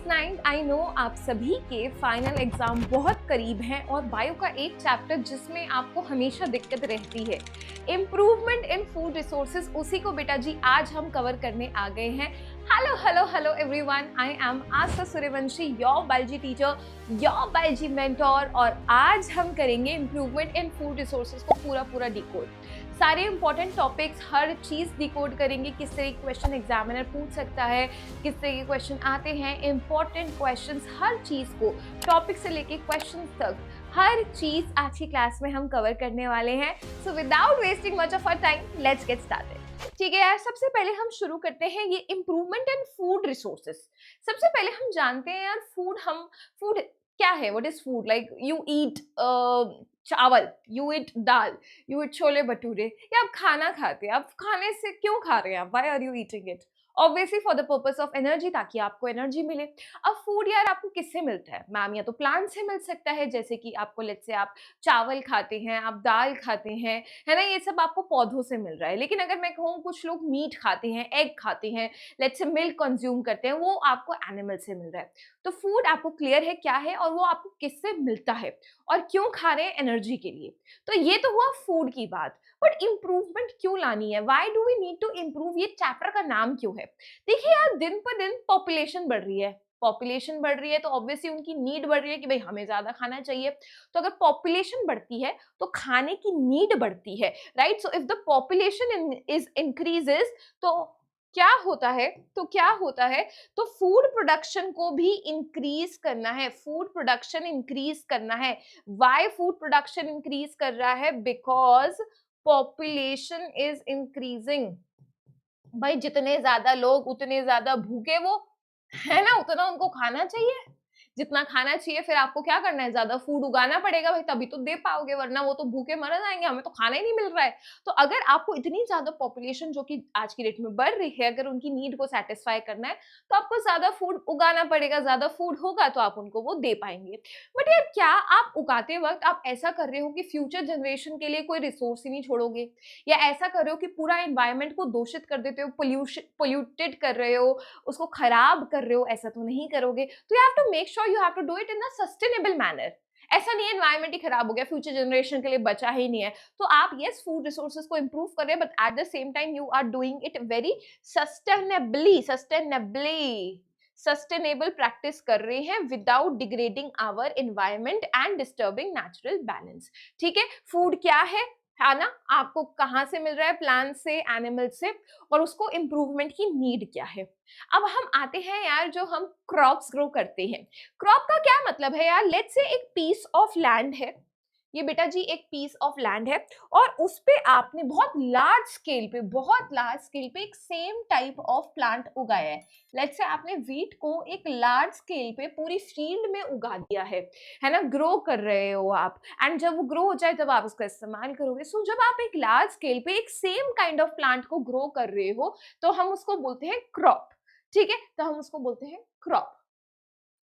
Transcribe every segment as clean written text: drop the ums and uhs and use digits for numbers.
Ninth I know आप सभी के फाइनल एग्जाम बहुत करीब हैं और बायो का एक चैप्टर जिसमें आपको हमेशा दिक्कत रहती है, इम्प्रूवमेंट इन फूड रिसोर्सेज, उसी को बेटा जी आज हम कवर करने आ गए हैं। Hello hello hello everyone, I am Aastha Suryavanshi, your biology teacher, your biology mentor, और आज हम करेंगे इम्प्रूवमेंट इन फूड रिसोर्सेज को पूरा डिकोड। सारे इंपॉर्टेंट टॉपिक्स, हर चीज डिकोड करेंगे। किस तरह के क्वेश्चन एग्जामिनर पूछ सकता है, किस तरह के क्वेश्चन आते हैं, इंपॉर्टेंट क्वेश्चंस, हर चीज को, टॉपिक से लेके क्वेश्चन तक, हर चीज आज की क्लास में हम कवर करने वाले हैं। So without wasting much of our time, let's get started. ठीक है यार, सबसे पहले हम शुरू करते हैं ये इम्प्रूवमेंट इन फूड रिसोर्सेज। सबसे पहले हम जानते हैं यार, फूड क्या है? What is food? Like you eat chawal, you eat dal, you eat chole bhature, या आप खाना खाते हैं। आप खाने से क्यों खा रहे हैं? आप why are you eating it? Obviously for the purpose of energy, ताकि आपको एनर्जी मिले। अब फूड यार आपको किससे मिलता है मैम? या तो प्लांट से मिल सकता है, जैसे कि आपको लेट्स से आप चावल खाते हैं, आप दाल खाते हैं, है ना, ये सब आपको पौधों से मिल रहा है। लेकिन अगर मैं कहूँ कुछ लोग मीट खाते हैं, एग खाते हैं, लेट्स से मिल्क कंज्यूम करते हैं, वो आपको एनिमल से मिल रहा है। तो फूड आपको क्लियर है क्या है और वो आपको किससे मिलता है और क्यों खा रहे हैं? एनर्जी के लिए। तो ये तो हुआ फूड की बात। बट इम्प्रूवमेंट क्यों लानी है? Why do we need to improve? ये चैप्टर का नाम क्यों है? देखिए यार, दिन पर दिन पॉपुलेशन बढ़ रही है। पॉपुलेशन बढ़ रही है तो ऑब्वियसली उनकी नीड बढ़ रही है कि भाई हमें ज्यादा खाना चाहिए। तो अगर पॉपुलेशन बढ़ती है तो खाने की नीड बढ़ती है, right? So if the population is increases, तो क्या होता है? तो फूड प्रोडक्शन को भी इंक्रीज करना है। फूड प्रोडक्शन इंक्रीज करना है। व्हाई फूड प्रोडक्शन इंक्रीज कर रहा है? Because population is increasing. भाई जितने ज्यादा लोग उतने ज्यादा भूखे वो, है ना, उतना उनको खाना चाहिए। जितना खाना चाहिए फिर आपको क्या करना है? ज्यादा फूड उगाना पड़ेगा भाई, तभी तो दे पाओगे, वरना वो तो भूखे मर जाएंगे, हमें तो खाना ही नहीं मिल रहा है। तो अगर आपको इतनी ज्यादा पॉपुलेशन जो कि आज की डेट में बढ़ रही है, अगर उनकी नीड को सेटिस्फाई करना है तो आपको ज्यादा फूड उगाना पड़ेगा। ज्यादा फूड होगा तो आप उनको वो दे पाएंगे। बट यार, क्या आप उगाते वक्त आप ऐसा कर रहे हो कि फ्यूचर जनरेशन के लिए कोई रिसोर्स ही नहीं छोड़ोगे? या ऐसा कर रहे हो कि पूरा एनवायरमेंट को दूषित कर देते हो, पोल्यूटेड कर रहे हो, उसको खराब कर रहे हो? ऐसा तो नहीं करोगे। तो you have to make sure you have to do it in a sustainable manner. ऐसा नहीं है एनवायरमेंट ही खराब हो गया, फ्यूचर जनरेशन के लिए बचा ही नहीं है। तो आप यस फूड रिसोर्सेज को इंप्रूव कर रहे हैं, but at the same time you are doing it very sustainable practice कर रहे हैं without degrading our environment and disturbing natural balance. ठीक है, फूड क्या है ना? आपको कहाँ से मिल रहा है? प्लांट से, एनिमल से, और उसको इम्प्रूवमेंट की नीड क्या है? अब हम आते हैं यार, जो हम क्रॉप्स ग्रो करते हैं। क्रॉप का क्या मतलब है यार? लेट्स से एक पीस ऑफ लैंड है, ये बेटा जी एक पीस ऑफ लैंड है, और उस पे आपने बहुत लार्ज स्केल पे एक सेम टाइप ऑफ प्लांट उगाया है। लेट्स से आपने व्हीट को एक लार्ज स्केल पे पूरी फील्ड में उगा दिया है ना, ग्रो कर रहे हो आप। एंड जब वो ग्रो हो जाए तब आप उसका इस्तेमाल करोगे। सो जब आप एक लार्ज स्केल पे एक सेम काइंड ऑफ प्लांट को ग्रो कर रहे हो तो हम उसको बोलते हैं क्रॉप। ठीक है, तो हम उसको बोलते हैं क्रॉप।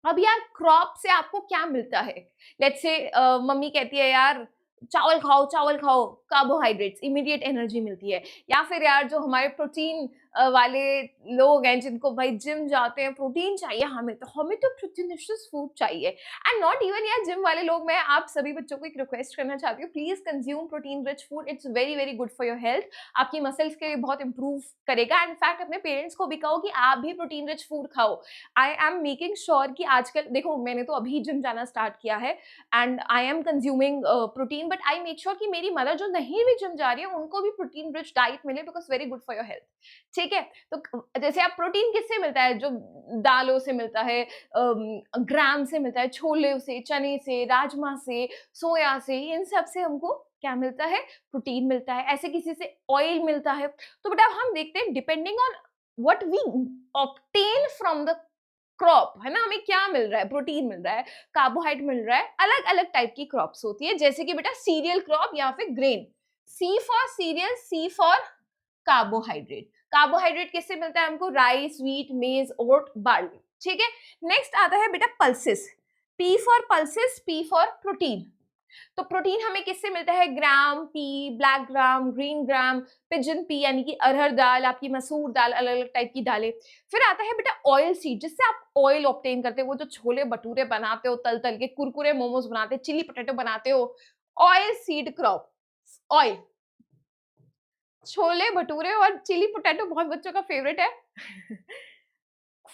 अब यार, क्रॉप से आपको क्या मिलता है? लेट्स से मम्मी कहती है यार चावल खाओ, कार्बोहाइड्रेट्स, इमीडिएट एनर्जी मिलती है। या फिर यार, जो हमारे प्रोटीन वाले लोग हैं, जिनको भाई जिम जाते हैं, प्रोटीन चाहिए, हमें तो प्रोटीनिशियस फूड चाहिए। एंड नॉट इवन यार जिम वाले लोग, मैं आप सभी बच्चों को एक रिक्वेस्ट करना चाहती हूँ, please consume protein rich food. It's very good for your health. आपकी मसल्स के लिए बहुत इंप्रूव करेगा। इनफैक्ट अपने पेरेंट्स को भी कहो कि आप भी प्रोटीन रिच फूड खाओ। आई एम मेकिंग श्योर कि आजकल देखो, मैंने तो अभी जिम जाना स्टार्ट किया है and I am consuming protein, but I make sure कि मेरी मदर जो नहीं भी जिम जा रही है उनको भी प्रोटीन रिच डाइट मिले, because very good for your health. ठीक है, तो जैसे आप प्रोटीन किससे मिलता है? जो दालों से मिलता है, ग्राम से मिलता है, छोले से, चने से, राजमा से, सोया से, इन सब से हमको क्या मिलता है? प्रोटीन मिलता है। ऐसे किसी से ऑयल मिलता है। तो बेटा हम देखते हैं, depending on what we obtain from the crop, है ना, हमें क्या मिल रहा है? प्रोटीन मिल रहा है, कार्बोहाइड्रेट मिल रहा है। अलग अलग टाइप की क्रॉप्स होती है, जैसे कि बेटा सीरियल क्रॉप या फिर grain. C for cereal, C for carbohydrate. Carbohydrate किससे मिलता है हमको? राइस, व्हीट, मेज, ओट, बार्ली। ठीक है, नेक्स्ट आता है बेटा pulses. P for pulses, P for protein. तो प्रोटीन हमें किससे मिलता है? Gram, pea, black gram, green gram, pigeon pea यानी कि अरहर दाल, आपकी मसूर दाल, अलग अलग टाइप की दालें। फिर आता है बेटा ऑयल सीड, जिससे आप ऑयल ऑब्टेन करते हो। वो जो छोले भटूरे बनाते हो तल तल के, कुरकुरे मोमोज बनाते हो, चिली पोटैटो बनाते हो, oil seed crop, oil. Chole bhature और चिली पोटैटो बहुत बच्चों का फेवरेट है।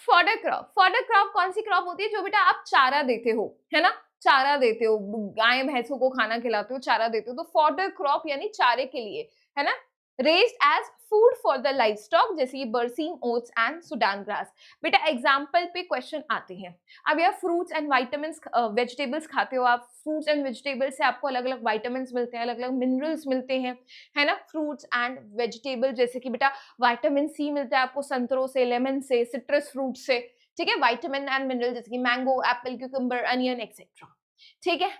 फॉडर क्रॉप, फॉडर क्रॉप कौन सी क्रॉप होती है? जो बेटा आप चारा देते हो, है ना, चारा देते हो, गाय भैंसों को खाना खिलाते हो, चारा देते हो, तो फॉडर क्रॉप यानी चारे के लिए, है ना। Raised as food for the livestock, जैसे ये berseem oats and Sudan grass. बेटा एग्जाम्पल पे क्वेश्चन आते हैं। अब यार फ्रूट्स एंड वाइटामिन, वेजिटेबल्स खाते हो आप, फ्रूट्स एंड वेजिटेबल्स से आपको अलग अलग वाइटामिन मिलते हैं, अलग अलग मिनरल्स मिलते हैं, है ना। फ्रूट्स एंड वेजिटेबल जैसे कि बेटा विटामिन सी मिलता है आपको संतरों से, लेमन से, सिट्रस फ्रूट से, ठीक है। विटामिन एंड मिनरल जैसे कि mango, Apple, cucumber, onion etcetera, ठीक है।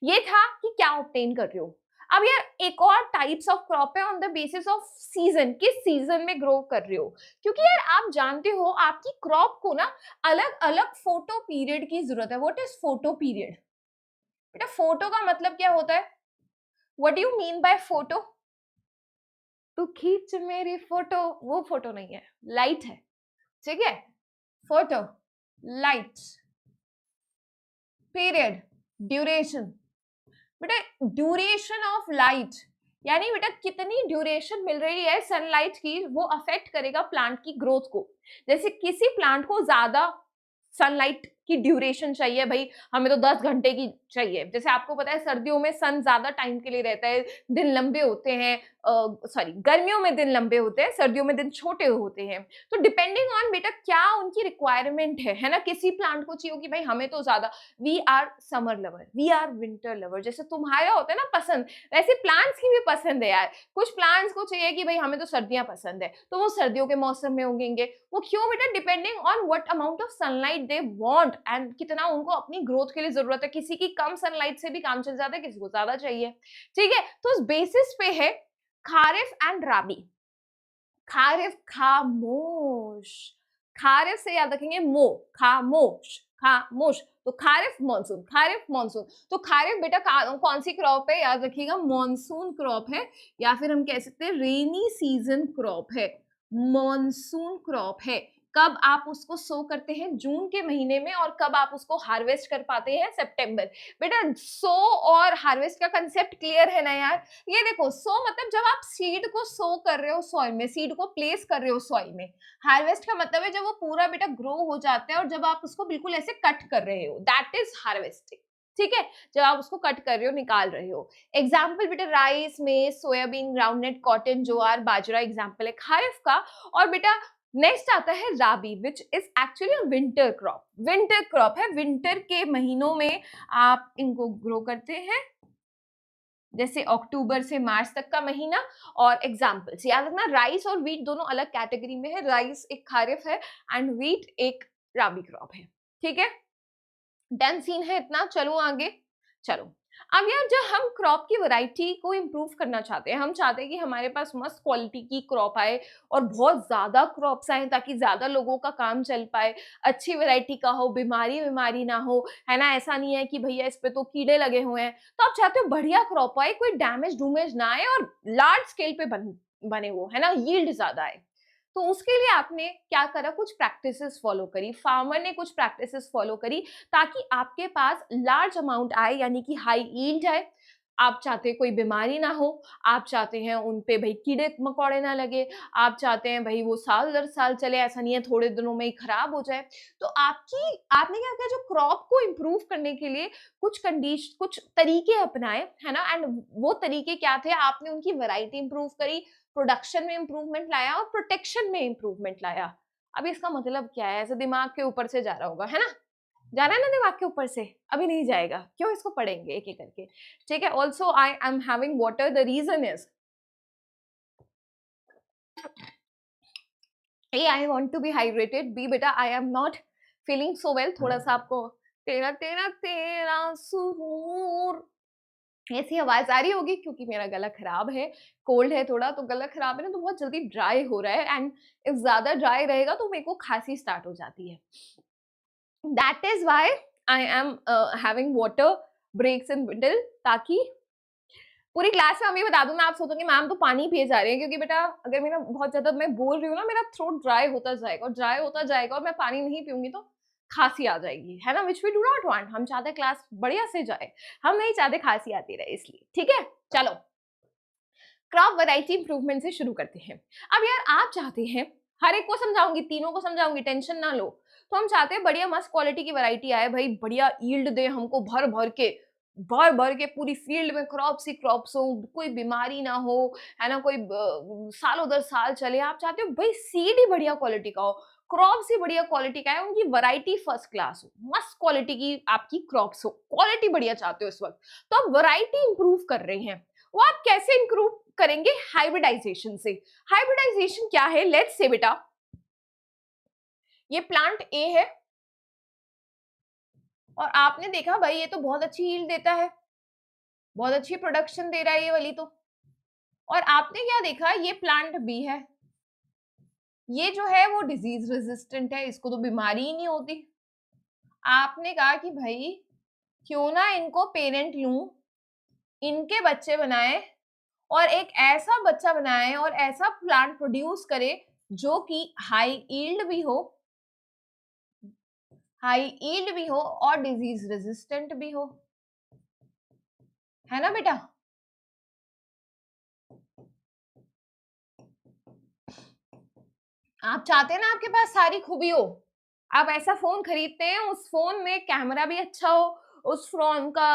ये था कि क्या ऑब्टेन कर रहे हो। अब यार एक और टाइप्स ऑफ क्रॉप है on the basis off season, किस सीजन में ग्रो कर रहे हो। क्योंकि यार आप जानते हो आपकी क्रॉप को ना अलग अलग फोटो पीरियड की जरूरत है। What is photo period? बेटा फोटो का मतलब क्या होता है? What do you mean by photo? तू खींच मेरी फोटो, वो फोटो नहीं है, लाइट है, ठीक है। Photo, light, period, duration. बेटा ड्यूरेशन ऑफ लाइट यानी बेटा कितनी ड्यूरेशन मिल रही है सनलाइट की, वो अफेक्ट करेगा प्लांट की ग्रोथ को। जैसे किसी प्लांट को ज्यादा सनलाइट की ड्यूरेशन चाहिए, भाई हमें तो 10 घंटे की चाहिए। जैसे आपको पता है सर्दियों में सन ज्यादा टाइम के लिए रहता है, दिन लंबे होते हैं, सॉरी गर्मियों में दिन लंबे होते हैं, सर्दियों में दिन छोटे होते हैं। तो डिपेंडिंग ऑन बेटा क्या उनकी रिक्वायरमेंट है ना। किसी प्लांट को चाहिए कि भाई हमें तो ज्यादा, we are summer lover, we are winter lover, जैसे तुम्हारा होता है ना पसंद, वैसे प्लांट्स की भी पसंद है यार। कुछ प्लांट्स को चाहिए कि भाई हमें तो सर्दियां पसंद है, तो वो सर्दियों के मौसम में उगेंगे। वो क्यों बेटा? Depending on what amount of sunlight they want and कितना उनको अपनी ग्रोथ के लिए जरूरत है। किसी की कम सनलाइट से भी काम चल जाता है, किसी को ज्यादा चाहिए, ठीक है। तो उस बेसिस पे है खारिफ एंड राबी। खारिफ खामोश, खारिफ से याद रखेंगे मो, खामोश, खामोश। तो खारिफ मानसून, खारिफ मानसून। तो खारिफ बेटा कौन सी क्रॉप है? याद रखिएगा मानसून क्रॉप है, या फिर हम कह सकते हैं रेनी सीजन क्रॉप है, मानसून क्रॉप है। कब आप उसको सो करते हैं? जून के महीने में। और कब आप उसको हार्वेस्ट कर पाते हैं? सितंबर। बेटा सो और हार्वेस्ट का कंसेप्ट क्लियर है ना यार। ये देखो सो मतलब जब आप सीड को सो कर रहे हो सॉइल में, सीड को प्लेस कर रहे हो सॉइल में। हार्वेस्ट का मतलब है जब वो पूरा बेटा ग्रो हो जाता है और जब आप उसको बिल्कुल ऐसे कट कर रहे हो, दैट इज हार्वेस्टिंग, ठीक है। जब आप उसको कट कर रहे हो, निकाल रहे हो। एग्जाम्पल बेटा राइस में soybean, groundnut, cotton, jowar, bajra example है खारिफ का। और बेटा नेक्स्ट आता है rabi, which is actually winter crop. Winter crop है, विंटर के महीनों में आप इनको ग्रो करते हैं, जैसे अक्टूबर से मार्च तक का महीना। और एग्जाम्पल्स याद रखना, राइस और व्हीट दोनों अलग कैटेगरी में है। राइस एक खारिफ है एंड व्हीट एक राबी क्रॉप है, ठीक है। डन सीन है इतना। चलो आगे, चलो। अब यार जब हम क्रॉप की वैरायटी को इम्प्रूव करना चाहते हैं, हम चाहते हैं कि हमारे पास मस्त क्वालिटी की क्रॉप आए और बहुत ज्यादा क्रॉप्स आए ताकि ज्यादा लोगों का काम चल पाए, अच्छी वैरायटी का हो, बीमारी बीमारी ना हो, है ना। ऐसा नहीं है कि भैया इस पे तो कीड़े लगे हुए हैं। तो आप चाहते हो बढ़िया क्रॉप आए, कोई डैमेज डूमेज ना आए और लार्ज स्केल पे बने वो, है ना, यील्ड ज्यादा आए। तो उसके लिए आपने क्या करा? कुछ प्रैक्टिसेस फॉलो करी, फार्मर ने कुछ प्रैक्टिसेस फॉलो करी ताकि आपके पास लार्ज अमाउंट आए, यानी कि हाई यील्ड आए। आप चाहते हैं कोई बीमारी ना हो, आप चाहते हैं उन पे भाई कीड़े मकोड़े ना लगे, आप चाहते हैं भाई वो साल दर साल चले, ऐसा नहीं है थोड़े दिनों में ही खराब हो जाए। तो आपने क्या किया? जो क्रॉप को इम्प्रूव करने के लिए कुछ तरीके अपनाए, है ना। एंड वो तरीके क्या थे? आपने उनकी वैरायटी इंप्रूव करी, प्रोडक्शन में इंप्रूवमेंट लाया और प्रोटेक्शन में इंप्रूवमेंट लाया। अब इसका मतलब क्या है? ऐसे दिमाग के ऊपर से जा रहा होगा, है ना, जा रहा है ना दिमाग के ऊपर से, अभी नहीं जाएगा। क्यों? इसको पढ़ेंगे एक एक करके, ठीक है। Also I am having water, the reason is a I want to be hydrated, be बेटा I am not feeling so well. थोड़ा सा आपको तेरा तेरा तेरा सुरूर ऐसी आवाज आ रही होगी क्योंकि मेरा गला खराब है, कोल्ड है थोड़ा, तो गला खराब है ना, तो बहुत जल्दी ड्राई हो रहा है। एंड इफ ज्यादा ड्राई रहेगा तो मेरे को खांसी स्टार्ट हो जाती है। That is why I am having water breaks in middle, ताकि पूरी क्लास में हम ये बता दूं, मैं आप सोचोगे मैम तो पानी पिए जा रहे हैं, क्योंकि बेटा अगर मेरा बहुत ज्यादा मैं बोल रही हूँ ना, मेरा थ्रोट ड्राई होता जाएगा, और ड्राई होता जाएगा और मैं पानी नहीं पीऊंगी तो खांसी आ जाएगी, है ना, which we do not want. हम चाहते क्लास बढ़िया से जाए, हम नहीं चाहते खांसी आती रहे, इसलिए ठीक है। चलो क्रॉप वैरायटी इंप्रूवमेंट से शुरू करते हैं। अब यार आप चाहते हैं, हर एक को समझाऊंगी, तीनों को समझाऊंगी, टेंशन ना लो। तो हम चाहते हैं बढ़िया मस्त क्वालिटी की वैरायटी आए भाई, बढ़िया यील्ड दे हमको, भर भर के पूरी फील्ड में क्रॉप्स ही क्रॉप्स हो, कोई बीमारी ना हो, है ना, कोई सालों दर साल चले। आप चाहते हो भाई सीड ही बढ़िया क्वालिटी का हो, क्रॉप्स ही बढ़िया क्वालिटी का है, उनकी वैरायटी फर्स्ट क्लास हो, मस्त क्वालिटी की आपकी क्रॉप्स हो, क्वालिटी बढ़िया चाहते हो इस वक्त। तो आप वैरायटी इंप्रूव कर रहे हैं, वो आप कैसे इंप्रूव करेंगे? हाइब्रिडाइजेशन से। हाइब्रिडाइजेशन क्या है? लेट्स से बेटा ये प्लांट ए है और आपने देखा भाई ये तो बहुत अच्छी यील्ड देता है, बहुत अच्छी प्रोडक्शन दे रहा है ये वाली तो, और आपने क्या देखा, ये प्लांट बी है, ये जो है वो डिजीज रेजिस्टेंट है, इसको तो बीमारी ही नहीं होती। आपने कहा कि भाई क्यों ना इनको पेरेंट लूं, इनके बच्चे बनाए और एक ऐसा बच्चा बनाए और ऐसा प्लांट प्रोड्यूस करे जो कि हाई ईल्ड भी हो, और डिजीज रेजिस्टेंट भी हो, है ना बेटा। आप चाहते हैं ना आपके पास सारी खूबी हो, आप ऐसा फोन खरीदते हैं उस फोन में कैमरा भी अच्छा हो, उस फोन का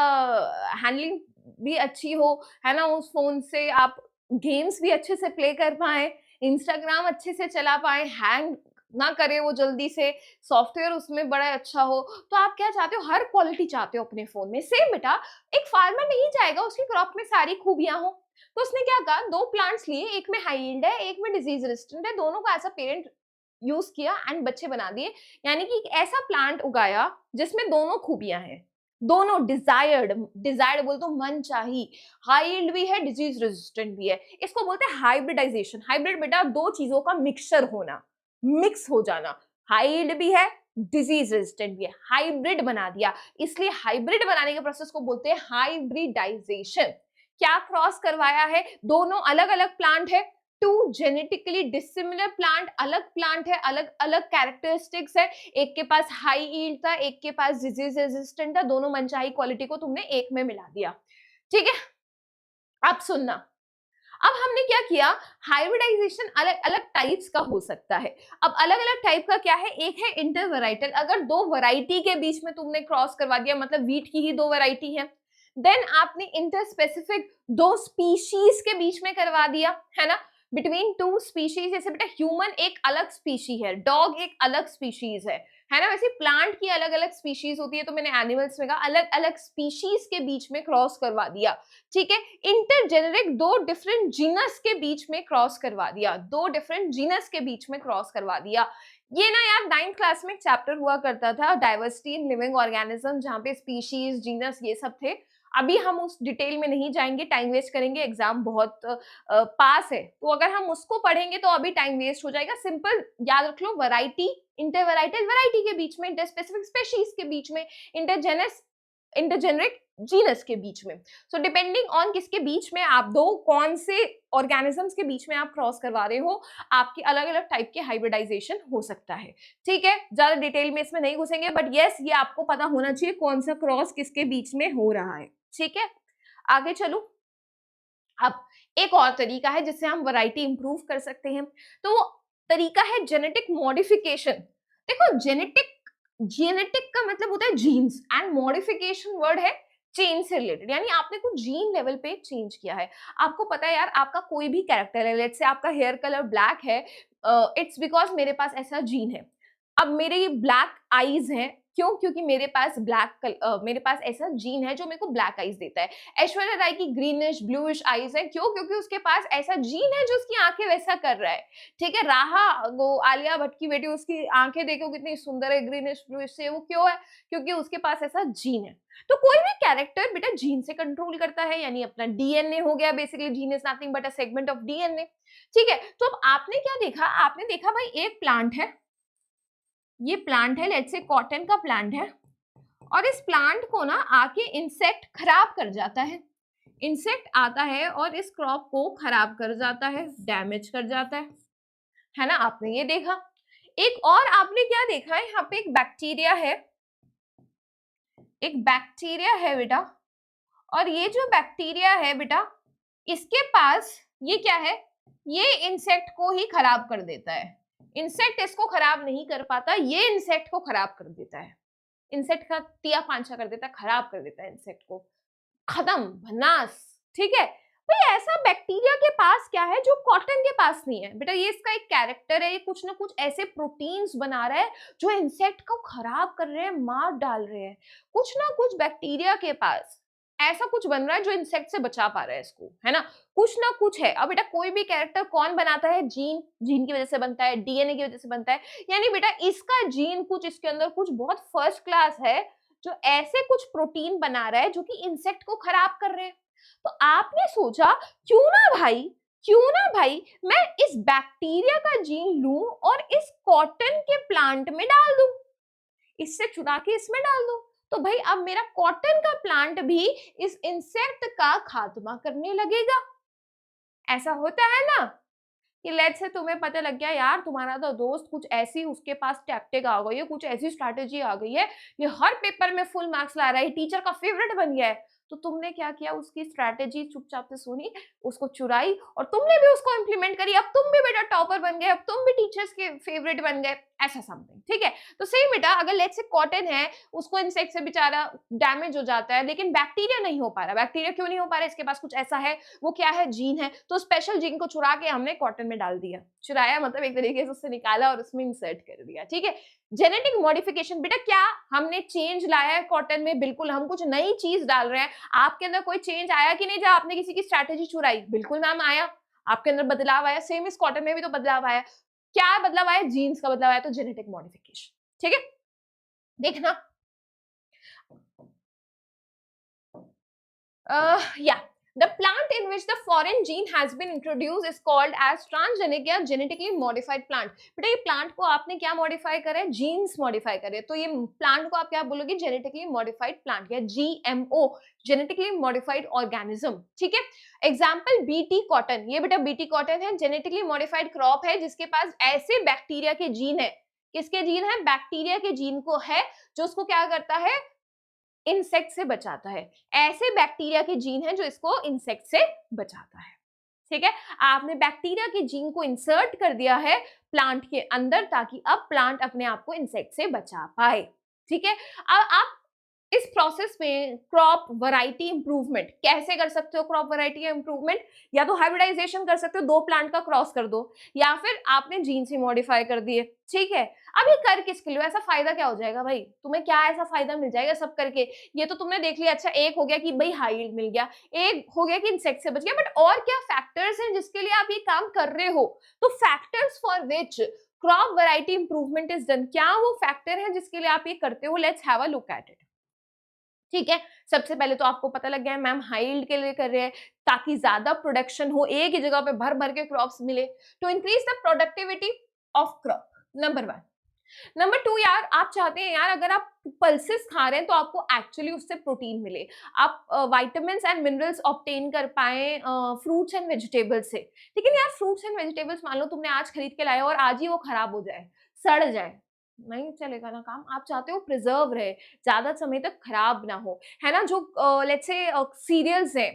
हैंडलिंग भी अच्छी हो, है ना, उस फोन से आप गेम्स भी अच्छे से प्ले कर पाए, इंस्टाग्राम अच्छे से चला पाए, हैंग ना करे वो जल्दी से, सॉफ्टवेयर उसमें बड़ा अच्छा हो। तो आप क्या चाहते हो, हर क्वालिटी चाहते हो अपने फोन में। सेम बेटा एक फार्मर नहीं चाहेगा उसकी क्रॉप में सारी खूबियां हो, तो उसने क्या कहा, दो प्लांट्स लिए, एक में हाई यील्ड है, एक में डिजीज रेजिस्टेंट है, दोनों को एज अ पेरेंट यूज किया एंड बच्चे बना दिए। यानी कि एक ऐसा प्लांट उगाया जिसमें दोनों खूबियां हैं, दोनों डिजायर्ड, डिजायर्ड बोल तो मन चाही, हाई यील्ड भी है, डिजीज रेजिस्टेंट भी है, इसको बोलते हैं हाइब्रिडाइजेशन। हाइब्रिड बेटा दो चीजों का मिक्सचर होना, मिक्स हो जाना, हाई यील्ड भी है, डिजीज रेजिस्टेंट भी है, हाइब्रिड बना दिया, इसलिए हाइब्रिड बनाने के प्रोसेस को बोलते हैं हाइब्रिडाइजेशन। क्या क्रॉस करवाया है, दोनों अलग अलग प्लांट है, टू जेनेटिकली डिसिमिलर प्लांट, अलग प्लांट है, अलग अलग कैरेक्टरिस्टिक्स है, एक के पास हाई यील्ड था, एक के पास डिजीज रेजिस्टेंट था, दोनों मनचाही क्वालिटी को तुमने एक में मिला दिया। ठीक है, अब सुनना, अब हमने क्या किया, हाइब्रिडाइजेशन अलग अलग टाइप्स का हो सकता है। अब अलग अलग टाइप का क्या है, एक है इंटरवैराइटल, अगर दो वैरायटी के बीच में तुमने क्रॉस करवा दिया, मतलब वीट की ही दो वैरायटी है। देन आपने इंटर स्पेसिफिक दो स्पीशीज के बीच में करवा दिया, है ना, बिटवीन टू स्पीशीज। जैसे बेटा ह्यूमन एक अलग स्पीशी है, डॉग एक अलग स्पीशीज है ना, वैसे प्लांट की अलग अलग स्पीशीज होती है, तो मैंने एनिमल्स में कहा अलग अलग स्पीशीज के बीच में क्रॉस करवा दिया। ठीक है, इंटरजेनेरिक दो डिफरेंट जीनस के बीच में क्रॉस करवा दिया, दो डिफरेंट जीनस के बीच में क्रॉस करवा दिया। ये ना यार 9th क्लास में एक चैप्टर हुआ करता था, डाइवर्सिटी इन लिविंग ऑर्गेनिज्म, जहाँ पे स्पीशीज, जीनस ये सब थे। अभी हम उस डिटेल में नहीं जाएंगे, टाइम वेस्ट करेंगे, एग्जाम बहुत पास है, तो अगर हम उसको पढ़ेंगे तो अभी टाइम वेस्ट हो जाएगा। सिंपल याद रख लो, वैरायटी, इंटरवैराइटल वैरायटी के बीच में, इंटरस्पेसिफिक स्पेशीज के बीच में, इंटरजेनस इंटरजेनरिक जीनस के बीच में। सो डिपेंडिंग ऑन किसके बीच में आप दो कौन से ऑर्गेनिजम्स के बीच में आप क्रॉस करवा रहे हो, आपकी अलग अलग टाइप के हाइब्रिडाइजेशन हो सकता है। ठीक है, ज्यादा डिटेल में इसमें नहीं घुसेंगे, बट यस ये आपको पता होना चाहिए कौन सा क्रॉस किसके बीच में हो रहा है। ठीक है, आगे चलो। अब एक और तरीका है जिससे हम वैरायटी इंप्रूव कर सकते हैं, तो वो तरीका है जेनेटिक मॉडिफिकेशन। देखो जेनेटिक का मतलब होता है जीन्स, एंड मॉडिफिकेशन वर्ड है चेंज से रिलेटेड, यानी आपने कुछ जीन लेवल पे चेंज किया है। आपको पता है यार, आपका कोई भी कैरेक्टर है, लेट्स से आपका हेयर कलर ब्लैक है, इट्स बिकॉज मेरे पास ऐसा जीन है। अब मेरे ब्लैक आईज हैं, क्यों? क्योंकि मेरे पास मेरे पास ऐसा जीन है जो मेरे को ब्लैक आईज देता है। ऐश्वर्या राय की ग्रीनिश ब्लूइश आईज है, क्यों? क्योंकि उसके पास ऐसा जीन है जो उसकी आंखें वैसा कर रहा है। ठीक है, राहा वो आलिया भट्ट की बेटी, उसकी आंखें देखो कितनी सुंदर है, ग्रीनिश ब्लूइश से, वो क्यों है? क्योंकि उसके पास ऐसा जीन है। तो कोई भी कैरेक्टर बेटा जीन से कंट्रोल करता है, यानी अपना डीएनए हो गया, basically gene is nothing but a segment of DNA. ठीक है, तो अब आपने क्या देखा, आपने देखा भाई एक प्लांट है, ये प्लांट है, लेट्स से कॉटन का प्लांट है, और इस प्लांट को ना आके इंसेक्ट खराब कर जाता है। इंसेक्ट आता है और इस क्रॉप को खराब कर जाता है, डैमेज कर जाता है ना। आपने ये देखा। एक और आपने क्या देखा है, यहाँ पे एक बैक्टीरिया है, एक बैक्टीरिया है बेटा, और ये जो बैक्टीरिया है बेटा, इसके पास ये क्या है, ये इंसेक्ट को ही खराब कर देता है। इंसेक्ट इसको खराब नहीं कर पाता, ये इंसेक्ट को खराब कर देता है। इंसेक्ट का तिया पांचा कर देता है, खराब कर देता है इंसेक्ट को, खत्म, भनास। ठीक है भाई, ऐसा बैक्टीरिया के पास क्या है जो कॉटन के पास नहीं है बेटा, ये इसका एक कैरेक्टर है, ये कुछ ना कुछ ऐसे प्रोटीन्स बना रहा है जो इंसेक्ट को खराब कर रहे हैं, मार डाल रहे हैं। कुछ ना कुछ बैक्टीरिया के पास ऐसा कुछ बन रहा है जो इंसेक्ट से बचा पा रहा है इसको, है ना, कुछ ना कुछ है। अब बेटा कोई भी कैरेक्टर कौन बनाता है, जीन, जीन की वजह से बनता है, डीएनए की वजह से बनता है। यानी बेटा इसका जीन कुछ, इसके अंदर कुछ बहुत फर्स्ट क्लास है जो ऐसे कुछ प्रोटीन बना रहा है जो कि इंसेक्ट को खराब कर रहे हैं। तो आपने सोचा क्यों ना भाई मैं इस बैक्टीरिया का जीन लूं और इस कॉटन के प्लांट में डाल दूं, इससे चुरा के इसमें डाल दूं। तो भाई अब मेरा कॉटन का प्लांट भी इस इंसेक्ट का खात्मा करने लगेगा। ऐसा होता है ना कि लेट्स से तुम्हें पता लग गया यार तुम्हारा तो दोस्त कुछ ऐसी, उसके पास टैक्टिक आ गई है, कुछ ऐसी स्ट्रैटेजी आ गई है, ये हर पेपर में फुल मार्क्स ला रहा है, टीचर का फेवरेट बन गया है। तो तुमने क्या किया, उसकी स्ट्रैटेजी चुपचाप से सुनी, उसको चुराई और तुमने भी उसको इंप्लीमेंट करी। अब तुम भी बेटा टॉपर बन गए, अब तुम भी टीचर्स के फेवरेट बन गए, ऐसा समथिंग। ठीक है, तो सही बेटा, अगर लेट्स से कॉटन है, उसको इंसेक्ट से बेचारा डैमेज हो जाता है, लेकिन बैक्टीरिया नहीं हो पा रहा। बैक्टीरिया क्यों नहीं हो पा रहा, इसके पास कुछ ऐसा है, वो क्या है, जीन है। तो स्पेशल जीन को चुरा के हमने कॉटन में डाल दिया, चुराया मतलब एक तरीके से उससे निकाला और उसमें इंसर्ट कर दिया। ठीक है, जेनेटिक मॉडिफिकेशन बेटा, क्या हमने चेंज लाया है कॉटन में? बिल्कुल, हम कुछ नई चीज डाल रहे हैं। आपके अंदर कोई चेंज आया कि नहीं जब आपने किसी की स्ट्रैटेजी चुराई? बिल्कुल मैम आया, आपके अंदर बदलाव आया। सेम इस कॉटन में भी तो बदलाव आया। क्या बदलाव आया? जीन्स का बदलाव आया, तो जेनेटिक मॉडिफिकेशन। ठीक है, देखना yeah, the plant in which the foreign gene has been introduced is called as transgenic या genetically modified plant। बेटा ये प्लांट को आपने क्या मॉडिफाई करे? जीन्स मॉडिफाई करे, तो ये प्लांट को आप क्या बोलोगे? जेनेटिकली मॉडिफाइड प्लांट या जीएमओ, जेनेटिकली मॉडिफाइड ऑर्गेनिज्म। ठीक है, एग्जाम्पल बीटी कॉटन, ये बेटा बीटी कॉटन है, जेनेटिकली मॉडिफाइड क्रॉप है जिसके पास ऐसे बैक्टीरिया के जीन है। किसके जीन है? बैक्टीरिया के जीन को है, जो उसको क्या करता है? इंसेक्ट से बचाता है। ऐसे बैक्टीरिया के जीन है जो इसको इंसेक्ट से बचाता है। ठीक है, आपने बैक्टीरिया के जीन को इंसर्ट कर दिया है प्लांट के अंदर ताकि अब प्लांट अपने आप को इंसेक्ट से बचा पाए। ठीक है, अब आप इस प्रोसेस में क्रॉप वैरायटी इंप्रूवमेंट कैसे कर सकते हो? क्रॉप वैरायटी इंप्रूवमेंट या तो हाइब्रिडाइजेशन कर सकते हो, दो प्लांट का क्रॉस कर दो, या फिर आपने जीन से मॉडिफाई कर दिए। ठीक है, अब ये कर किसके लिए? ऐसा फायदा क्या हो जाएगा भाई? तुम्हें क्या ऐसा फायदा मिल जाएगा सब करके? ये तो तुमने देख लिया, अच्छा एक हो गया कि भाई हाई यील्ड मिल गया, एक हो गया कि इंसेक्ट से बच गया, बट और क्या फैक्टर्स हैं जिसके लिए आप ये काम कर रहे हो? तो factors for which crop variety improvement is done, क्या वो फैक्टर है जिसके लिए आप ये करते हो? Let's have a look at it. ठीक है, सबसे पहले तो आपको पता लग गया है मैम हाई यील्ड के लिए कर रहे हैं ताकि ज्यादा प्रोडक्शन हो, एक ही जगह पे भर भर के क्रॉप्स मिले, to increase the productivity of crop, number 1। Number 2 यार, आप चाहते हैं यार अगर आप पल्सेस खा रहे हैं तो आपको एक्चुअली उससे प्रोटीन मिले, आप विटामिन्स एंड मिनरल्स ऑब्टेन कर पाए फ्रूट्स एंड वेजिटेबल्स से। लेकिन यार फ्रूट्स एंड वेजिटेबल्स मान लो तुमने आज खरीद के लाया और आज ही वो खराब हो जाए, सड़ जाए, नहीं चलेगा ना काम। आप चाहते हो प्रिजर्व रहे, ज्यादा समय तक खराब ना हो, है ना। जो लेट्स से सीरियल्स हैं,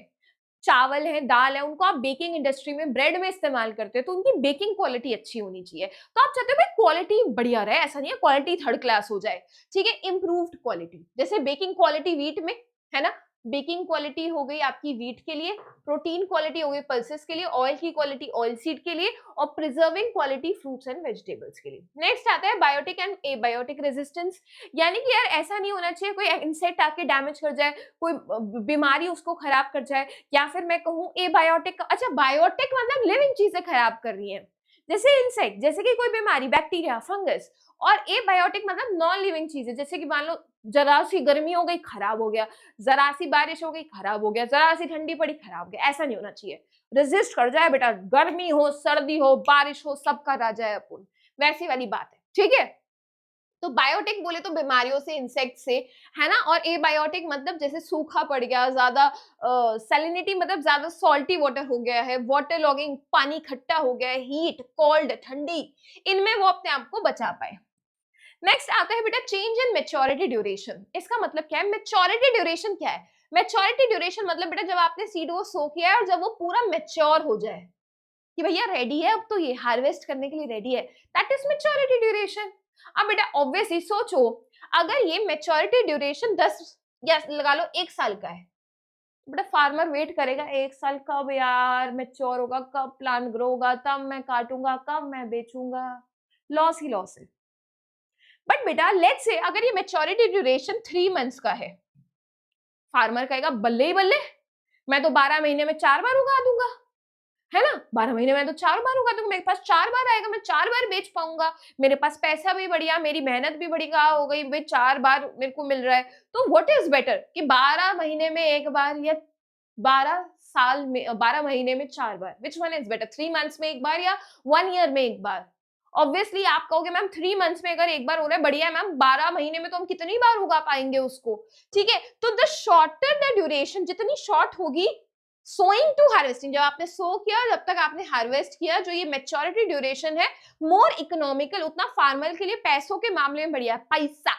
चावल है, दाल है, उनको आप बेकिंग इंडस्ट्री में ब्रेड में इस्तेमाल करते हो तो उनकी बेकिंग क्वालिटी अच्छी होनी चाहिए। तो आप चाहते हो भाई क्वालिटी बढ़िया रहे, ऐसा नहीं है क्वालिटी थर्ड क्लास हो जाए। ठीक है, इंप्रूव्ड क्वालिटी, जैसे बेकिंग क्वालिटी वीट में, है ना, बेकिंग क्वालिटी हो गई आपकी वीट के लिए, प्रोटीन क्वालिटी हो गई पल्सेस के लिए, ऑयल की क्वालिटी ऑयल सीड के लिए, और preserving quality fruits and vegetables के लिए। नेक्स्ट आता है बायोटिक एंड एबायोटिक रेजिस्टेंस, यानी कि यार ऐसा नहीं होना चाहिए कोई इंसेक्ट आके डैमेज कर जाए, कोई बीमारी उसको खराब कर जाए, या फिर मैं कहूँ एबायोटिक। अच्छा, बायोटिक मतलब लिविंग चीजें खराब कर रही है, जैसे इंसेक्ट, जैसे कि कोई बीमारी, बैक्टीरिया, फंगस। और एबायोटिक मतलब नॉन लिविंग चीजें, जैसे कि मान लो जरा सी गर्मी हो गई खराब हो गया, जरा सी बारिश हो गई खराब हो गया, जरा सी ठंडी पड़ी खराब हो गया, ऐसा नहीं होना चाहिए। रेजिस्ट कर जाए बेटा, गर्मी हो, सर्दी हो, बारिश हो, सबका राजा है अपन, वैसी वाली बात है। ठीक है, तो बायोटिक बोले तो बीमारियों से, इंसेक्ट से, है ना। और एबायोटिक मतलब जैसे सूखा पड़ गया, ज्यादा सैलिनिटी मतलब ज्यादा सॉल्टी वाटर हो गया है, वाटर लॉगिंग, पानी खट्टा हो गया है, हीट, कोल्ड, ठंडी, इनमें वो अपने आप को बचा पाए। नेक्स्ट आता है बेटा चेंज इन मेच्योरिटी ड्यूरेशन। इसका मतलब क्या है? मेच्योरिटी ड्यूरेशन क्या है? मेच्योरिटी ड्यूरेशन मतलब बेटा जब आपने सीड को सो किया है और जब वो पूरा मेच्योर हो जाए कि भैया रेडी है, अब तो ये हार्वेस्ट करने के लिए रेडी है, दैट इज मेच्योरिटी ड्यूरेशन। अब बेटा ऑब्वियसली सोचो, अगर ये मेच्योरिटी ड्यूरेशन 10 या लगा लो 1 साल का है, बेटा फार्मर वेट करेगा 1 साल, कब यार मेच्योर होगा, कब प्लांट ग्रो होगा, तब मैं काटूंगा, कब मैं बेचूंगा, लॉस ही लॉस है। बट बेटा लेट्स से अगर ये मेच्योरिटी ड्यूरेशन 3 मंथ्स का है, फार्मर कहेगा बल्ले ही बल्ले, मैं तो 12 महीने में 4 बार उगा दूंगा, है ना। 12 महीने में तो 4 बार उगा दूंगा, मेरे पास 4 बार आएगा, मैं 4 बार बेच पाऊंगा, मेरे पास पैसा भी बढ़िया, मेरी मेहनत भी बढ़िया हो गई भाई, 4 बार मेरे को मिल रहा है। तो व्हाट इज बेटर कि 12 महीने में एक बार या 12 साल में 12 महीने में 4 बार, which one is better? 3 months में एक बार या 1 ईयर में एक बार? ऑब्वियसली आप कहोगे मैम 3 मंथ्स में अगर एक बार हो रहा है बढ़िया है मैम, 12 महीने में तो हम कितनी बार उगा पाएंगे उसको, ठीक है। तो द शॉर्टर द ड्यूरेशन, जितनी शॉर्ट होगी सोइंग टू हार्वेस्टिंग, जब आपने सो किया जब तक आपने हार्वेस्ट किया, जो ये मेच्योरिटी ड्यूरेशन है मोर इकोनॉमिकल, उतना फार्मर के लिए पैसों के मामले में बढ़िया। पैसा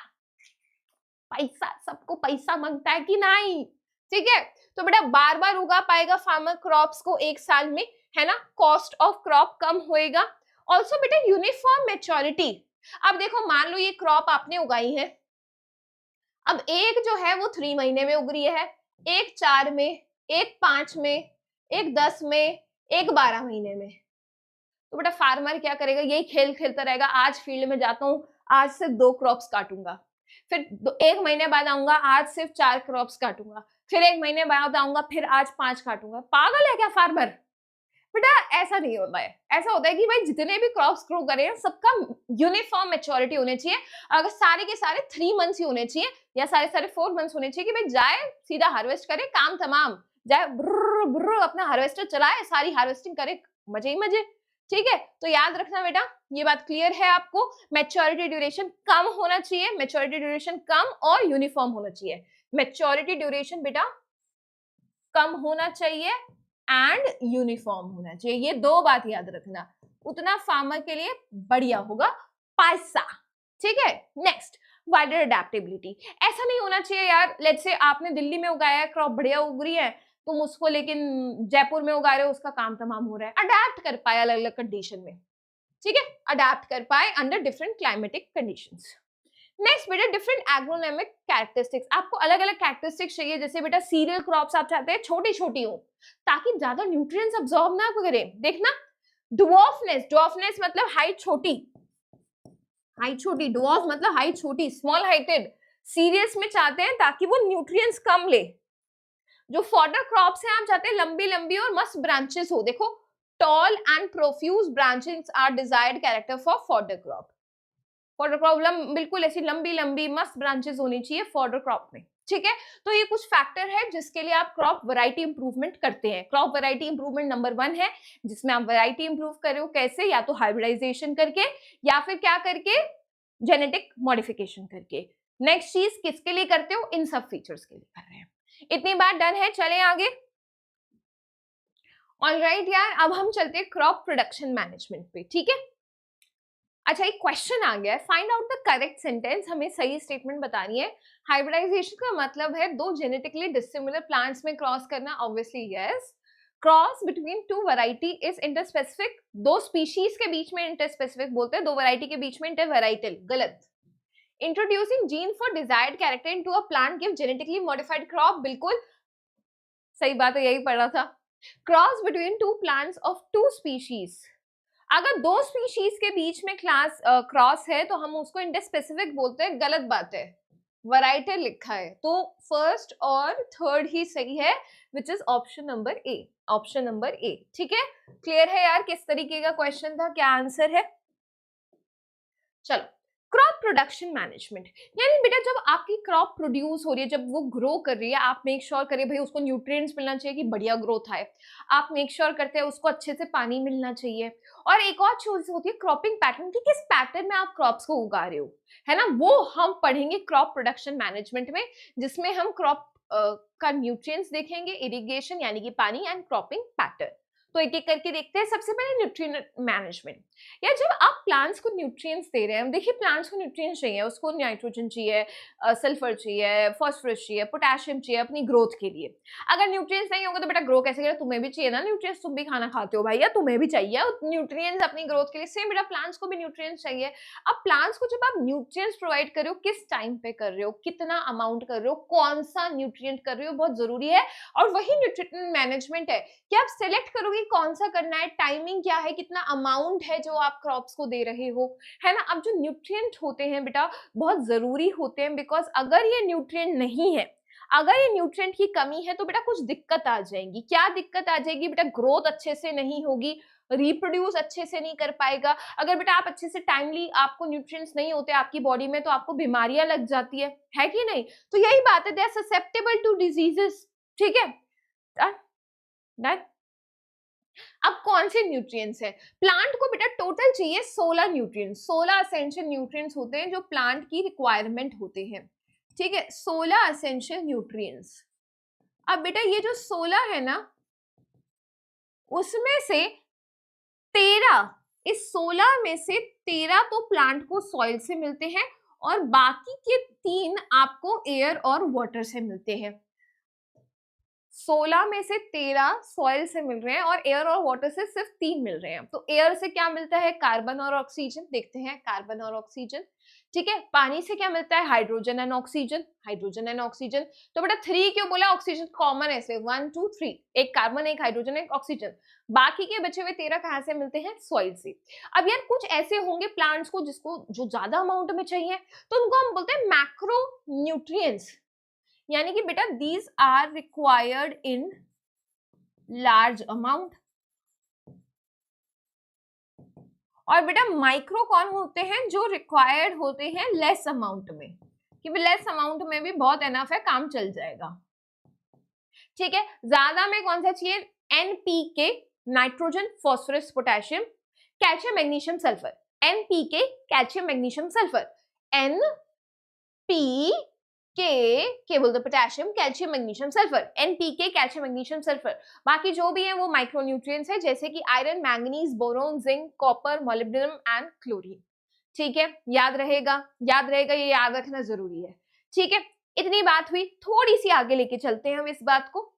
पैसा सबको पैसा मांगता है कि नहीं, ठीक है। तो बेटा बार बार उगा पाएगा फार्मर क्रॉप्स को एक साल में, है ना। कॉस्ट ऑफ क्रॉप कम होएगा। ऑल्सो बेटा यूनिफॉर्म मेच्योरिटी। अब देखो मान लो ये क्रॉप आपने उगाई है, अब एक जो है वो 3 महीने में उग रही है, एक 4 में, एक 5 में, एक 10 में, एक 12 महीने में। तो बेटा फार्मर क्या करेगा? यही खेल खेलता रहेगा, आज फील्ड में जाता हूँ, आज सिर्फ 2 क्रॉप्स काटूंगा, फिर 1 महीने बाद आऊंगा, आज सिर्फ 4 क्रॉप्स काटूंगा, फिर 1 महीने बाद आऊंगा, फिर आज 5 काटूंगा। पागल है क्या फार्मर? बेटा ऐसा नहीं होता है, ऐसा होता है कि भाई जितने भी क्रॉप्स ग्रो करें सबका यूनिफॉर्म मेच्योरिटी होनी चाहिए। अगर सारे के सारे 3 मंथ्स ही होने चाहिए या सारे सारे 4 मंथ्स होने चाहिए कि भाई जाए सीधा हार्वेस्ट करे, काम तमाम, जाए ब्र ब्र अपना हार्वेस्टर चलाए, सारी हार्वेस्टिंग करे, मजे ही मजे, ठीक है। तो याद रखना बेटा, ये बात क्लियर है आपको, मेच्योरिटी ड्यूरेशन कम होना चाहिए, मेच्योरिटी ड्यूरेशन कम और यूनिफॉर्म होना चाहिए। मेच्योरिटी ड्यूरेशन बेटा कम होना चाहिए एंड यूनिफॉर्म होना चाहिए, ये 2 बात याद रखना, उतना फार्मर के लिए बढ़िया होगा पैसा, ठीक है। Next wider adaptability. ऐसा नहीं होना चाहिए यार, लेट्स से आपने दिल्ली में उगाया है, क्रॉप बढ़िया उग रही है, तुम उसको लेकिन जयपुर में उगा रहे हो, उसका काम तमाम हो रहा है। अडेप्ट कर पाए अलग अलग कंडीशन में, ठीक है, अडेप्ट कर पाए under different climatic conditions. Next बेटा डिफरेंट एग्रोनॉमिक कैरेक्टरिस्टिक्स, आपको अलग अलग कैरेक्टरिस्टिक्स चाहिए। जैसे बेटा सीरियल क्रॉप्स आप चाहते हैं छोटी छोटी हो ताकि ज्यादा न्यूट्रिएंट्स अब्सॉर्ब ना करें, देखना। ड्वार्फनेस, ड्वार्फनेस मतलब हाइट छोटी, हाइट छोटी, ड्वार्फ मतलब हाइट छोटी, स्मॉल हाइटेड। सीरियल्स में चाहते हैं ताकि वो न्यूट्रिएंट्स कम ले। जो फॉडर क्रॉप्स हैं आप चाहते हैं लंबी लंबी और मस्त ब्रांचेस हो, देखो tall and profuse branches are desired character for fodder crop. Fodder crop बिल्कुल ऐसी लंबी लंबी मस्त ब्रांचेस होनी चाहिए फॉडर क्रॉप में, ठीक है। तो ये कुछ फैक्टर है जिसके लिए आप क्रॉप वैरायटी इंप्रूवमेंट करते हैं। क्रॉप वैरायटी इंप्रूवमेंट नंबर 1 है जिसमें आप वैरायटी इंप्रूव करो, कैसे? या तो हाइब्रिडाइजेशन करके या फिर क्या करके, जेनेटिक मॉडिफिकेशन करके। नेक्स्ट चीज किसके लिए करते हो? इन सब फीचर्स के लिए कर रहे हैं। इतनी बात डन है, चलें आगे। ऑलराइट यार, अब हम चलते हैं क्रॉप प्रोडक्शन मैनेजमेंट पे, ठीक है। अच्छा एक क्वेश्चन आ गया है, find out the correct sentence, हमें सही स्टेटमेंट बतानी है। हाइब्रिडाइजेशन का मतलब है दो जेनेटिकली डिसिमिलर प्लांट्स में क्रॉस करना, obviously yes. Cross between to variety is interspecific, दो स्पीशीज के बीच में इंटरस्पेसिफिक बोलते हैं, दो वैरायटी के बीच में इंटरवैराइटल, गलत। Introducing gene for desired character into a plant give genetically modified crop, बिल्कुल सही बात है, यही पढ़ा था। Cross between two plants of two species, अगर दो स्पीशीज के बीच में क्लास क्रॉस है तो हम उसको इंटरस्पेसिफिक बोलते हैं, गलत बात है, वैरायटल लिखा है। तो फर्स्ट और थर्ड ही सही है, which is option number A, option number A, ठीक है। क्लियर है यार किस तरीके का क्वेश्चन था, क्या आंसर है? चलो क्रॉप प्रोडक्शन मैनेजमेंट, यानी बेटा जब आपकी क्रॉप प्रोड्यूस हो रही है, जब वो ग्रो कर रही है, आप मेक श्योर करिए भाई उसको न्यूट्रिएंट्स मिलना चाहिए कि बढ़िया ग्रोथ आए। आप मेक श्योर करते हैं उसको अच्छे से पानी मिलना चाहिए। और एक और चीज होती है क्रॉपिंग पैटर्न, कि किस पैटर्न में आप क्रॉप्स को उगा रहे हो, है ना, वो हम पढ़ेंगे क्रॉप प्रोडक्शन मैनेजमेंट में, जिसमें हम क्रॉप का न्यूट्रिएंट्स देखेंगे, इरिगेशन यानी कि पानी, एंड क्रॉपिंग पैटर्न। तो एक एक करके देखते हैं। सबसे पहले न्यूट्रिएंट मैनेजमेंट, या जब आप प्लांट्स को न्यूट्रिएंट्स दे रहे हैं, देखिए प्लांट्स को न्यूट्रिएंट्स चाहिए, उसको नाइट्रोजन चाहिए, सल्फर चाहिए, फास्फोरस चाहिए, पोटेशियम चाहिए अपनी ग्रोथ के लिए। अगर न्यूट्रिएंट्स नहीं होंगे तो बेटा ग्रो कैसे करेगा, तुम्हें भी चाहिए ना न्यूट्रिएंट्स, तुम भी खाना खाते हो भैया, तुम्हें भी चाहिए न्यूट्रिएंट्स अपनी ग्रोथ के लिए। सेम बेटा प्लांट्स को भी न्यूट्रिएंट्स चाहिए। अब प्लांट्स को जब आप न्यूट्रिएंट्स प्रोवाइड कर रहे हो, किस टाइम पे कर रहे हो, कितना अमाउंट कर रहे हो, कौन सा न्यूट्रिएंट कर रहे हो, बहुत जरूरी है। और वही न्यूट्रिएंट मैनेजमेंट है कि आप सेलेक्ट करोगे कौन सा करना है, टाइमिंग क्या है, कितना अमाउंट है जो आप क्रॉप्स को दे रहे हो, है ना। अब जो न्यूट्रिएंट होते हैं बेटा बहुत जरूरी होते हैं, बिकॉज अगर ये न्यूट्रिएंट नहीं है, अगर ये न्यूट्रिएंट की कमी है तो बेटा कुछ दिक्कत आ जाएगी। क्या दिक्कत आ जाएगी बेटा, ग्रोथ अच्छे से नहीं होगी, रिप्रोड्यूस अच्छे से नहीं कर पाएगा। अगर बेटा आप अच्छे से टाइमली, आपको न्यूट्रिएंट्स नहीं होते आपकी बॉडी में, तो आपको बीमारियां लग जाती है कि नहीं। तो यही बात है, they are susceptible to diseases. ठीक है, डन। अब कौन से न्यूट्रिएंट्स है, प्लांट को बेटा टोटल चाहिए 16 न्यूट्रिएंट्स, 16 एसेंशियल न्यूट्रिएंट्स होते हैं जो प्लांट की रिक्वायरमेंट होते हैं। ठीक है, 16 एसेंशियल न्यूट्रिएंट्स। अब बेटा ये जो 16 है ना, उसमें से 13, इस 16 में से 13 तो प्लांट को सॉइल से मिलते हैं, और बाकी के 3 आपको एयर और वाटर से मिलते हैं। 16 में से 13 सॉइल से मिल रहे हैं, और एयर और वाटर से सिर्फ 3 मिल रहे हैं। तो एयर से क्या मिलता है, कार्बन और ऑक्सीजन, देखते हैं कार्बन और ऑक्सीजन। ठीक है, पानी से क्या मिलता है, hydrogen and oxygen, hydrogen and oxygen. तो बेटा 3 क्यों बोला, ऑक्सीजन कॉमन है, इसलिए 1 2 3, एक कार्बन, एक हाइड्रोजन, एक ऑक्सीजन। बाकी के बचे हुए 13 कहां से मिलते हैं, सॉइल से। अब यार कुछ ऐसे होंगे प्लांट्स को जिसको जो ज्यादा अमाउंट में चाहिए, तो उनको हम बोलते हैं मैक्रो न्यूट्रिएंट्स, यानी कि बेटा these are required in large amount. और बेटा माइक्रो कौन होते हैं, जो रिक्वायर्ड होते हैं लेस अमाउंट में, कि लेस अमाउंट में भी बहुत एनफ है, काम चल जाएगा। ठीक है, ज्यादा में कौन सा चाहिए, NPK, nitrogen, phosphorus, potassium, calcium, magnesium, sulphur. NPK, calcium, magnesium, sulphur. N P K बोलते potassium, calcium, magnesium, sulphur. NPK, calcium, magnesium, sulphur. बाकी जो भी है वो माइक्रोन्यूट्रिएंट्स है, जैसे कि iron, manganese, boron, zinc, copper, molybdenum and chlorine. ठीक है, याद रहेगा, याद रहेगा, ये याद रखना जरूरी है। ठीक है, इतनी बात हुई, थोड़ी सी आगे लेके चलते हैं हम इस बात को।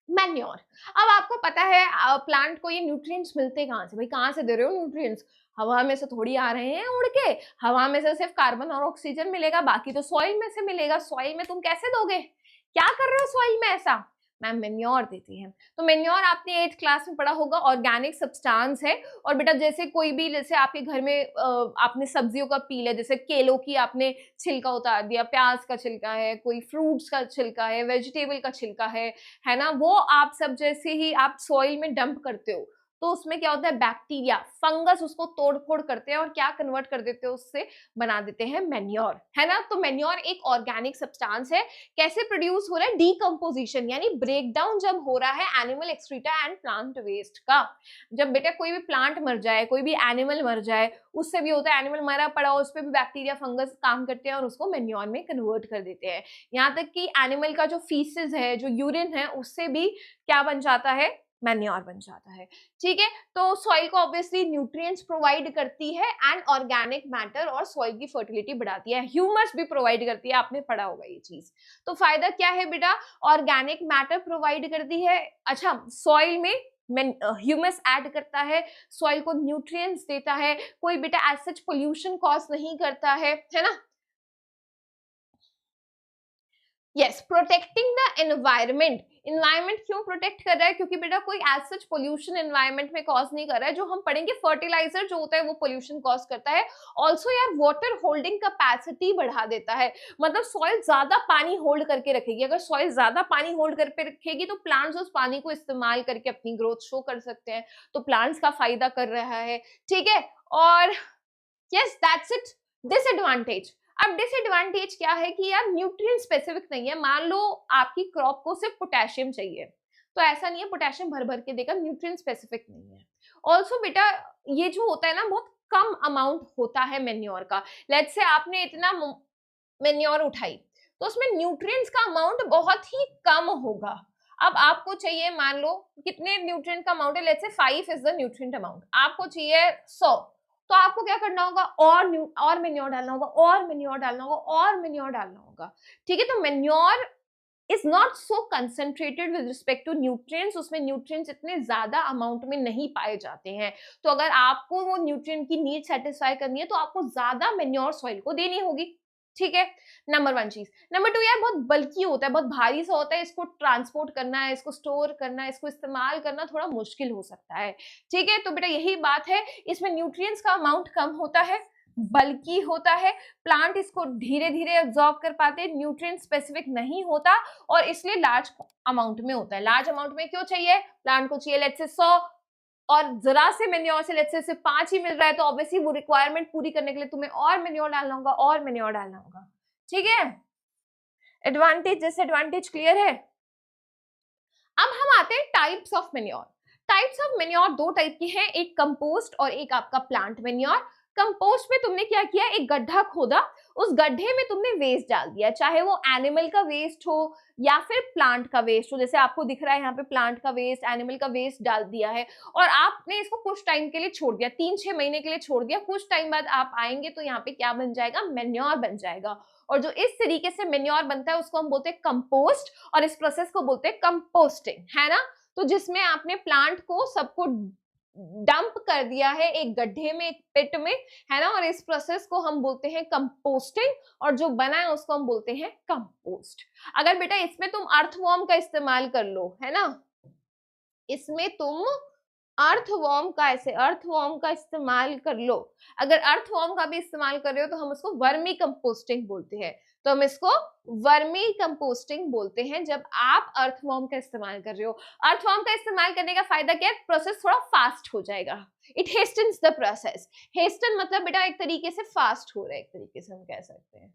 मैन्योर, अब आपको पता है प्लांट को ये न्यूट्रिएंट्स मिलते कहाँ से, भाई कहाँ से दे रहे हो न्यूट्रिएंट्स, हवा में से थोड़ी आ रहे हैं उड़ के, हवा में से सिर्फ कार्बन और ऑक्सीजन मिलेगा, बाकी तो सॉइल में से मिलेगा। सॉइल में तुम कैसे दोगे, क्या कर रहे हो सॉइल में ऐसा, मैम मेन्योर देती है। तो मेन्योर आपने 8th क्लास में पढ़ा होगा, ऑर्गेनिक सब्सटेंस है। और बेटा जैसे कोई भी, जैसे आपके घर में आपने सब्जियों का पील है, जैसे केलों की आपने छिलका उतार दिया, प्याज का छिलका है, कोई फ्रूट्स का छिलका है, वेजिटेबल का छिलका है ना, वो आप सब जैसे ही आप सॉइल में डंप करते हो, तो उसमें क्या होता है, बैक्टीरिया, फंगस उसको तोड़ फोड़ करते हैं और क्या कन्वर्ट कर देते हैं, उससे बना देते हैं मेन्योर, है ना। तो मेन्योर एक ऑर्गेनिक सब्सटेंस है। कैसे प्रोड्यूस हो रहा है, डीकम्पोजिशन, यानी ब्रेक डाउन जब हो रहा है animal excreta and plant waste का। जब बेटा कोई भी प्लांट मर जाए, कोई भी एनिमल मर जाए, उससे भी होता है, एनिमल मरा पड़ा हो, उस पर भी बैक्टीरिया फंगस काम करते हैं और उसको मेन्योर में कन्वर्ट कर देते हैं। यहाँ तक कि एनिमल का जो फीसेस है, जो यूरिन है, उससे भी क्या बन जाता है, मैन्योर बन जाता है। ठीक है, तो सॉइल को ऑब्वियसली न्यूट्रिएंट्स प्रोवाइड करती है एंड ऑर्गेनिक मैटर, और सॉइल की फर्टिलिटी बढ़ाती है, ह्यूमस भी प्रोवाइड करती है, आपने पढ़ा होगा ये चीज। तो फायदा क्या है बेटा, ऑर्गेनिक मैटर प्रोवाइड करती है, अच्छा सॉइल में ह्यूमस ऐड करता है, सॉइल को न्यूट्रिएंट्स देता है, कोई बेटा एज सच पोल्यूशन कॉज नहीं करता है ना। Yes, protecting the environment, environment क्यों प्रोटेक्ट कर रहा है, क्योंकि बेटा कोई एज सच पोल्यूशन एनवायरमेंट में कॉज नहीं कर रहा है। जो हम पढ़ेंगे फर्टिलाइजर जो होता है वो पोल्यूशन कॉज करता है। ऑल्सो यार वाटर होल्डिंग कैपेसिटी बढ़ा देता है, मतलब सॉइल ज्यादा पानी होल्ड करके रखेगी। अगर सॉइल ज्यादा पानी होल्ड करके रखेगी तो प्लांट्स उस पानी को इस्तेमाल करके अपनी ग्रोथ शो कर सकते हैं, तो प्लांट्स का फायदा कर रहा है। ठीक है, और यस दैट्स इट, डिसएडवांटेज, अब डिसएडवांटेज क्या है कि यार न्यूट्रिएंट स्पेसिफिक नहीं है। मान लो आपकी क्रॉप को सिर्फ पोटेशियम चाहिए, तो ऐसा नहीं है पोटेशियम भर भर के देगा, न्यूट्रिएंट स्पेसिफिक नहीं है। ऑल्सो बेटा ये जो होता है ना बहुत कम अमाउंट होता है मेन्योर का। लेट्स से आपने इतना मेन्योर उठाई तो उसमें न्यूट्रिएंट्स का अमाउंट बहुत ही कम होगा। अब आपको चाहिए, मान लो कितने न्यूट्रिएंट का अमाउंट है, let's say 5 is the nutrient amount, आपको चाहिए 100, तो आपको क्या करना होगा, और मेन्योर डालना होगा, और मेन्योर डालना होगा, और मेन्योर डालना होगा। ठीक है, तो manure is not so concentrated with respect to nutrients, उसमें न्यूट्रिएंट्स इतने ज्यादा अमाउंट में नहीं पाए जाते हैं। तो अगर आपको वो न्यूट्रिएंट की नीड सेटिस्फाई करनी है तो आपको ज्यादा मेन्योर सॉइल को देनी होगी। ठीक है, नंबर 1 चीज। नंबर 2 यार बहुत बल्की होता है, बहुत भारी सा होता है, इसको ट्रांसपोर्ट करना है, इसको स्टोर करना है, इसको इस्तेमाल करना थोड़ा मुश्किल हो सकता है। ठीक है, तो बेटा यही बात है, इसमें न्यूट्रिएंट्स का अमाउंट कम होता है, बल्की होता है, प्लांट इसको धीरे धीरे एब्जॉर्ब कर पाते हैं, न्यूट्रिएंट स्पेसिफिक नहीं होता और इसलिए लार्ज अमाउंट में होता है। लार्ज अमाउंट में क्यों चाहिए, प्लांट को चाहिए लेट्स से 100 और जरा से मेन्योर से लेट्स से सिर्फ 5 ही मिल रहा है, तो ऑब्वियसली वो रिक्वायरमेंट पूरी करने के लिए तुम्हें और मेन्योर डालना होगा, और मेन्योर डालना होगा। ठीक है, एडवांटेज डिसएडवांटेज क्लियर है। अब हम आते हैं types of manure. Types of manure 2 type के हैं, एक कंपोस्ट और एक आपका प्लांट मेन्योर। कंपोस्ट में तुमने क्या किया, एक गड्ढा खोदा, उस गड्ढे में तुमने वेस्ट डाल दिया, चाहे वो एनिमल का वेस्ट हो या फिर प्लांट का वेस्ट हो। जैसे आपको दिख रहा है यहाँ पे प्लांट का वेस्ट, एनिमल का वेस्ट डाल दिया है और आपने इसको कुछ टाइम के लिए छोड़ दिया, 3-6 महीने के लिए छोड़ दिया। कुछ टाइम बाद आप आएंगे तो यहाँ पे क्या बन जाएगा, मेन्योर बन जाएगा। और जो इस तरीके से मेन्योर बनता है उसको हम बोलते हैं कंपोस्ट और इस प्रोसेस को बोलते हैं कंपोस्टिंग, है ना। तो जिसमें आपने प्लांट को सबको डंप कर दिया है एक गड्ढे में, एक पिट में, है ना, और इस प्रोसेस को हम बोलते हैं कंपोस्टिंग और जो बना है उसको हम बोलते हैं कंपोस्ट। अगर बेटा इसमें तुम अर्थवॉर्म का इस्तेमाल कर लो, है ना, इसमें तुम अर्थवॉर्म का इस्तेमाल कर लो, अगर अर्थवॉर्म का भी इस्तेमाल कर रहे हो तो हम उसको वर्मी कंपोस्टिंग बोलते हैं। तो हम इसको वर्मी कंपोस्टिंग बोलते हैं जब आप अर्थवॉर्म का इस्तेमाल कर रहे हो। अर्थवॉर्म का इस्तेमाल करने का फायदा क्या है, प्रोसेस थोड़ा फास्ट हो जाएगा, इट हेस्टन्स द प्रोसेस। हेस्टन मतलब बेटा एक तरीके से फास्ट हो रहा है, एक तरीके से हम कह सकते हैं।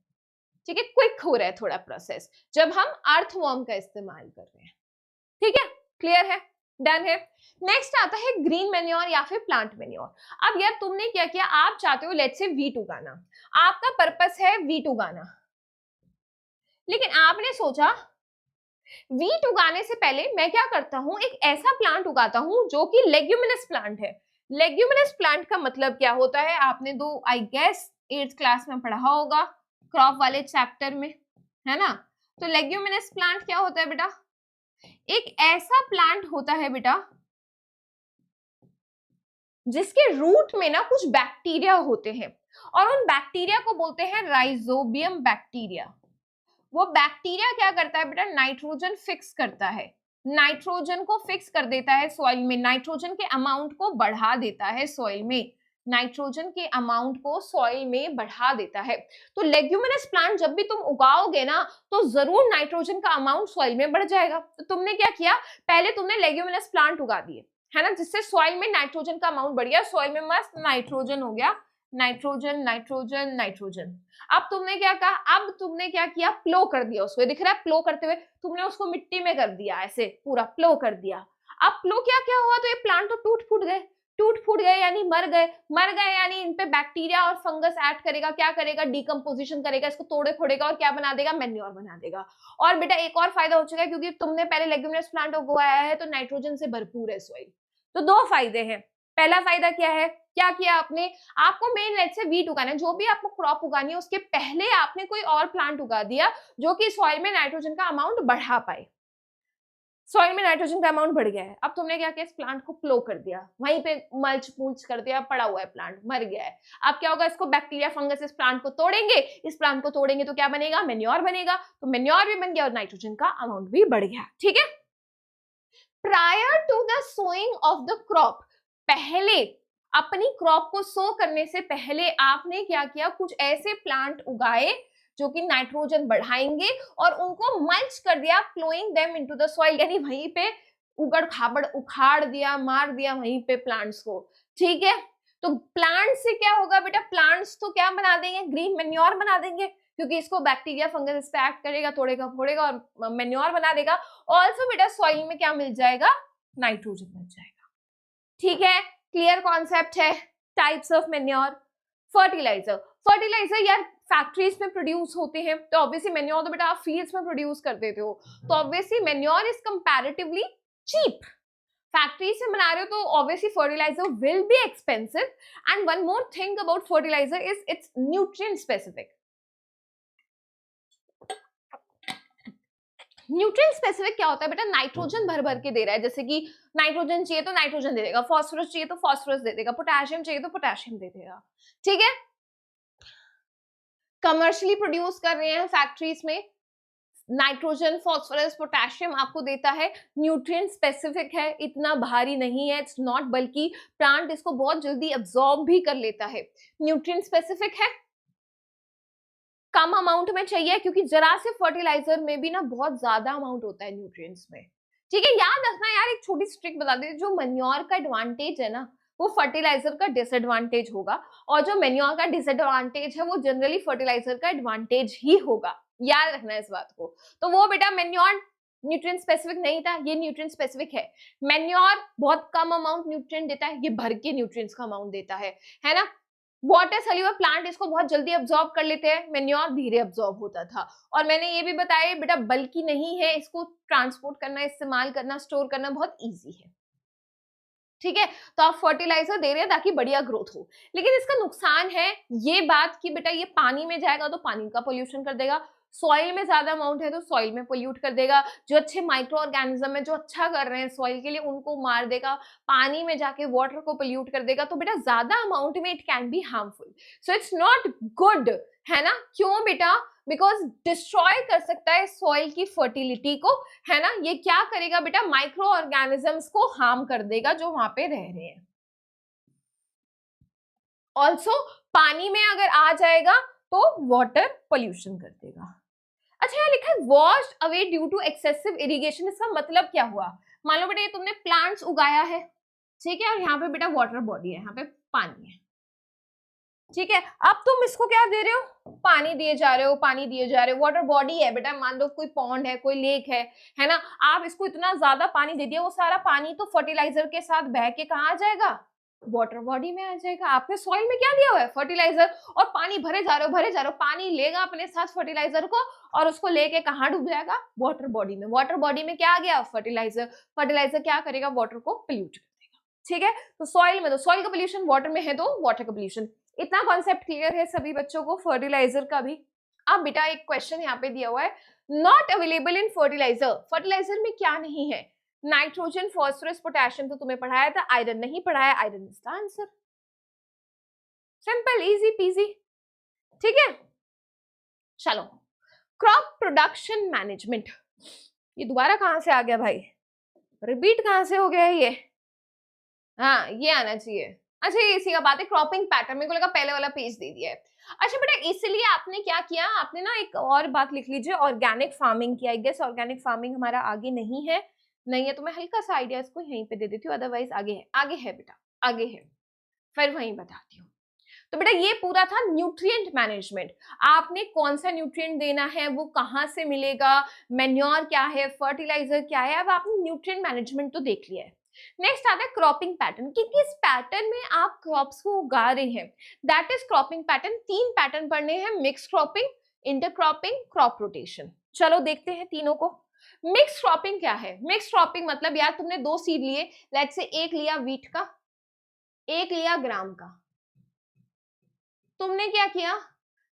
ठीक है, क्विक हो रहा है थोड़ा प्रोसेस जब हम अर्थवॉर्म का इस्तेमाल कर रहे हैं। ठीक है, क्लियर है, डन है। नेक्स्ट आता है ग्रीन मेन्योर या फिर प्लांट मेन्योर। अब यार तुमने क्या किया, आप चाहते हो लेट्स से वीट उगाना, आपका पर्पस है वीट उगाना, लेकिन आपने सोचा वीट उगाने से पहले मैं क्या करता हूं, एक ऐसा प्लांट उगाता हूं जो कि लेग्यूमिनस प्लांट है। लेग्यूमिनस प्लांट का मतलब क्या होता है, आपने दो आई गेस 8th क्लास में पढ़ा होगा क्रॉप वाले चैप्टर में, है ना। तो लेग्यूमिनस प्लांट क्या होता है बेटा, एक ऐसा प्लांट होता है बेटा जिसके रूट में ना कुछ बैक्टीरिया होते हैं और उन बैक्टीरिया को बोलते हैं राइजोबियम बैक्टीरिया। वो बैक्टीरिया क्या करता है बेटा, नाइट्रोजन फिक्स करता है, नाइट्रोजन को फिक्स कर देता है सॉइल में, नाइट्रोजन के अमाउंट को बढ़ा देता है सॉइल में, नाइट्रोजन के अमाउंट को सॉइल में बढ़ा देता है। तो लेग्यूमिनस प्लांट जब भी तुम उगाओगे ना तो जरूर नाइट्रोजन का अमाउंट सॉइल में बढ़ जाएगा। तो तुमने क्या किया, पहले तुमने लेग्यूमिनस प्लांट उगा दिए, है ना, जिससे सॉइल में नाइट्रोजन का अमाउंट बढ़ गया, सॉइल में मस्त नाइट्रोजन हो गया, नाइट्रोजन नाइट्रोजन नाइट्रोजन। अब तुमने क्या कहा, अब तुमने क्या किया, प्लो कर दिया उसको, दिख रहा है प्लो करते हुए, तुमने उसको मिट्टी में कर दिया, ऐसे पूरा प्लो कर दिया। अब प्लो क्या क्या हुआ, तो ये प्लांट तो टूट फूट गए यानी मर गए यानी इन पे बैक्टीरिया और फंगस ऐड करेगा, क्या करेगा, डिकम्पोजिशन करेगा, इसको तोड़े फोड़ेगा और क्या बना देगा, मेन्योर बना देगा। और बेटा एक और फायदा हो चुका है, क्योंकि तुमने पहले लेग्यूमिनस प्लांट उगाया है तो नाइट्रोजन से भरपूर है सॉइल। तो 2 फायदे हैं। पहला फायदा क्या है, क्या किया आपने, आपको मेन लेट से वीट उगाना है, जो भी आपको क्रॉप उगानी है उसके पहले आपने कोई और प्लांट उगा दिया जो कि सॉइल में नाइट्रोजन का अमाउंट बढ़ा पाए। सॉइल में नाइट्रोजन का अमाउंट बढ़ गया है, अब तुमने क्या किया, इस प्लांट को प्लो कर दिया, वहीं पे मल्च पूछ कर दिया, पड़ा हुआ है प्लांट, मर गया है। अब क्या होगा, इसको बैक्टीरिया फंगस इस प्लांट को तोड़ेंगे, इस प्लांट को तोड़ेंगे तो क्या बनेगा, मेन्योर बनेगा, तो मेन्योर भी बन गया और नाइट्रोजन का अमाउंट भी बढ़ गया। ठीक है, prior to the sowing of the crop, पहले अपनी क्रॉप को सो करने से पहले आपने क्या किया, कुछ ऐसे प्लांट उगाए जो कि नाइट्रोजन बढ़ाएंगे और उनको मल्च कर दिया, flowing them into the soil, यानी वहीं पे उगड़ खाबड़ उखाड़ दिया, मार दिया वहीं पे प्लांट्स को। ठीक है, तो प्लांट से क्या होगा बेटा, प्लांट्स तो क्या बना देंगे, ग्रीन मेन्योर बना देंगे, क्योंकि इसको बैक्टीरिया फंगस इस पे एक्ट करेगा, तोड़ेगा फोड़ेगा और मेन्योर बना देगा। ऑल्सो बेटा सॉइल में क्या मिल जाएगा, नाइट्रोजन मिल जाएगा। ठीक है, क्लियर कॉन्सेप्ट है। Types of manure. Fertiliser, fertiliser यार फैक्ट्रीज में प्रोड्यूस होते हैं, तो ऑब्वियसली मेन्योर तो बेटा आप फील्ड्स में प्रोड्यूस कर देते हो, तो obviously manure is comparatively cheap. Factory से बना रहे हो तो obviously fertiliser will be expensive. And one more thing about fertiliser is it's nutrient specific. Nutrient specific क्या होता है बेटा, नाइट्रोजन भर भर के दे रहा है, जैसे कि नाइट्रोजन चाहिए तो नाइट्रोजन दे देगा, फास्फोरस चाहिए तो फास्फोरस दे देगा, पोटेशियम चाहिए तो पोटेशियम दे देगा। ठीक है, कमर्शियली प्रोड्यूस कर रहे हैं फैक्ट्रीज में, नाइट्रोजन फास्फोरस पोटेशियम आपको देता है, न्यूट्रिएंट स्पेसिफिक है, इतना भारी नहीं है, इट्स नॉट, बल्कि प्लांट इसको बहुत जल्दी अब्सॉर्ब भी कर लेता है। न्यूट्रिएंट स्पेसिफिक है, कम अमाउंट में चाहिए, क्योंकि जरा से फर्टिलाइजर में भी ना बहुत ज्यादा अमाउंट होता है न्यूट्रिएंट्स में। ठीक है, याद रखना यार, एक छोटी ट्रिक बता देते, जो मैन्योर का एडवांटेज है ना वो फर्टिलाइजर का डिसएडवांटेज होगा, और जो मैन्योर का डिसएडवांटेज है वो जनरली फर्टिलाइजर का एडवांटेज ही होगा। याद रखना इस बात को। तो वो बेटा मैन्योर न्यूट्रिएंट स्पेसिफिक नहीं था, ये न्यूट्रिएंट स्पेसिफिक है। मैन्योर बहुत कम अमाउंट न्यूट्रिएंट देता है, ये भर के न्यूट्रिएंट्स का अमाउंट देता है ना। वाटर सॉल्युबल प्लांट इसको बहुत जल्दी अब्सॉर्ब कर लेते हैं, मैन्योर धीरे अब्सॉर्ब होता था। और मैंने ये भी बताया बेटा बल्कि नहीं है, इसको ट्रांसपोर्ट करना, इस्तेमाल करना, स्टोर करना बहुत इजी है। ठीक है, तो आप फर्टिलाइजर दे रहे हैं ताकि बढ़िया ग्रोथ हो, लेकिन इसका नुकसान है ये बात कि बेटा ये पानी में जाएगा तो पानी का पोल्यूशन कर देगा, सॉइल में ज्यादा अमाउंट है तो सॉइल में पोल्यूट कर देगा, जो अच्छे माइक्रो ऑर्गेनिज्म है जो अच्छा कर रहे हैं सॉइल के लिए उनको मार देगा, पानी में जाके वाटर को पोल्यूट कर देगा, तो बेटा ज्यादा अमाउंट में it can be harmful, so it's not good, है ना। क्यों बेटा, बिकॉज डिस्ट्रॉय कर सकता है सॉइल की फर्टिलिटी को, है ना। ये क्या करेगा बेटा, माइक्रो ऑर्गेनिजम्स को हार्म कर देगा जो वहां पे रह रहे हैं। ऑल्सो पानी में अगर आ जाएगा तो वाटर पोल्यूशन कर देगा। अच्छा यहाँ लिखा है washed away due to excessive irrigation, इसका मतलब क्या हुआ, मान लो बेटा ये तुमने प्लांट्स उगाया है, ठीक है, और यहाँ पे बेटा वाटर बॉडी है, यहाँ पे पानी है, ठीक है, अब तुम इसको क्या दे रहे हो, पानी दिए जा रहे हो, पानी दिए जा रहे हो, वाटर बॉडी है बेटा, मान लो कोई पॉन्ड है, कोई लेक है ना, आप इसको इतना ज्यादा पानी दे दिया, वो सारा पानी तो फर्टिलाइजर के साथ बह के कहाँ आ जाएगा, वाटर बॉडी में आ जाएगा। आपने सॉइल में क्या दिया हुआ है, फर्टिलाइजर, और पानी भरे जा रहे हो, भरे जा रहे हो, पानी लेगा अपने साथ फर्टिलाइजर को और उसको लेके कहाँ डूब जाएगा, वाटर बॉडी में। वाटर बॉडी में क्या आ गया, फर्टिलाइजर, फर्टिलाइजर क्या करेगा, वाटर को पोल्यूट कर देगा। ठीक है, तो सॉइल में, तो सॉइल का पोल्यूशन, वाटर में है तो वाटर का पोल्यूशन। इतना कॉन्सेप्ट क्लियर है सभी बच्चों को फर्टिलाइजर का भी। अब बेटा एक क्वेश्चन यहाँ पे दिया हुआ है, not available in fertiliser, fertiliser में क्या नहीं है, नाइट्रोजन फास्फोरस पोटेशियम तो तुम्हें पढ़ाया था, आयरन नहीं पढ़ाया, iron is the answer. Simple, easy PG. ठीक है, चलो क्रॉप प्रोडक्शन मैनेजमेंट, ये दोबारा कहां से आ गया भाई, रिपीट कहां से हो गया ये, हाँ ये आना चाहिए। अच्छा ये इसी का बात है, क्रॉपिंग पैटर्न, मेरे को लगा पहले वाला पेज दे दिया है। अच्छा बेटा इसलिए आपने क्या किया, आपने ना एक और बात लिख लीजिए, ऑर्गेनिक फार्मिंग की। आई गेस ऑर्गेनिक फार्मिंग हमारा आगे नहीं है, नहीं है तो मैं हल्का सा आइडिया इसको यहीं पे दे देती हूँ, अदरवाइज आगे है, आगे है बेटा, आगे है, फिर वहीं बताती हूँ। तो बेटा ये पूरा था न्यूट्रिएंट मैनेजमेंट, आपने कौन सा न्यूट्रिएंट देना है, वो कहाँ से मिलेगा, मैन्योर क्या है, फर्टिलाइजर क्या है, अब आपने न्यूट्रिएंट मैनेजमेंट तो देख लिया है। नेक्स्ट आता है क्रॉपिंग पैटर्न, कि किस पैटर्न में आप क्रॉप्स को उगा रहे हैं, that is cropping pattern. 3 pattern पढ़ने हैं, mix cropping, intercropping, crop rotation. चलो देखते हैं तीनों को। मिक्स क्रॉपिंग क्या है, मिक्स क्रॉपिंग मतलब यार तुमने 2 सीड लिए, लेट्स से एक लिया वीट का, एक लिया ग्राम का, तुमने क्या किया,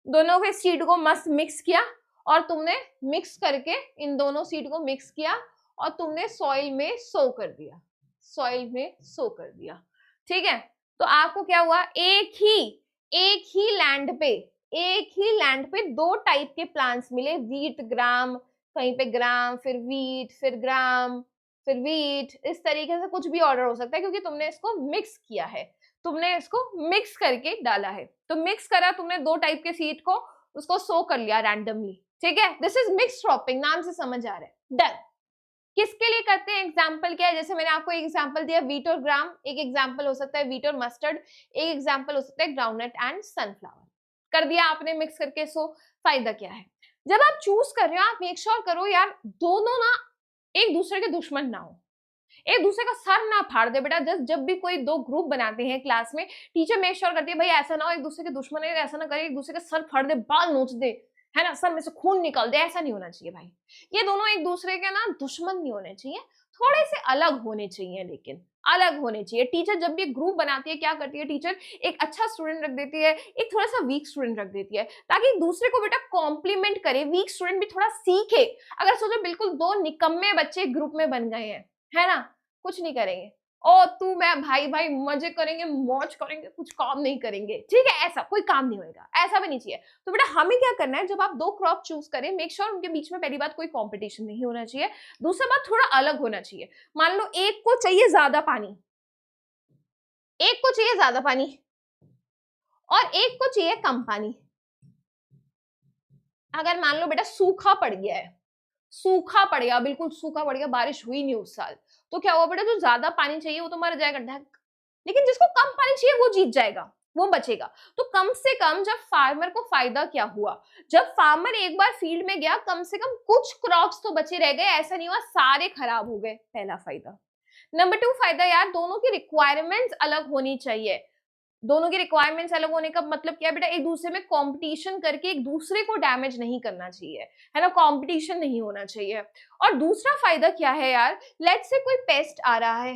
दोनों के सीड को मस्त मिक्स किया, और तुमने मिक्स करके इन दोनों सीड को मिक्स किया और तुमने सॉइल में सो कर दिया, सॉइल में सो कर दिया। ठीक है, तो आपको क्या हुआ, एक ही लैंड पे, एक ही लैंड पे 2 टाइप के प्लांट्स मिले, वीट ग्राम, कहीं पे ग्राम फिर वीट फिर ग्राम फिर वीट, इस तरीके से कुछ भी ऑर्डर हो सकता है, क्योंकि तुमने इसको मिक्स किया है, तुमने इसको मिक्स करके डाला है। तो मिक्स करा तुमने 2 टाइप के सीड को, उसको सो कर लिया रैंडमली। ठीक है, दिस इज मिक्स क्रॉपिंग, नाम से समझ आ रहा है, डन। किसके लिए करते हैं, एग्जाम्पल क्या है, जैसे मैंने आपको एक एग्जाम्पल दिया वीट और ग्राम, एक एग्जाम्पल हो सकता है वीट और मस्टर्ड, एक एग्जाम्पल हो सकता है ग्राउंडनट एंड सनफ्लावर। कर दिया आपने मिक्स करके, सो फायदा क्या है, जब आप चूज कर रहे हो आप मेक श्योर करो यार दोनों ना एक दूसरे के दुश्मन ना हो, एक दूसरे का सर ना फाड़ दे बेटा। जस्ट जब भी कोई दो ग्रुप बनाते हैं क्लास में, टीचर मेक श्योर करती है भाई ऐसा ना हो एक दूसरे के दुश्मन है, ऐसा ना करे एक दूसरे का सर फाड़ दे, बाल नोच दे, है ना, सर में से खून निकल दे, ऐसा नहीं होना चाहिए भाई। ये दोनों एक दूसरे के ना दुश्मन नहीं होने चाहिए, थोड़े से अलग होने चाहिए, लेकिन अलग होने चाहिए। टीचर जब भी ग्रुप बनाती है क्या करती है, टीचर एक अच्छा स्टूडेंट रख देती है, एक थोड़ा सा वीक स्टूडेंट रख देती है, ताकि एक दूसरे को बेटा कॉम्प्लीमेंट करे, वीक स्टूडेंट भी थोड़ा सीखे। अगर सोचो बिल्कुल दो निकम्मे बच्चे ग्रुप में बन गए हैं, है ना, कुछ नहीं करेंगे, ओ तू मैं भाई भाई मजे करेंगे, मौज करेंगे, कुछ काम नहीं करेंगे, ठीक है, ऐसा कोई काम नहीं होगा, ऐसा भी नहीं चाहिए। तो बेटा हमें क्या करना है, जब आप दो क्रॉप चूज करें मेक श्योर उनके बीच में पहली बात कोई कंपटीशन नहीं होना चाहिए, दूसरा बात थोड़ा अलग होना चाहिए। मान लो एक को चाहिए ज्यादा पानी, एक को चाहिए ज्यादा पानी और एक को चाहिए कम पानी। अगर मान लो बेटा सूखा पड़ गया है, सूखा पड़ गया, बिल्कुल सूखा पड़ गया, बारिश हुई नहीं उस साल, तो क्या हुआ बेटा, जो ज्यादा पानी चाहिए वो तो मर जाएगा ढक, लेकिन जिसको कम पानी चाहिए वो जीत जाएगा, वो बचेगा। तो कम से कम जब फार्मर को फायदा क्या हुआ, जब फार्मर एक बार फील्ड में गया कम से कम कुछ क्रॉप्स तो बचे रह गए, ऐसा नहीं हुआ सारे खराब हो गए, पहला फायदा। नंबर 2 फायदा यार, दोनों की रिक्वायरमेंट्स अलग होनी चाहिए। दोनों की रिक्वायरमेंट्स अलग होने का मतलब क्या है बेटा, एक दूसरे में कंपटीशन करके एक दूसरे को डैमेज नहीं करना चाहिए, है ना, कंपटीशन नहीं होना चाहिए। और दूसरा फायदा क्या है यार, लेट्स से कोई पेस्ट आ रहा है,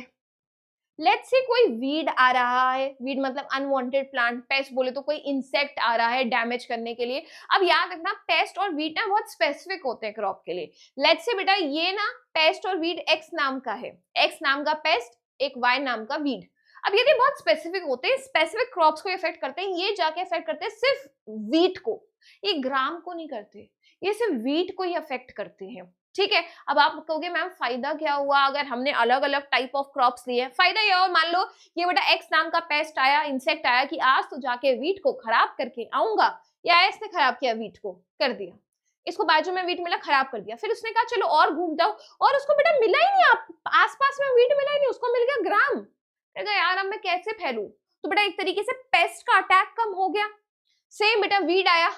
लेट्स से कोई वीड आ रहा है, वीड मतलब अनवांटेड प्लांट, पेस्ट बोले तो कोई इंसेक्ट आ रहा है डैमेज करने के लिए। अब याद रखना पेस्ट और वीड ना बहुत स्पेसिफिक होते हैं क्रॉप के लिए। लेट्स से बेटा ये ना पेस्ट और वीड एक्स नाम का है, एक्स नाम का पेस्ट, एक वाई नाम का वीड। अब ये बहुत स्पेसिफिक होते हैं, स्पेसिफिक क्रॉप्स को इफेक्ट करते हैं, ये जाके इफेक्ट करते हैं सिर्फ वीट को, ये ग्राम को नहीं करते, ये सिर्फ वीट को ही अफेक्ट करते हैं, ठीक है। अब आप कहोगे मैम फायदा क्या हुआ अगर हमने अलग अलग टाइप ऑफ क्रॉप्स लिए, फायदा ये और मान लो ये बेटा एक्स नाम का पेस्ट आया, इंसेक्ट आया कि आज तो जाके वीट को खराब करके आऊंगा, या इसने खराब किया वीट को, कर दिया, इसको बाजू में वीट मिला खराब कर दिया, फिर उसने कहा चलो और घूम जाओ, और उसको बेटा मिला ही नहीं, आप आसपास में वीट मिला ही नहीं, उसको मिल गया ग्राम, कहता यार अब मैं कैसे फैलूं, तो बेटा एक तरीके से पेस्ट का अटैक कम हो गया। सेम बेटा वीड आया,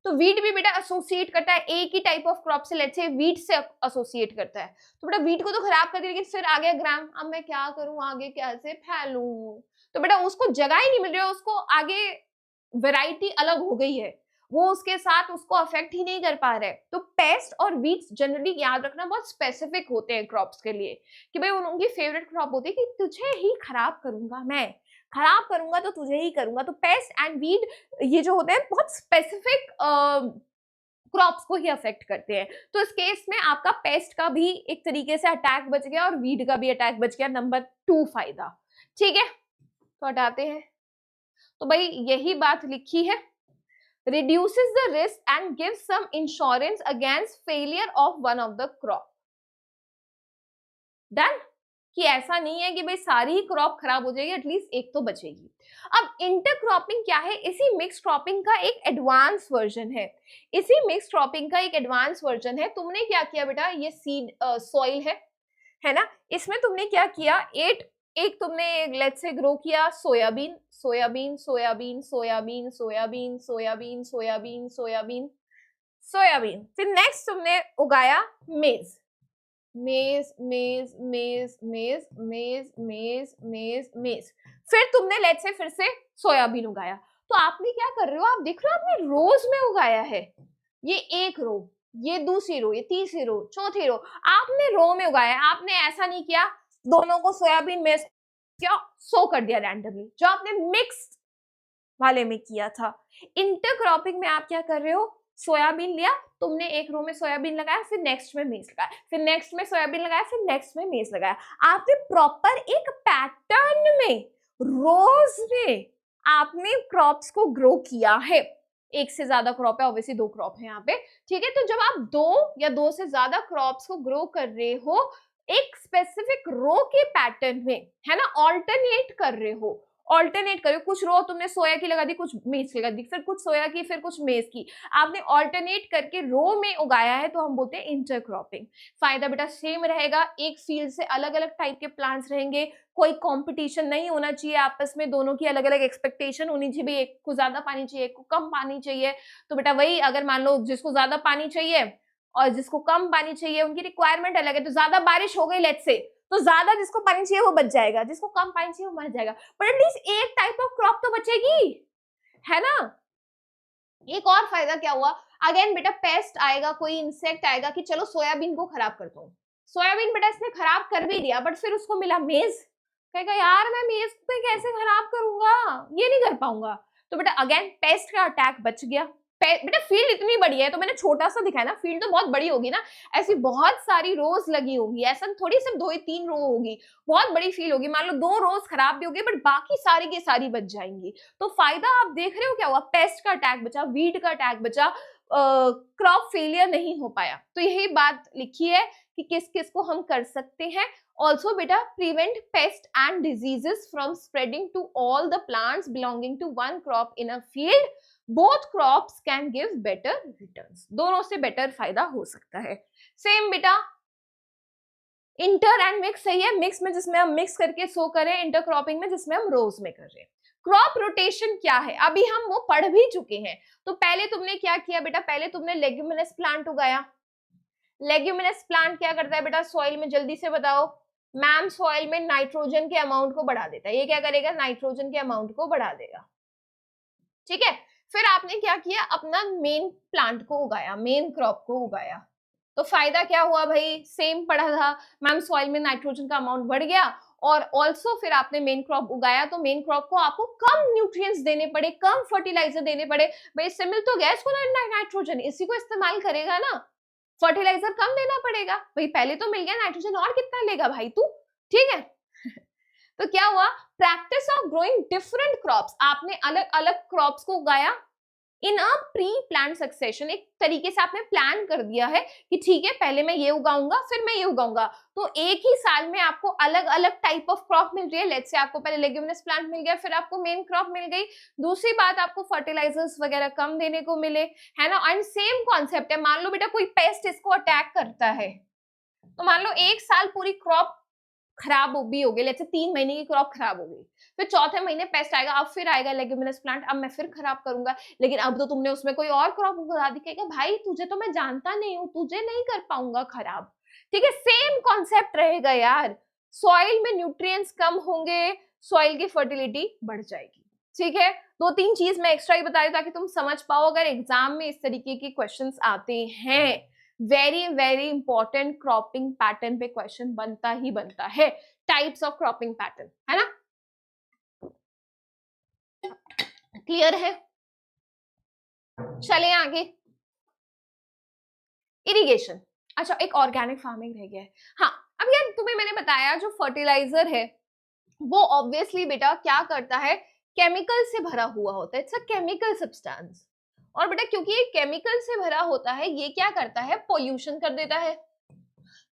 तो वीट भी बेटा एसोसिएट करता है एक ही टाइप ऑफ क्रॉप से, लेट्स से वीट से एसोसिएट करता है, तो बेटा वीट को तो खराब कर दिया, लेकिन फिर आ गया ग्राम, अब मैं क्या करूं आगे कैसे फैलूं, तो बेटा उसको जगह ही नहीं मिल रही है, उसको आगे वैरायटी अलग हो गई है, वो उसके साथ उसको अफेक्ट ही नहीं कर पा रहे। तो पेस्ट और वीट्स जनरली याद रखना बहुत स्पेसिफिक होते हैं क्रॉप्स के लिए, कि भाई उनकी फेवरेट क्रॉप होती है कि तुझे ही खराब करूंगा, मैं खराब करूंगा तो तुझे ही करूंगा। तो पेस्ट एंड वीड ये जो होते हैं बहुत स्पेसिफिक क्रॉप्स को ही अफेक्ट करते हैं। तो इस केस में आपका पेस्ट का भी एक तरीके से अटैक बच गया और वीड का भी अटैक बच गया, नंबर 2 फायदा, ठीक है। तो हटाते हैं, तो भाई यही बात लिखी है, reduces the risk and gives some insurance against failure of one of the crop. Done? कि ऐसा नहीं है कि भाई सारी ही क्रॉप खराब हो जाएगी, एटलीस्ट एक तो बचेगी। अब इंटरक्रॉपिंग क्या है, इसी मिक्स क्रॉपिंग का एक एडवांस वर्जन है, इसी मिक्स क्रॉपिंग का एक एडवांस वर्जन है। तुमने क्या किया बेटा, ये सीड सॉइल है ना, इसमें तुमने क्या किया, एक तुमने लेट्स से ग्रो किया soybean, soybean soybean soybean soybean soybean soybean soybean soybean, फिर नेक्स्ट तुमने उगाया मेज, मेज मेज मेज मेज मेज मेज मेज मेज, फिर तुमने लेट्स से फिर से सोयाबीन उगाया। तो आपने क्या कर रहे हो, आप देख रहे हो आपने रोज में उगाया है, ये एक रो, ये दूसरी रो, ये तीसरी रो, चौथी रो, आपने रो में उगाया, आपने ऐसा नहीं किया दोनों को सोयाबीन में क्या सो कर दिया रैंडमली, जो आपने मिक्स्ड वाले में किया था। इंटरक्रॉपिंग में आप क्या कर रहे हो, सोयाबीन लिया तुमने, एक रो में सोयाबीन लगाया, फिर नेक्स्ट में मेज लगाया, फिर नेक्स्ट में सोयाबीन लगाया, फिर नेक्स्ट में मेज लगाया, आपने प्रॉपर एक पैटर्न में रोज में आपने क्रॉप्स को ग्रो किया है। एक से ज्यादा क्रॉप है, ऑब्वियसली 2 क्रॉप है यहाँ पे, ठीक है। तो जब आप 2 या 2 से ज्यादा क्रॉप्स को ग्रो कर रहे हो एक स्पेसिफिक रो के पैटर्न में, है ना, ऑल्टरनेट कर रहे हो, ऑल्टरनेट करो, कुछ रो तुमने सोया की लगा दी, कुछ मेज की लगा दी, फिर कुछ सोया की, फिर कुछ मेज की, आपने ऑल्टरनेट करके रो में उगाया है, तो हम बोलते हैं इंटरक्रॉपिंग। फायदा बेटा सेम रहेगा, एक फील्ड से अलग अलग टाइप के प्लांट्स रहेंगे, कोई कंपटीशन नहीं होना चाहिए आपस में, दोनों की अलग अलग एक्सपेक्टेशन होनी चाहिए, एक को ज्यादा पानी चाहिए, एक को कम पानी चाहिए। तो बेटा वही, अगर मान लो जिसको ज्यादा पानी चाहिए और जिसको कम पानी चाहिए, उनकी रिक्वायरमेंट अलग है, तो ज्यादा बारिश हो गई लेट्स से, तो ज्यादा जिसको पानी चाहिए वो बच जाएगा, जिसको कम पानी चाहिए वो मर जाएगा, पर एटलीस्ट एक टाइप ऑफ क्रॉप तो बचेगी, है ना। एक और फायदा क्या हुआ, अगेन बेटा पेस्ट आएगा, कोई इंसेक्ट आएगा कि चलो सोयाबीन को खराब करता हूँ, सोयाबीन बेटा इसने खराब कर भी दिया, बट फिर उसको मिला मेज, कहेगा यार मैं मेज पे कैसे खराब करूंगा, ये नहीं कर पाऊंगा, तो बेटा अगेन पेस्ट का अटैक बच गया। बेटा फील्ड इतनी बड़ी है, तो मैंने छोटा सा दिखाया ना, फील्ड तो बहुत बड़ी होगी ना, ऐसी बहुत सारी रोज लगी होगी, ऐसा थोड़ी सिर्फ 2 ही 3 रो होगी, बहुत बड़ी फील्ड होगी, मान लो 2 रोज खराब भी होगी, बट बाकी सारी की सारी बच जाएंगी। तो फायदा आप देख रहे हो क्या हुआ, पेस्ट का अटैक बचा, वीड का अटैक बचा, क्रॉप फेलियर नहीं हो पाया। तो यही बात लिखी है कि किस किस को हम कर सकते हैं। ऑल्सो बेटा prevent pest and diseases from spreading to all the plants belonging to one crop in a field, both crops can give better returns, दोनों से बेटर फायदा हो सकता है। सेम बेटा इंटर एंड मिक्स सही है, मिक्स में जिसमें हम मिक्स करके सो करें, इंटरक्रॉपिंग में जिसमें हम रोज में कर रहे हैं। क्रॉप रोटेशन क्या है, अभी हम वो पढ़ भी चुके हैं। तो पहले तुमने क्या किया बेटा, पहले तुमने लेग्यूमिनस प्लांट उगाया। लेग्यूमिनस प्लांट क्या करता है बेटा सॉइल में, जल्दी से बताओ मैम, सॉइल में नाइट्रोजन के अमाउंट को बढ़ा देता है, ये क्या करेगा, नाइट्रोजन के अमाउंट को बढ़ा देगा, ठीक है। फिर आपने क्या किया, अपना मेन प्लांट को उगाया, मेन क्रॉप को उगाया, तो फायदा क्या हुआ भाई, सेम पढ़ा था मैम, सॉइल में नाइट्रोजन का अमाउंट बढ़ गया, और ऑल्सो फिर आपने मेन क्रॉप उगाया, तो मेन क्रॉप को आपको कम न्यूट्रिएंट्स देने पड़े, कम फर्टिलाइजर देने पड़े, भाई इससे मिल तो गया इसको नाइट्रोजन, इसी को इस्तेमाल करेगा ना, फर्टिलाइजर कम देना पड़ेगा, भाई पहले तो मिल गया नाइट्रोजन, और कितना लेगा भाई तू, ठीक है। तो क्या हुआ, practice of growing different crops, आपने अलग अलग क्रॉप्स को उगाया इन अ प्री प्लान सक्सेशन, एक तरीके से आपने प्लान कर दिया है कि ठीक है पहले मैं ये उगाऊंगा फिर मैं ये उगाऊंगा, तो एक ही साल में आपको अलग अलग टाइप ऑफ क्रॉप मिल रही है। लेट्स से आपको पहले लेग्यूमिनस प्लांट मिल गया, फिर आपको मेन क्रॉप मिल गई, दूसरी बात आपको फर्टिलाइजर्स वगैरह कम देने को मिले, है ना। एंड सेम कॉन्सेप्ट है, मान लो बेटा कोई पेस्ट इसको अटैक करता है, तो मान लो एक साल पूरी क्रॉप खराब भी हो गई, लेट्स से 3 महीने की क्रॉप खराब हो गई, फिर चौथे महीने पेस्ट आएगा, अब फिर आएगा लेग्यूमिनस प्लांट, अब मैं फिर खराब करूंगा, लेकिन अब तो तुमने उसमें कोई और क्रॉप उगा दी, कहेगा भाई तुझे तो मैं जानता नहीं हूँ, तुझे नहीं कर पाऊंगा खराब, ठीक है। सेम कॉन्सेप्ट रहेगा यार, सॉइल में न्यूट्रिएंट्स कम होंगे, सॉइल की फर्टिलिटी बढ़ जाएगी, ठीक है। 2-3 चीज मैं एक्स्ट्रा ही बता दी ताकि तुम समझ पाओ, अगर एग्जाम में इस तरीके के क्वेश्चंस आते हैं, very very important cropping pattern पे क्वेश्चन बनता ही बनता है, टाइप्स ऑफ क्रॉपिंग पैटर्न, है ना, क्लियर है। चले आगे, इरिगेशन, अच्छा एक ऑर्गेनिक फार्मिंग रह गया है। हाँ अब यार तुम्हें मैंने बताया जो फर्टिलाइजर है वो ऑब्वियसली बेटा क्या करता है, केमिकल से भरा हुआ होता है, इट्स अ केमिकल सब्सटेंस, और बेटा क्योंकि ये केमिकल से भरा होता है, ये क्या करता है, पोल्यूशन कर देता है।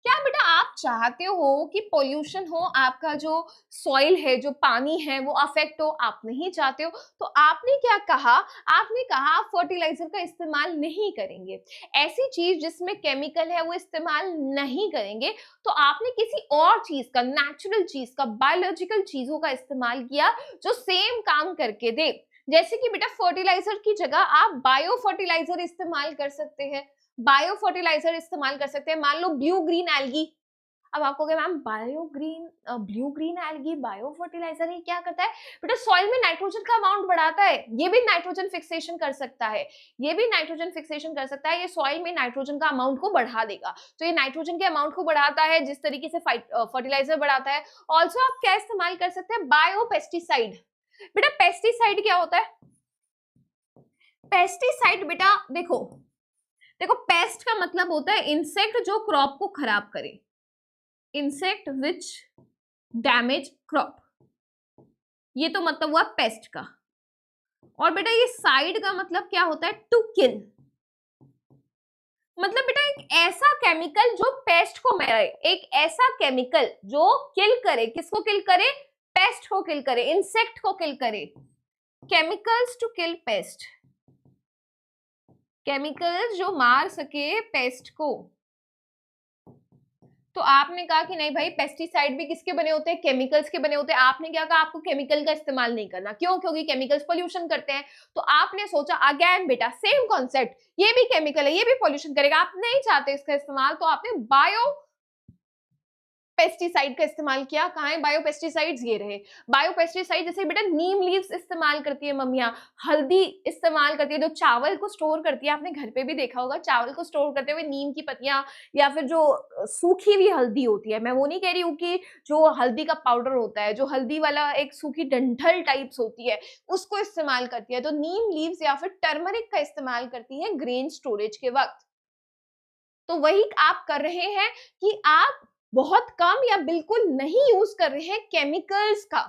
क्या बेटा आप चाहते हो कि पोल्यूशन हो, आपका जो सॉइल है, जो पानी है वो अफेक्ट हो, आप नहीं चाहते हो, तो आपने क्या कहा, आपने कहा आप फर्टिलाइजर का इस्तेमाल नहीं करेंगे, ऐसी चीज जिसमें केमिकल है वो इस्तेमाल नहीं करेंगे, तो आपने किसी और चीज का, नेचुरल चीज का, बायोलॉजिकल चीजों का इस्तेमाल किया जो सेम काम करके दे। जैसे कि बेटा फर्टिलाइजर की जगह आप बायो फर्टिलाइजर इस्तेमाल कर सकते हैं, बायो फर्टिलाइजर इस्तेमाल कर सकते हैं, मान लो ब्लू ग्रीन एल्गी, अब आपको क्या ma'am bio green blue green algae bio fertiliser ही क्या करता है, बेटा सॉइल में नाइट्रोजन का अमाउंट बढ़ाता है, ये भी नाइट्रोजन फिक्सेशन कर सकता है, ये भी नाइट्रोजन फिक्सेशन कर सकता है, ये सॉइल में नाइट्रोजन का अमाउंट को बढ़ा देगा, तो ये नाइट्रोजन के अमाउंट को बढ़ाता है जिस तरीके से फर्टिलाइजर बढ़ाता है। ऑल्सो आप क्या इस्तेमाल कर सकते हैं, बायो पेस्टिसाइड। बेटा पेस्टिसाइड क्या होता है, पेस्टिसाइड बेटा देखो देखो पेस्ट का मतलब होता है इंसेक्ट जो क्रॉप को खराब करे, इंसेक्ट विच डैमेज क्रॉप, ये तो मतलब हुआ पेस्ट का। और बेटा ये साइड का मतलब क्या होता है, टू किल, मतलब बेटा एक ऐसा केमिकल जो पेस्ट को मारे, एक ऐसा केमिकल जो किल करे, किसको किल करे, पेस्ट को किल करे, इंसेक्ट को किल करे, chemicals to kill pest, chemicals जो मार सके पेस्ट को। तो आपने कहा कि नहीं भाई पेस्टिसाइड भी किसके बने होते हैं, केमिकल्स के बने होते हैं। आपने क्या कहा, आपको केमिकल का इस्तेमाल नहीं करना, क्यों, क्योंकि केमिकल्स पोल्यूशन करते हैं। तो आपने सोचा अगेन बेटा सेम कॉन्सेप्ट, ये भी केमिकल है, ये भी पोल्यूशन करेगा, आप नहीं चाहते इसका इस्तेमाल, तो आपने बायो पेस्टिसाइड का इस्तेमाल किया। कहाँ है बायो पेस्टिसाइड्स, ये रहे बायो पेस्टिसाइड। जैसे बेटा नीम लीव्स इस्तेमाल करती है मम्मियां, हल्दी इस्तेमाल करती है, जो चावल को स्टोर करती है, आपने घर पे भी देखा होगा चावल को स्टोर करते हुए नीम की पत्तियां, या फिर जो सूखी हुई हल्दी होती है, मैं वो नहीं कह रही हूँ कि जो हल्दी का पाउडर होता है, जो हल्दी वाला एक सूखी डंठल टाइप्स होती है, उसको इस्तेमाल करती है। तो नीम लीव्स या फिर टर्मरिक का इस्तेमाल करती है ग्रेन स्टोरेज के वक्त। तो वही आप कर रहे हैं कि आप बहुत कम या बिल्कुल नहीं यूज कर रहे हैं केमिकल्स का,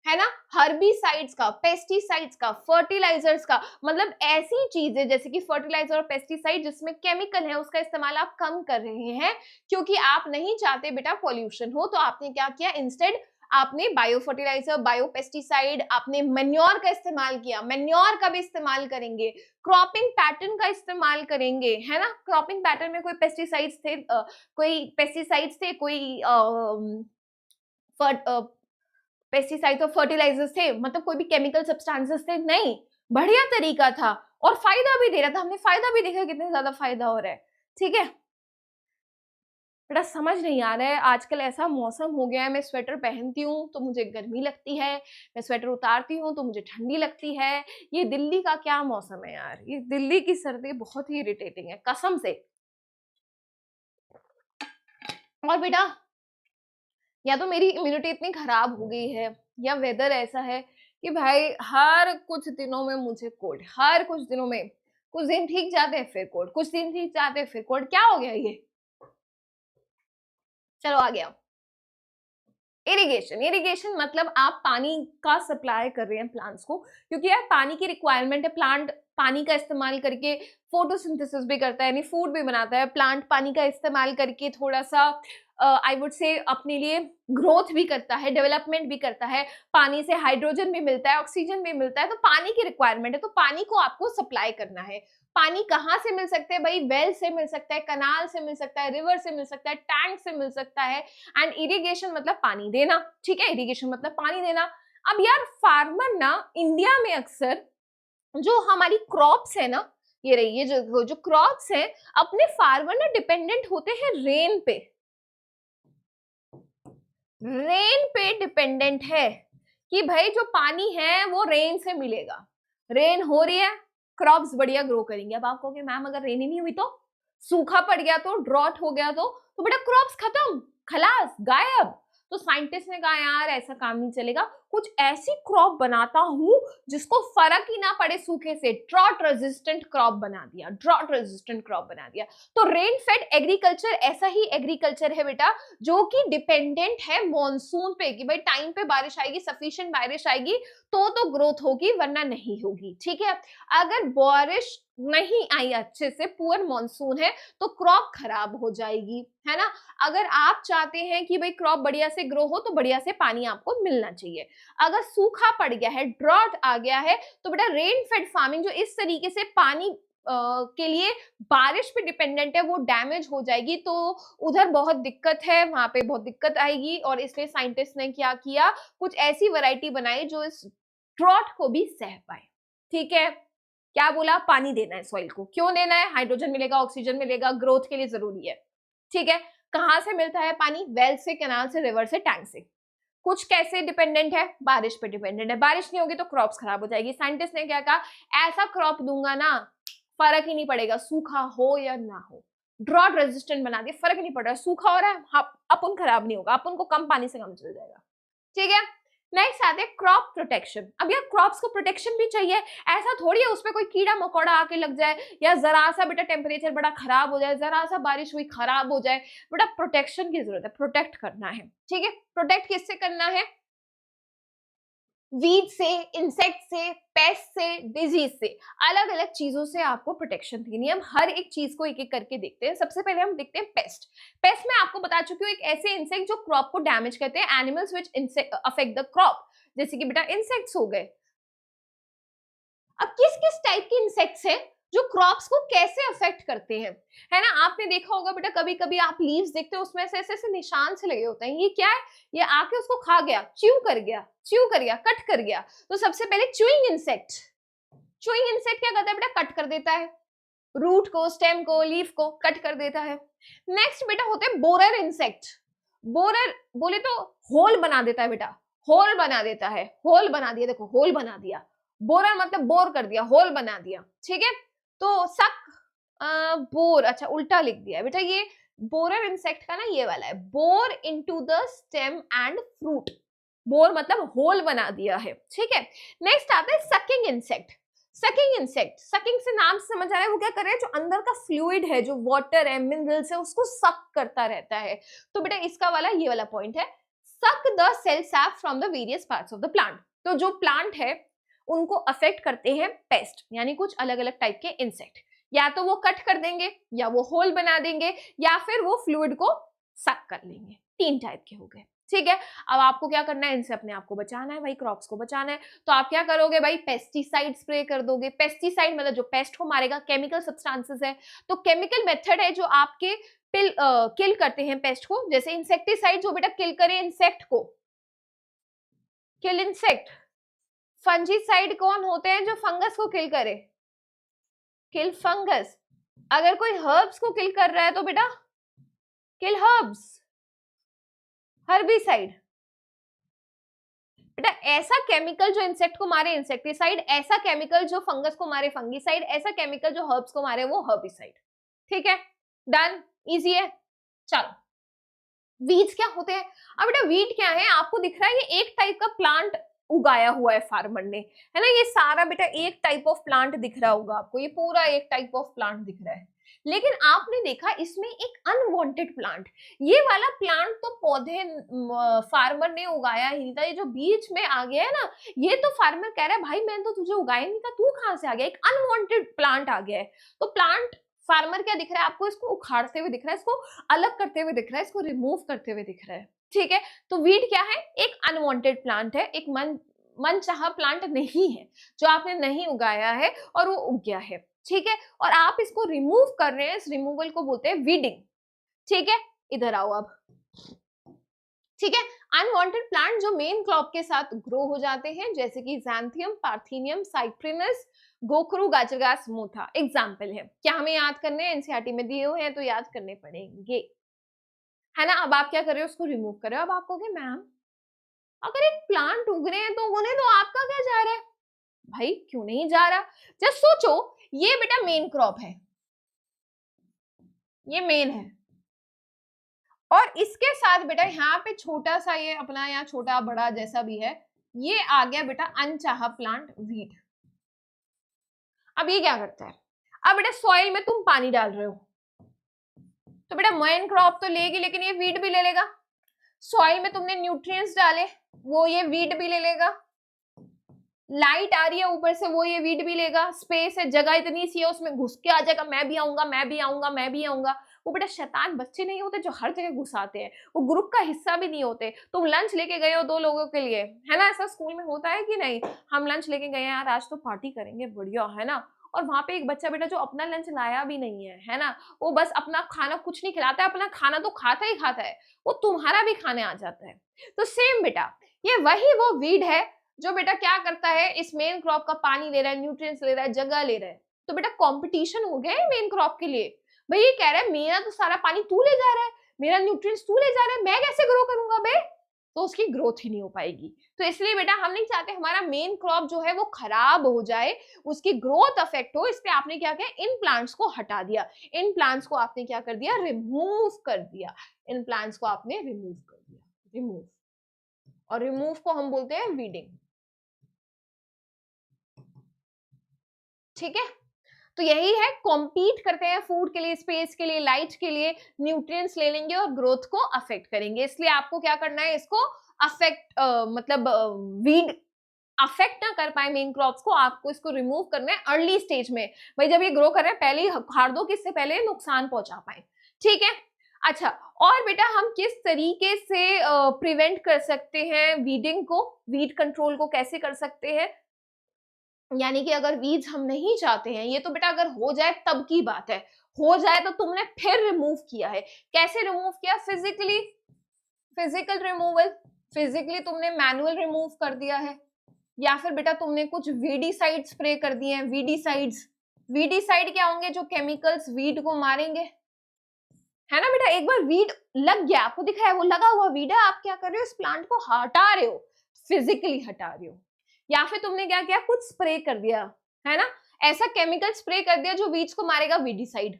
है ना, हर्बिसाइड्स का, पेस्टिसाइड्स का, फर्टिलाइजर्स का, मतलब ऐसी चीजें जैसे कि फर्टिलाइजर और पेस्टिसाइड जिसमें केमिकल है, उसका इस्तेमाल आप कम कर रहे हैं, क्योंकि आप नहीं चाहते बेटा पॉल्यूशन हो। तो आपने क्या किया, इंस्टेड आपने बायो फर्टिलाइजर, बायो पेस्टिसाइड, आपने मैन्योर का इस्तेमाल किया, मैन्योर का भी इस्तेमाल करेंगे, क्रॉपिंग पैटर्न का इस्तेमाल करेंगे, है ना। क्रॉपिंग पैटर्न में कोई पेस्टिसाइड्स थे, कोई पेस्टिसाइड्स और फर्टिलाइजर्स थे, मतलब कोई भी केमिकल सब्सटेंसेस थे, नहीं, बढ़िया तरीका था और फायदा भी दे रहा था। हमने फायदा भी देखा कितने ज्यादा फायदा हो रहा है, ठीक है। बेटा समझ नहीं आ रहा है, आजकल ऐसा मौसम हो गया है, मैं स्वेटर पहनती हूँ तो मुझे गर्मी लगती है, मैं स्वेटर उतारती हूँ तो मुझे ठंडी लगती है। ये दिल्ली का क्या मौसम है यार, ये दिल्ली की सर्दी बहुत ही इरिटेटिंग है कसम से। और बेटा या तो मेरी इम्यूनिटी इतनी खराब हो गई है, या वेदर ऐसा है कि भाई हर कुछ दिनों में मुझे कोल्ड, हर कुछ दिनों में, कुछ दिन ठीक जाते हैं फिर कोल्ड, कुछ दिन ठीक जाते हैं फिर कोल्ड, क्या हो गया ये। चलो आ गया इरिगेशन। इरिगेशन मतलब आप पानी का सप्लाई कर रहे हैं प्लांट्स को, क्योंकि यार पानी की रिक्वायरमेंट है। प्लांट पानी का इस्तेमाल करके फोटोसिंथेसिस भी करता है, यानी फूड भी बनाता है। प्लांट पानी का इस्तेमाल करके थोड़ा सा आई वुड से अपने लिए ग्रोथ भी करता है, डेवलपमेंट भी करता है। पानी से हाइड्रोजन भी मिलता है, ऑक्सीजन भी मिलता है, तो पानी की रिक्वायरमेंट है, तो पानी को आपको सप्लाई करना है। पानी कहाँ से मिल सकता है भाई, वेल से मिल सकता है, कनाल से मिल सकता है, रिवर से मिल सकता है, टैंक से मिल सकता है। एंड इरिगेशन मतलब पानी देना, ठीक है, इरिगेशन मतलब पानी देना। अब यार फार्मर ना इंडिया में अक्सर जो हमारी क्रॉप्स है ना, ये रही, ये जो क्रॉप्स है, अपने फार्मर ना डिपेंडेंट होते हैं रेन पे, रेन पे डिपेंडेंट है कि भाई जो पानी है वो रेन से मिलेगा। रेन हो रही है, क्रॉप्स बढ़िया ग्रो करेंगे। अब आप कहोगे मैम अगर रेन ही नहीं हुई तो, सूखा पड़ गया तो, ड्रॉट हो गया तो बेटा क्रॉप्स खत्म, खलास, गायब। तो साइंटिस्ट ने कहा यार ऐसा काम नहीं चलेगा, कुछ ऐसी क्रॉप बनाता हूं जिसको फर्क ही ना पड़े सूखे से। ड्रॉट रेजिस्टेंट क्रॉप बना दिया, ड्रॉट रेजिस्टेंट क्रॉप बना दिया। तो रेन फेड एग्रीकल्चर ऐसा ही एग्रीकल्चर है बेटा, जो कि डिपेंडेंट है मॉनसून पे, कि भाई टाइम पे बारिश आएगी, सफिशिएंट बारिश आएगी तो ग्रोथ होगी, वरना नहीं होगी, ठीक है। अगर बारिश नहीं आई अच्छे से, पुअर मॉनसून है, तो क्रॉप खराब हो जाएगी, है ना। अगर आप चाहते हैं कि भाई क्रॉप बढ़िया से ग्रो हो, तो बढ़िया से पानी आपको मिलना चाहिए। अगर सूखा पड़ गया है, ड्रॉट आ गया है, तो बेटा रेन फेड फार्मिंग जो इस तरीके से पानी के लिए बारिश पे डिपेंडेंट है, वो डैमेज हो जाएगी। तो उधर बहुत दिक्कत है, वहां पे बहुत दिक्कत आएगी, और इसलिए साइंटिस्ट ने क्या किया, कुछ ऐसी वैरायटी बनाई जो इस ड्रॉट को भी सह पाए, ठीक है। क्या बोला, पानी देना है सॉइल को, क्यों देना है, हाइड्रोजन मिलेगा, ऑक्सीजन मिलेगा, ग्रोथ के लिए जरूरी है, ठीक है। कहां से मिलता है पानी, वेल से, कैनाल से, रिवर से, टैंक से। कुछ कैसे डिपेंडेंट है, बारिश पे डिपेंडेंट है, बारिश नहीं होगी तो क्रॉप्स खराब हो जाएगी। साइंटिस्ट ने क्या कहा, ऐसा क्रॉप दूंगा ना फर्क ही नहीं पड़ेगा सूखा हो या ना हो, ड्रॉट रेजिस्टेंट बना दिया, फर्क ही नहीं पड़ रहा है, सूखा हो रहा है, हाँ, अपन खराब नहीं होगा, अपन को कम पानी से काम चल जाएगा, ठीक है। नेक्स्ट आते हैं क्रॉप प्रोटेक्शन। अब यार क्रॉप्स को प्रोटेक्शन भी चाहिए, ऐसा थोड़ी है उसपे कोई कीड़ा मकोड़ा आके लग जाए, या जरा सा बेटा टेम्परेचर बड़ा खराब हो जाए, जरा सा बारिश हुई खराब हो जाए। बेटा प्रोटेक्शन की जरूरत है, प्रोटेक्ट करना है, ठीक है। प्रोटेक्ट किससे करना है, वीड से, इंसेक्ट से, पेस्ट से, डिजीज से, अलग अलग चीजों से आपको प्रोटेक्शन देनी है। हम हर एक चीज को एक एक करके देखते हैं। सबसे पहले हम देखते हैं पेस्ट। पेस्ट में आपको बता चुकी हूँ, एक ऐसे इंसेक्ट जो क्रॉप को डैमेज करते हैं, animals which affect the crop, जैसे कि बेटा इंसेक्ट्स हो गए। अब किस किस टाइप के इंसेक्ट्स हैं जो क्रॉप्स को कैसे अफेक्ट करते हैं, है ना। आपने देखा होगा बेटा, कभी कभी आप लीव्स देखते हो, उसमें ऐसे ऐसे निशान से लगे होते हैं। ये क्या है? ये आके उसको खा गया, च्यू कर गया, च्यू कर गया, कट कर गया। तो सबसे पहले च्यूइंग इंसेक्ट, च्यूइंग इंसेक्ट क्या करता है बेटा? कट कर देता है, रूट को, स्टेम को, लीफ को कट कर देता है। नेक्स्ट बेटा होते हैं बोरर इंसेक्ट। बोरर बोले तो होल बना देता है बेटा, होल बना देता है, होल बना दिया, देखो होल बना दिया। बोरर मतलब बोर कर दिया, होल बना दिया, ठीक है। तो सक बोर, अच्छा उल्टा लिख दिया है बेटा। ये बोरर इंसेक्ट का ना ये वाला है, bore into the stem and fruit. Bore मतलब होल बना दिया है, ठीक है। नेक्स्ट आता है sucking insect. Sucking insect, sucking से नाम से समझ आ रहा है वो क्या कर रहा है? जो अंदर का फ्लूइड है, जो वाटर है, मिनरल्स है, उसको सक करता रहता है। तो बेटा इसका वाला ये वाला पॉइंट है, suck the cell sap from the various parts of the plant. तो जो प्लांट है उनको अफेक्ट करते हैं पेस्ट, यानी कुछ अलग अलग टाइप के इंसेक्ट। या तो वो कट कर देंगे, या वो होल बना देंगे, या फिर वो फ्लूइड को सक कर लेंगे। तीन टाइप के हो गए, ठीक है। अब आपको क्या करना है? इनसे अपने आप को बचाना है भाई, क्रॉप्स को बचाना है। तो आप क्या करोगे भाई? पेस्टिसाइड स्प्रे कर दोगे। पेस्टिसाइड मतलब जो पेस्ट को मारेगा, केमिकल सब्सटेंसेस है। तो केमिकल मेथड है जो आपके किल करते हैं पेस्ट को। जैसे इंसेक्टिसाइड जो बेटा किल करे इंसेक्ट को, किल इंसेक्ट। फंजीसाइड कौन होते हैं? जो फंगस को किल करे, किल फंगस। अगर कोई हर्ब्स को किल कर रहा है तो बेटा किल हर्ब्स, हर्बिसाइड। बेटा ऐसा केमिकल जो इंसेक्ट को मारे इंसेक्टिसाइड, ऐसा केमिकल जो फंगस को मारे फंगिसाइड, ऐसा केमिकल जो हर्ब्स को मारे वो हर्बिसाइड, ठीक है। डन, इजी है। चलो वीड्स क्या होते हैं? अब बेटा वीड क्या है? आपको दिख रहा है ये एक टाइप का प्लांट उगाया हुआ है फार्मर ने, है ना। ये सारा बेटा एक टाइप ऑफ प्लांट दिख रहा होगा आपको, ये पूरा एक टाइप ऑफ प्लांट दिख रहा है। लेकिन आपने देखा इसमें एक अनवांटेड प्लांट, ये वाला प्लांट तो पौधे फार्मर ने उगाया ही नहीं था। ये जो बीच में आ गया है ना, ये तो फार्मर कह रहा है भाई मैंने तो तुझे उगाया नहीं था, तू कहां से आ गया? एक अनवांटेड प्लांट आ गया है। तो प्लांट फार्मर क्या दिख रहा है आपको? इसको उखाड़ते हुए दिख रहा है, इसको अलग करते हुए दिख रहा है, इसको रिमूव करते हुए दिख रहा है, ठीक है। तो वीड क्या है? एक अनवांटेड प्लांट है, एक मनचाहा प्लांट नहीं है, जो आपने नहीं उगाया है और वो उग गया है, ठीक है। और आप इसको रिमूव कर रहे हैं, इस रिमूवल को बोलते हैं वीडिंग, ठीक है। इधर आओ अब, ठीक है। अनवांटेड प्लांट जो मेन क्रॉप के साथ ग्रो हो जाते हैं, जैसे कि ज़ैंथियम, पार्थेनियम, साइप्रिनस, गोखरू, गाजरगास, मोथा एग्जाम्पल है। क्या हमें याद करने हैं? एनसीईआरटी में दिए हुए हैं तो याद करने पड़ेंगे, है ना। अब आप क्या कर रहे हो? उसको रिमूव कर रहे हो। अब आप कहोगे मैम अगर एक प्लांट उग रहे हैं तो उन्हें तो आपका क्या जा रहा है? भाई क्यों नहीं जा रहा? जस्ट सोचो, ये बेटा मेन क्रॉप है, ये मेन है, और इसके साथ बेटा यहाँ पे छोटा सा ये अपना, यहाँ छोटा बड़ा जैसा भी है, ये आ गया बेटा अनचाहा प्लांट वीड। अब ये क्या करता है? अब बेटा सॉइल में तुम पानी डाल रहे हो तो बेटा मेन क्रॉप तो लेगी, लेकिन ये वीड भी ले लेगा। सॉइल में तुमने न्यूट्रिएंट्स डाले, वो ये वीड भी ले लेगा। लाइट आ रही है ऊपर से, वो ये वीड भी लेगा। स्पेस है, जगह इतनी सी है, उसमें घुस के आ जाएगा, मैं भी आऊंगा, मैं भी आऊंगा, मैं भी आऊंगा। वो बेटा शैतान बच्चे नहीं होते जो हर जगह घुसाते हैं, वो ग्रुप का हिस्सा भी नहीं होते। तुम लंच लेके गए हो 2 लोगों के लिए, है ना, ऐसा स्कूल में होता है कि नहीं? हम लंच लेके गए हैं यार, आज तो पार्टी करेंगे बढ़िया, है ना। और वहां पे एक बच्चा बेटा जो अपना लंच लाया भी नहीं है ना, वो बस अपना खाना कुछ नहीं खिलाता है, अपना खाना तो खाता ही खाता है, वो तुम्हारा भी खाने आ जाता है। तो सेम बेटा ये वही वो वीड है जो बेटा क्या करता है, इस मेन क्रॉप का पानी ले रहा है, न्यूट्रिएंट्स ले रहा है, जगह ले रहा है। तो बेटा कंपटीशन हो गया है मेन क्रॉप के लिए। भाई ये कह रहा है मेरा तो सारा पानी तू ले जा रहा है, मेरा न्यूट्रिएंट्स तू ले जा रहा है, मैं कैसे ग्रो करूंगा बे? तो उसकी ग्रोथ ही नहीं हो पाएगी। तो इसलिए बेटा हम नहीं चाहते हमारा मेन क्रॉप जो है वो खराब हो जाए, उसकी ग्रोथ अफेक्ट हो। इसलिए आपने क्या किया? इन प्लांट्स को हटा दिया, इन प्लांट्स को आपने क्या कर दिया? रिमूव कर दिया। इन प्लांट्स को आपने रिमूव कर दिया, रिमूव। और रिमूव को हम बोलते हैं वीडिंग, ठीक है। तो यही है, कॉम्पीट करते हैं फूड के लिए, स्पेस के लिए, लाइट के लिए, न्यूट्रिएंट्स ले लेंगे और ग्रोथ को अफेक्ट करेंगे। इसलिए आपको क्या करना है? इसको अफेक्ट मतलब वीड अफेक्ट ना कर पाए मेन क्रॉप्स को, आपको इसको रिमूव करना है अर्ली स्टेज में। भाई जब ये ग्रो कर रहे हैं पहले ही उखाड़ दो कि इससे पहले नुकसान पहुंचा पाए, ठीक है। अच्छा, और बेटा हम किस तरीके से प्रिवेंट कर सकते हैं वीडिंग को, वीड कंट्रोल को कैसे कर सकते हैं? यानी कि अगर वीड्स हम नहीं चाहते हैं, ये तो बेटा अगर हो जाए तब की बात है, हो जाए तो तुमने फिर रिमूव किया है। कैसे रिमूव किया? फिजिकली, फिजिकल रिमूवल, फिजिकली तुमने मैनुअल रिमूव कर दिया है, या फिर बेटा तुमने कुछ वीडीसाइड स्प्रे कर दिए हैं। वीडीसाइड्स, वीडीसाइड क्या होंगे? जो केमिकल्स वीड को मारेंगे, है ना बेटा। एक बार वीड लग गया, आपको दिखा है वो लगा हुआ वीड है, आप क्या कर रहे हो? इस प्लांट को हटा रहे हो, फिजिकली हटा रहे हो। या फिर तुमने क्या किया? कुछ स्प्रे कर दिया, है ना, ऐसा केमिकल स्प्रे कर दिया जो वीड्स को मारेगा, वीडीसाइड।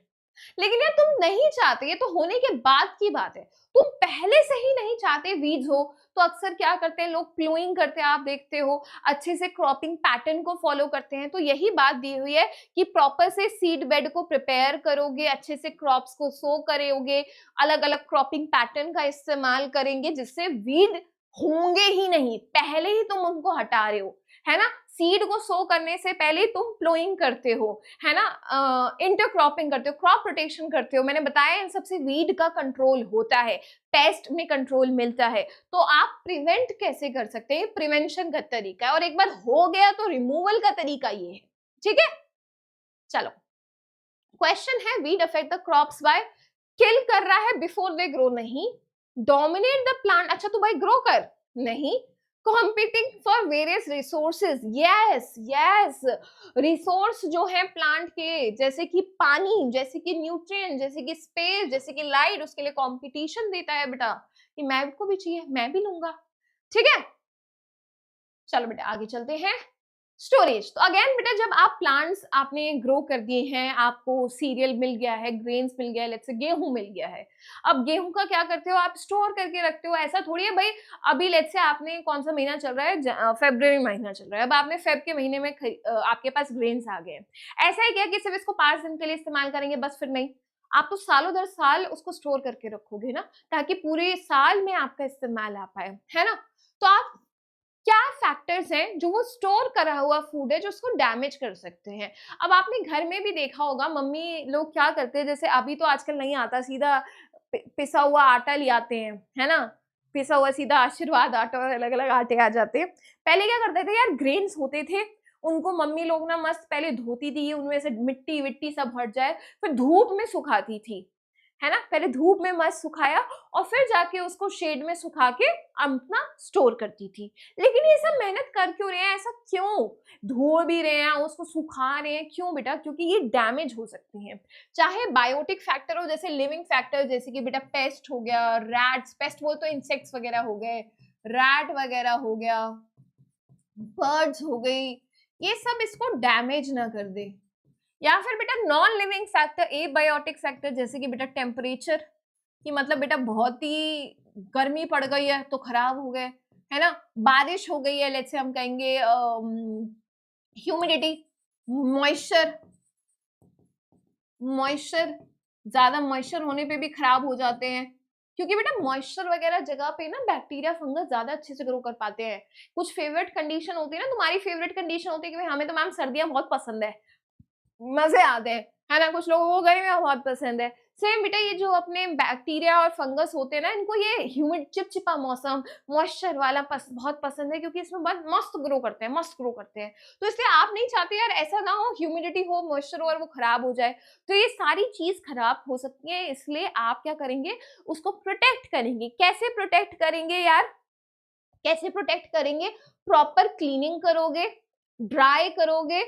लेकिन यार तुम नहीं चाहते, ये तो होने के बाद की बात है, तुम पहले से ही नहीं चाहते वीड्स हो, तो अक्सर क्या करते हैं लोग? प्लूइंग करते हैं, आप देखते हो, अच्छे से क्रॉपिंग पैटर्न को फॉलो करते हैं। तो यही बात दी हुई है कि प्रॉपर से सीड बेड को प्रिपेयर करोगे, अच्छे से क्रॉप्स को सो करोगे, अलग अलग क्रॉपिंग पैटर्न का इस्तेमाल करेंगे, जिससे वीड होंगे ही नहीं, पहले ही तुम उनको हटा रहे हो, है ना। सीड को सो करने से पहले तुम प्लोइंग करते हो, है ना, इंटरक्रॉपिंग करते हो, क्रॉप रोटेशन करते हो। मैंने बताया इन सबसे वीड का कंट्रोल होता है, पेस्ट में कंट्रोल मिलता है। तो आप प्रिवेंट कैसे कर सकते हैं? प्रिवेंशन का तरीका है, और एक बार हो गया तो रिमूवल का तरीका ये है, ठीक है। चलो, क्वेश्चन है, weed affect the crops by, kill कर रहा है बिफोर दे ग्रो, नहीं। डोमिनेट द प्लांट, अच्छा तो भाई ग्रो कर, नहीं। Competing for various resources, yes yes, resource जो है प्लांट के, जैसे कि पानी, जैसे कि न्यूट्रिएंट, जैसे कि स्पेस, जैसे कि लाइट, उसके लिए कंपटीशन देता है बेटा कि मैं को भी चाहिए, मैं भी लूंगा, ठीक है। चलो बेटा आगे चलते हैं। स्टोरेज, तो अगेन बेटा जब आप प्लांट्स आपने ग्रो कर दिए हैं, आपको सीरियल मिल गया है, ग्रेन्स मिल गया है, लेट्स से गेहूं मिल गया है, अब गेहूं का क्या करते हो? आप स्टोर करके रखते हो। ऐसा थोड़ी है भाई, अभी लेट्स से आपने, कौन सा महीना चल रहा है? फरवरी महीना चल रहा है, अब आपने फेब के महीने में आपके पास ग्रेन्स आ गए, ऐसा है क्या कि सिर्फ इसको 5 दिन के लिए इस्तेमाल करेंगे बस? फिर नहीं, आप तो सालों दर साल उसको स्टोर करके रखोगे ना, ताकि पूरे साल में आपका इस्तेमाल आ पाए, है ना। तो आप, क्या फैक्टर्स हैं जो वो स्टोर करा हुआ फूड है जो उसको डैमेज कर सकते हैं? अब आपने घर में भी देखा होगा, मम्मी लोग क्या करते हैं, जैसे अभी तो आजकल नहीं आता, सीधा पिसा हुआ आटा ले आते हैं, है ना, पिसा हुआ सीधा आशीर्वाद आटा और अलग अलग आटे आ जाते हैं। पहले क्या करते थे यार, ग्रेन्स होते थे, उनको मम्मी लोग ना मस्त पहले धोती थी, उनमें से मिट्टी विट्टी सब हट जाए, फिर धूप में सुखाती थी, है ना, पहले धूप में मस्त सुखाया और फिर जाके उसको शेड में सुखा के अपना स्टोर करती थी। लेकिन ये सब मेहनत कर क्यों रहे हैं? ऐसा क्यों? धो भी रहे हैं, उसको सुखा रहे हैं, क्यों बेटा? क्योंकि ये डैमेज हो सकती हैं। चाहे बायोटिक फैक्टर हो, जैसे लिविंग फैक्टर, जैसे कि बेटा पेस्ट हो गया, रैट्स, पेस्ट बोल तो इंसेक्ट्स वगैरह हो गए, रैट वगैरह हो गया, बर्ड्स हो गई, ये सब इसको डैमेज ना कर दे। या फिर बेटा non living factor, abiotic factor, जैसे कि बेटा टेम्परेचर, कि मतलब बेटा बहुत ही गर्मी पड़ गई है तो खराब हो गए, है ना, बारिश हो गई है, लेट्स से हम कहेंगे ह्यूमिडिटी, मॉइस्चर, मॉइस्चर, ज्यादा मॉइस्चर होने पे भी खराब हो जाते हैं, क्योंकि बेटा मॉइस्चर वगैरह जगह पे ना बैक्टीरिया फंगस ज्यादा अच्छे से ग्रो कर पाते हैं। कुछ फेवरेट कंडीशन होती है ना, तुम्हारी फेवरेट कंडीशन होती है कि भाई हमें तो मैम सर्दियां बहुत पसंद है, मजे आते हैं, है ना, कुछ लोगों को गर्मियाँ बहुत पसंद है। सेम बेटा ये जो अपने बैक्टीरिया और फंगस होते हैं ना, इनको ये ह्यूमिड चिपचिपा मौसम, मॉइस्चर वाला बहुत पसंद है, क्योंकि इसमें बहुत मस्त ग्रो करते हैं, मस्त ग्रो करते हैं। तो इसलिए आप नहीं चाहते यार ऐसा ना हो, ह्यूमिडिटी हो, मॉइस्चर हो और वो खराब हो जाए, तो ये सारी चीज खराब हो सकती है। इसलिए आप क्या करेंगे? उसको प्रोटेक्ट करेंगे। कैसे प्रोटेक्ट करेंगे यार? कैसे प्रोटेक्ट करेंगे? प्रॉपर क्लीनिंग करोगे, ड्राई करोगे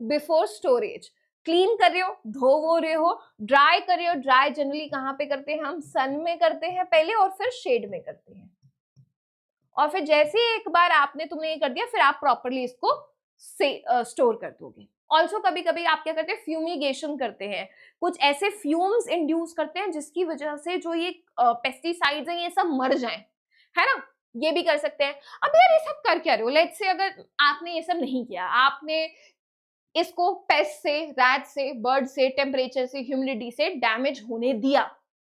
बिफोर स्टोरेज। क्लीन कर रहे हो, धो वो रहे हो, ड्राई कर रहे हो, ड्राई जनरली कहाँ पे करते हैं? हम सन में करते हैं पहले और फिर शेड में करते हैं, और फिर जैसे ही एक बार आपने तुमने ये कर दिया, फिर आप प्रॉपरली इसको स्टोर कर दोगे। ऑल्सो कभी कभी आप क्या करते हैं? फ्यूमिगेशन करते हैं, कुछ ऐसे फ्यूम्स इंड्यूस करते हैं जिसकी वजह से जो ये पेस्टिसाइड्स हैं ये सब मर जाएं, है ना, ये भी कर सकते हैं। अब यार ये सब कर क्या रहे हो? लेट्स से अगर आपने ये सब नहीं किया, आपने इसको पेस्ट से, रैट से, बर्ड से, टेम्परेचर से, ह्यूमिडिटी से डैमेज होने दिया,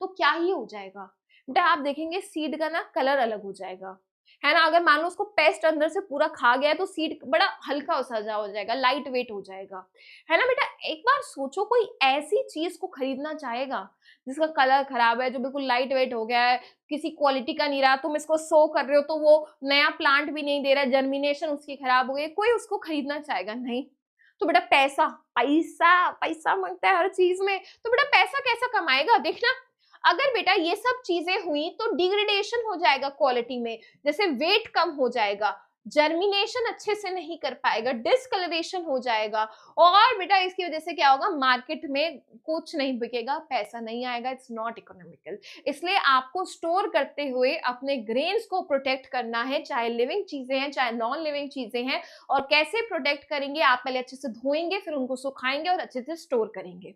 तो क्या ही हो जाएगा बेटा? आप देखेंगे सीड का ना कलर अलग हो जाएगा, है ना। अगर मान लो उसको पेस्ट अंदर से पूरा खा गया है तो सीड बड़ा हल्का सा हो जाएगा, लाइट वेट हो जाएगा, है ना बेटा। एक बार सोचो, कोई ऐसी चीज को खरीदना चाहेगा जिसका कलर खराब है, जो बिल्कुल लाइट वेट हो गया है, किसी क्वालिटी का नहीं रहा, तुम इसको सो कर रहे हो तो वो नया प्लांट भी नहीं दे रहा, जर्मिनेशन उसकी खराब हो गई, कोई उसको खरीदना चाहेगा नहीं। तो बेटा पैसा पैसा पैसा मांगता है हर चीज में, तो बेटा पैसा कैसा कमाएगा, देखना। अगर बेटा ये सब चीजें हुई तो डिग्रेडेशन हो जाएगा क्वालिटी में, जैसे वेट कम हो जाएगा, जर्मिनेशन अच्छे से नहीं कर पाएगा, डिसकलरेशन हो जाएगा, और बेटा इसकी वजह से क्या होगा, मार्केट में कुछ नहीं बिकेगा, पैसा नहीं आएगा, इट्स नॉट इकोनॉमिकल। इसलिए आपको स्टोर करते हुए अपने ग्रेन्स को प्रोटेक्ट करना है, चाहे लिविंग चीजें हैं चाहे नॉन लिविंग चीजें हैं। और कैसे प्रोटेक्ट करेंगे, आप पहले अच्छे से धोएंगे, फिर उनको सुखाएंगे और अच्छे से स्टोर करेंगे।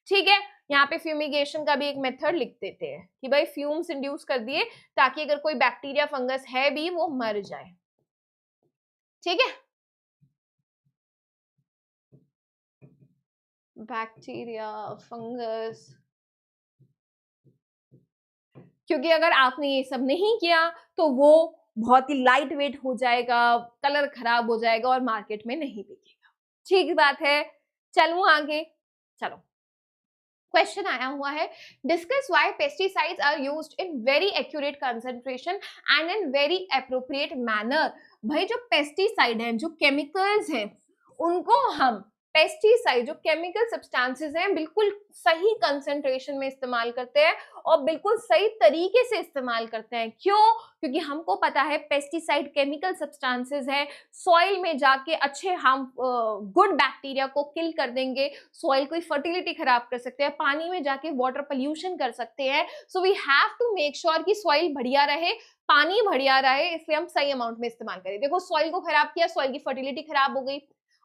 ठीक है, यहाँ पे फ्यूमिगेशन का भी एक मेथड लिख देते हैं कि भाई फ्यूम्स इंड्यूस कर दिए ताकि अगर कोई बैक्टीरिया फंगस है भी वो मर जाए। ठीक है, बैक्टीरिया फंगस, क्योंकि अगर आपने ये सब नहीं किया तो वो बहुत ही लाइट वेट हो जाएगा, कलर खराब हो जाएगा और मार्केट में नहीं बिकेगा। ठीक बात है, चलूं आगे। चलो, क्वेश्चन आया हुआ है, discuss why pesticides are used in very accurate concentration and in very appropriate manner. भाई जो पेस्टिसाइड हैं, जो केमिकल्स हैं, उनको हम पेस्टिसाइड, जो केमिकल सब्सटेंसेस हैं, बिल्कुल सही कंसंट्रेशन में इस्तेमाल करते हैं और बिल्कुल सही तरीके से इस्तेमाल करते हैं। क्यों? क्योंकि हमको पता है पेस्टिसाइड केमिकल सब्सटेंसेस हैं, सॉइल में जाके अच्छे हम गुड बैक्टीरिया को किल कर देंगे, सॉइल की फर्टिलिटी खराब कर सकते हैं, पानी में जाके वाटर पोल्यूशन कर सकते हैं। So we have to make sure कि सॉइल बढ़िया रहे, पानी बढ़िया रहे, इसलिए हम सही अमाउंट में इस्तेमाल करें। देखो सॉइल को खराब किया, सॉइल की फर्टिलिटी खराब हो गई,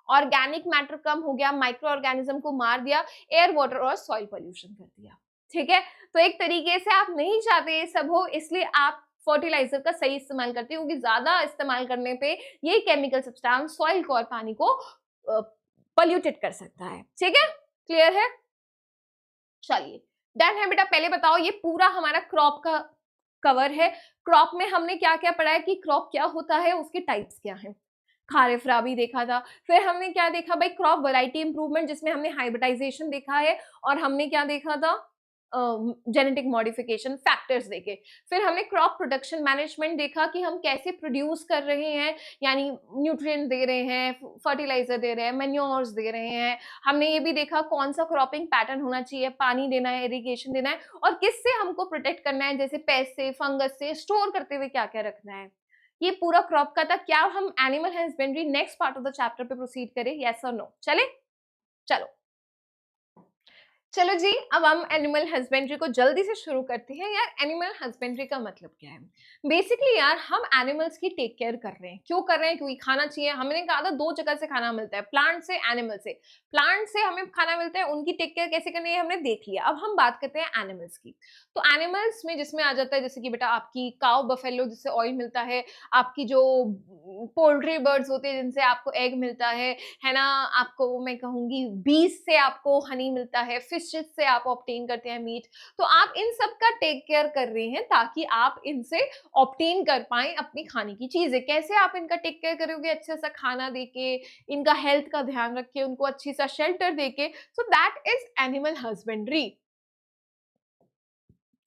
ऑर्गेनिक मैटर कम हो गया, माइक्रो ऑर्गेनिज्म को मार दिया, एयर वाटर और सॉइल पोल्यूशन कर दिया। ठीक है, तो एक तरीके से आप नहीं चाहते ये सब हो, इसलिए आप फर्टिलाइजर का सही इस्तेमाल करते हो, क्योंकि ज्यादा इस्तेमाल करने पे ये केमिकल सब्सटेंस सॉइल को और पानी को पोल्यूटेड कर सकता है। ठीक है, क्लियर है? चलिए, डन है बेटा। पहले बताओ, ये पूरा हमारा क्रॉप का कवर है। क्रॉप में हमने क्या क्या पढ़ा है कि क्रॉप क्या होता है, उसके टाइप्स क्या हैं। खारिफ राबी देखा था, फिर हमने क्या देखा भाई, क्रॉप वैरायटी इंप्रूवमेंट, जिसमें हमने हाइब्रिडाइजेशन देखा है, और हमने क्या देखा था, जेनेटिक मॉडिफिकेशन फैक्टर्स देखे। फिर हमने क्रॉप प्रोडक्शन मैनेजमेंट देखा कि हम कैसे प्रोड्यूस कर रहे हैं, यानी न्यूट्रिएंट दे रहे हैं, फर्टिलाइजर दे रहे हैं, मैन्योर्स दे रहे हैं। हमने ये भी देखा कौन सा क्रॉपिंग पैटर्न होना चाहिए, पानी देना है, इरिगेशन देना है, और किससे हमको प्रोटेक्ट करना है, जैसे पेस्ट से, फंगस से, स्टोर करते हुए क्या क्या रखना है। ये पूरा क्रॉप का था। क्या हम animal husbandry next part of the chapter पे प्रोसीड करें, यस और नो? चले, चलो चलो जी, अब हम एनिमल हस्बेंड्री को जल्दी से शुरू करते हैं। यार एनिमल हस्बेंड्री का मतलब क्या है? बेसिकली यार हम एनिमल्स की टेक केयर कर रहे हैं। क्यों कर रहे हैं? क्योंकि खाना चाहिए। हमने कहा था दो जगह से खाना मिलता है, प्लांट से, एनिमल से। प्लांट से हमें खाना मिलता है, उनकी टेक केयर कैसे करनी है हमने देख लिया। अब हम बात करते हैं एनिमल्स की। तो एनिमल्स में जिसमें आ जाता है जैसे कि बेटा आपकी काउ बफेलो जिससे ऑयल मिलता है, आपकी जो पोल्ट्री बर्ड्स होते हैं जिनसे आपको एग मिलता है ना, आपको मैं कहूंगी बीस से आपको हनी मिलता है, फिशेस से आप ऑब्टेन करते हैं मीट। तो आप इन सब का टेक केयर कर रहे हैं ताकि आप इनसे ऑब्टेन कर पाए अपनी खाने की चीजें। कैसे आप इनका टेक केयर करोगे? अच्छे सा खाना देके, इनका हेल्थ का ध्यान रख के, उनको अच्छी सा शेल्टर देके। So that is animal husbandry.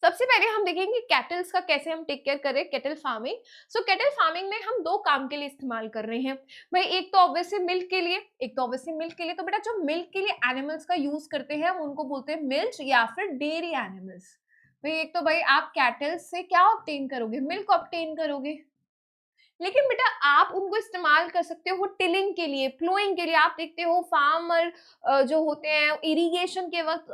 सबसे पहले हम देखेंगे कैटल्स का कैसे हम टेक केयर करें, कैटल फार्मिंग। सो कैटल फार्मिंग में हम दो काम के लिए इस्तेमाल कर रहे हैं भाई। एक तो ऑब्वियसली मिल्क के लिए, तो बेटा जो मिल्क के लिए एनिमल्स का यूज करते हैं हम उनको बोलते हैं मिल्क या फिर डेयरी एनिमल्स। भाई एक तो भाई आप कैटल से क्या ऑब्टेन करोगे? मिल्क ऑब्टेन करोगे। लेकिन बेटा आप उनको इस्तेमाल कर सकते हो टिलिंग के लिए, प्लोइंग के लिए। आप देखते हो फार्मर जो होते हैं इरिगेशन के वक्त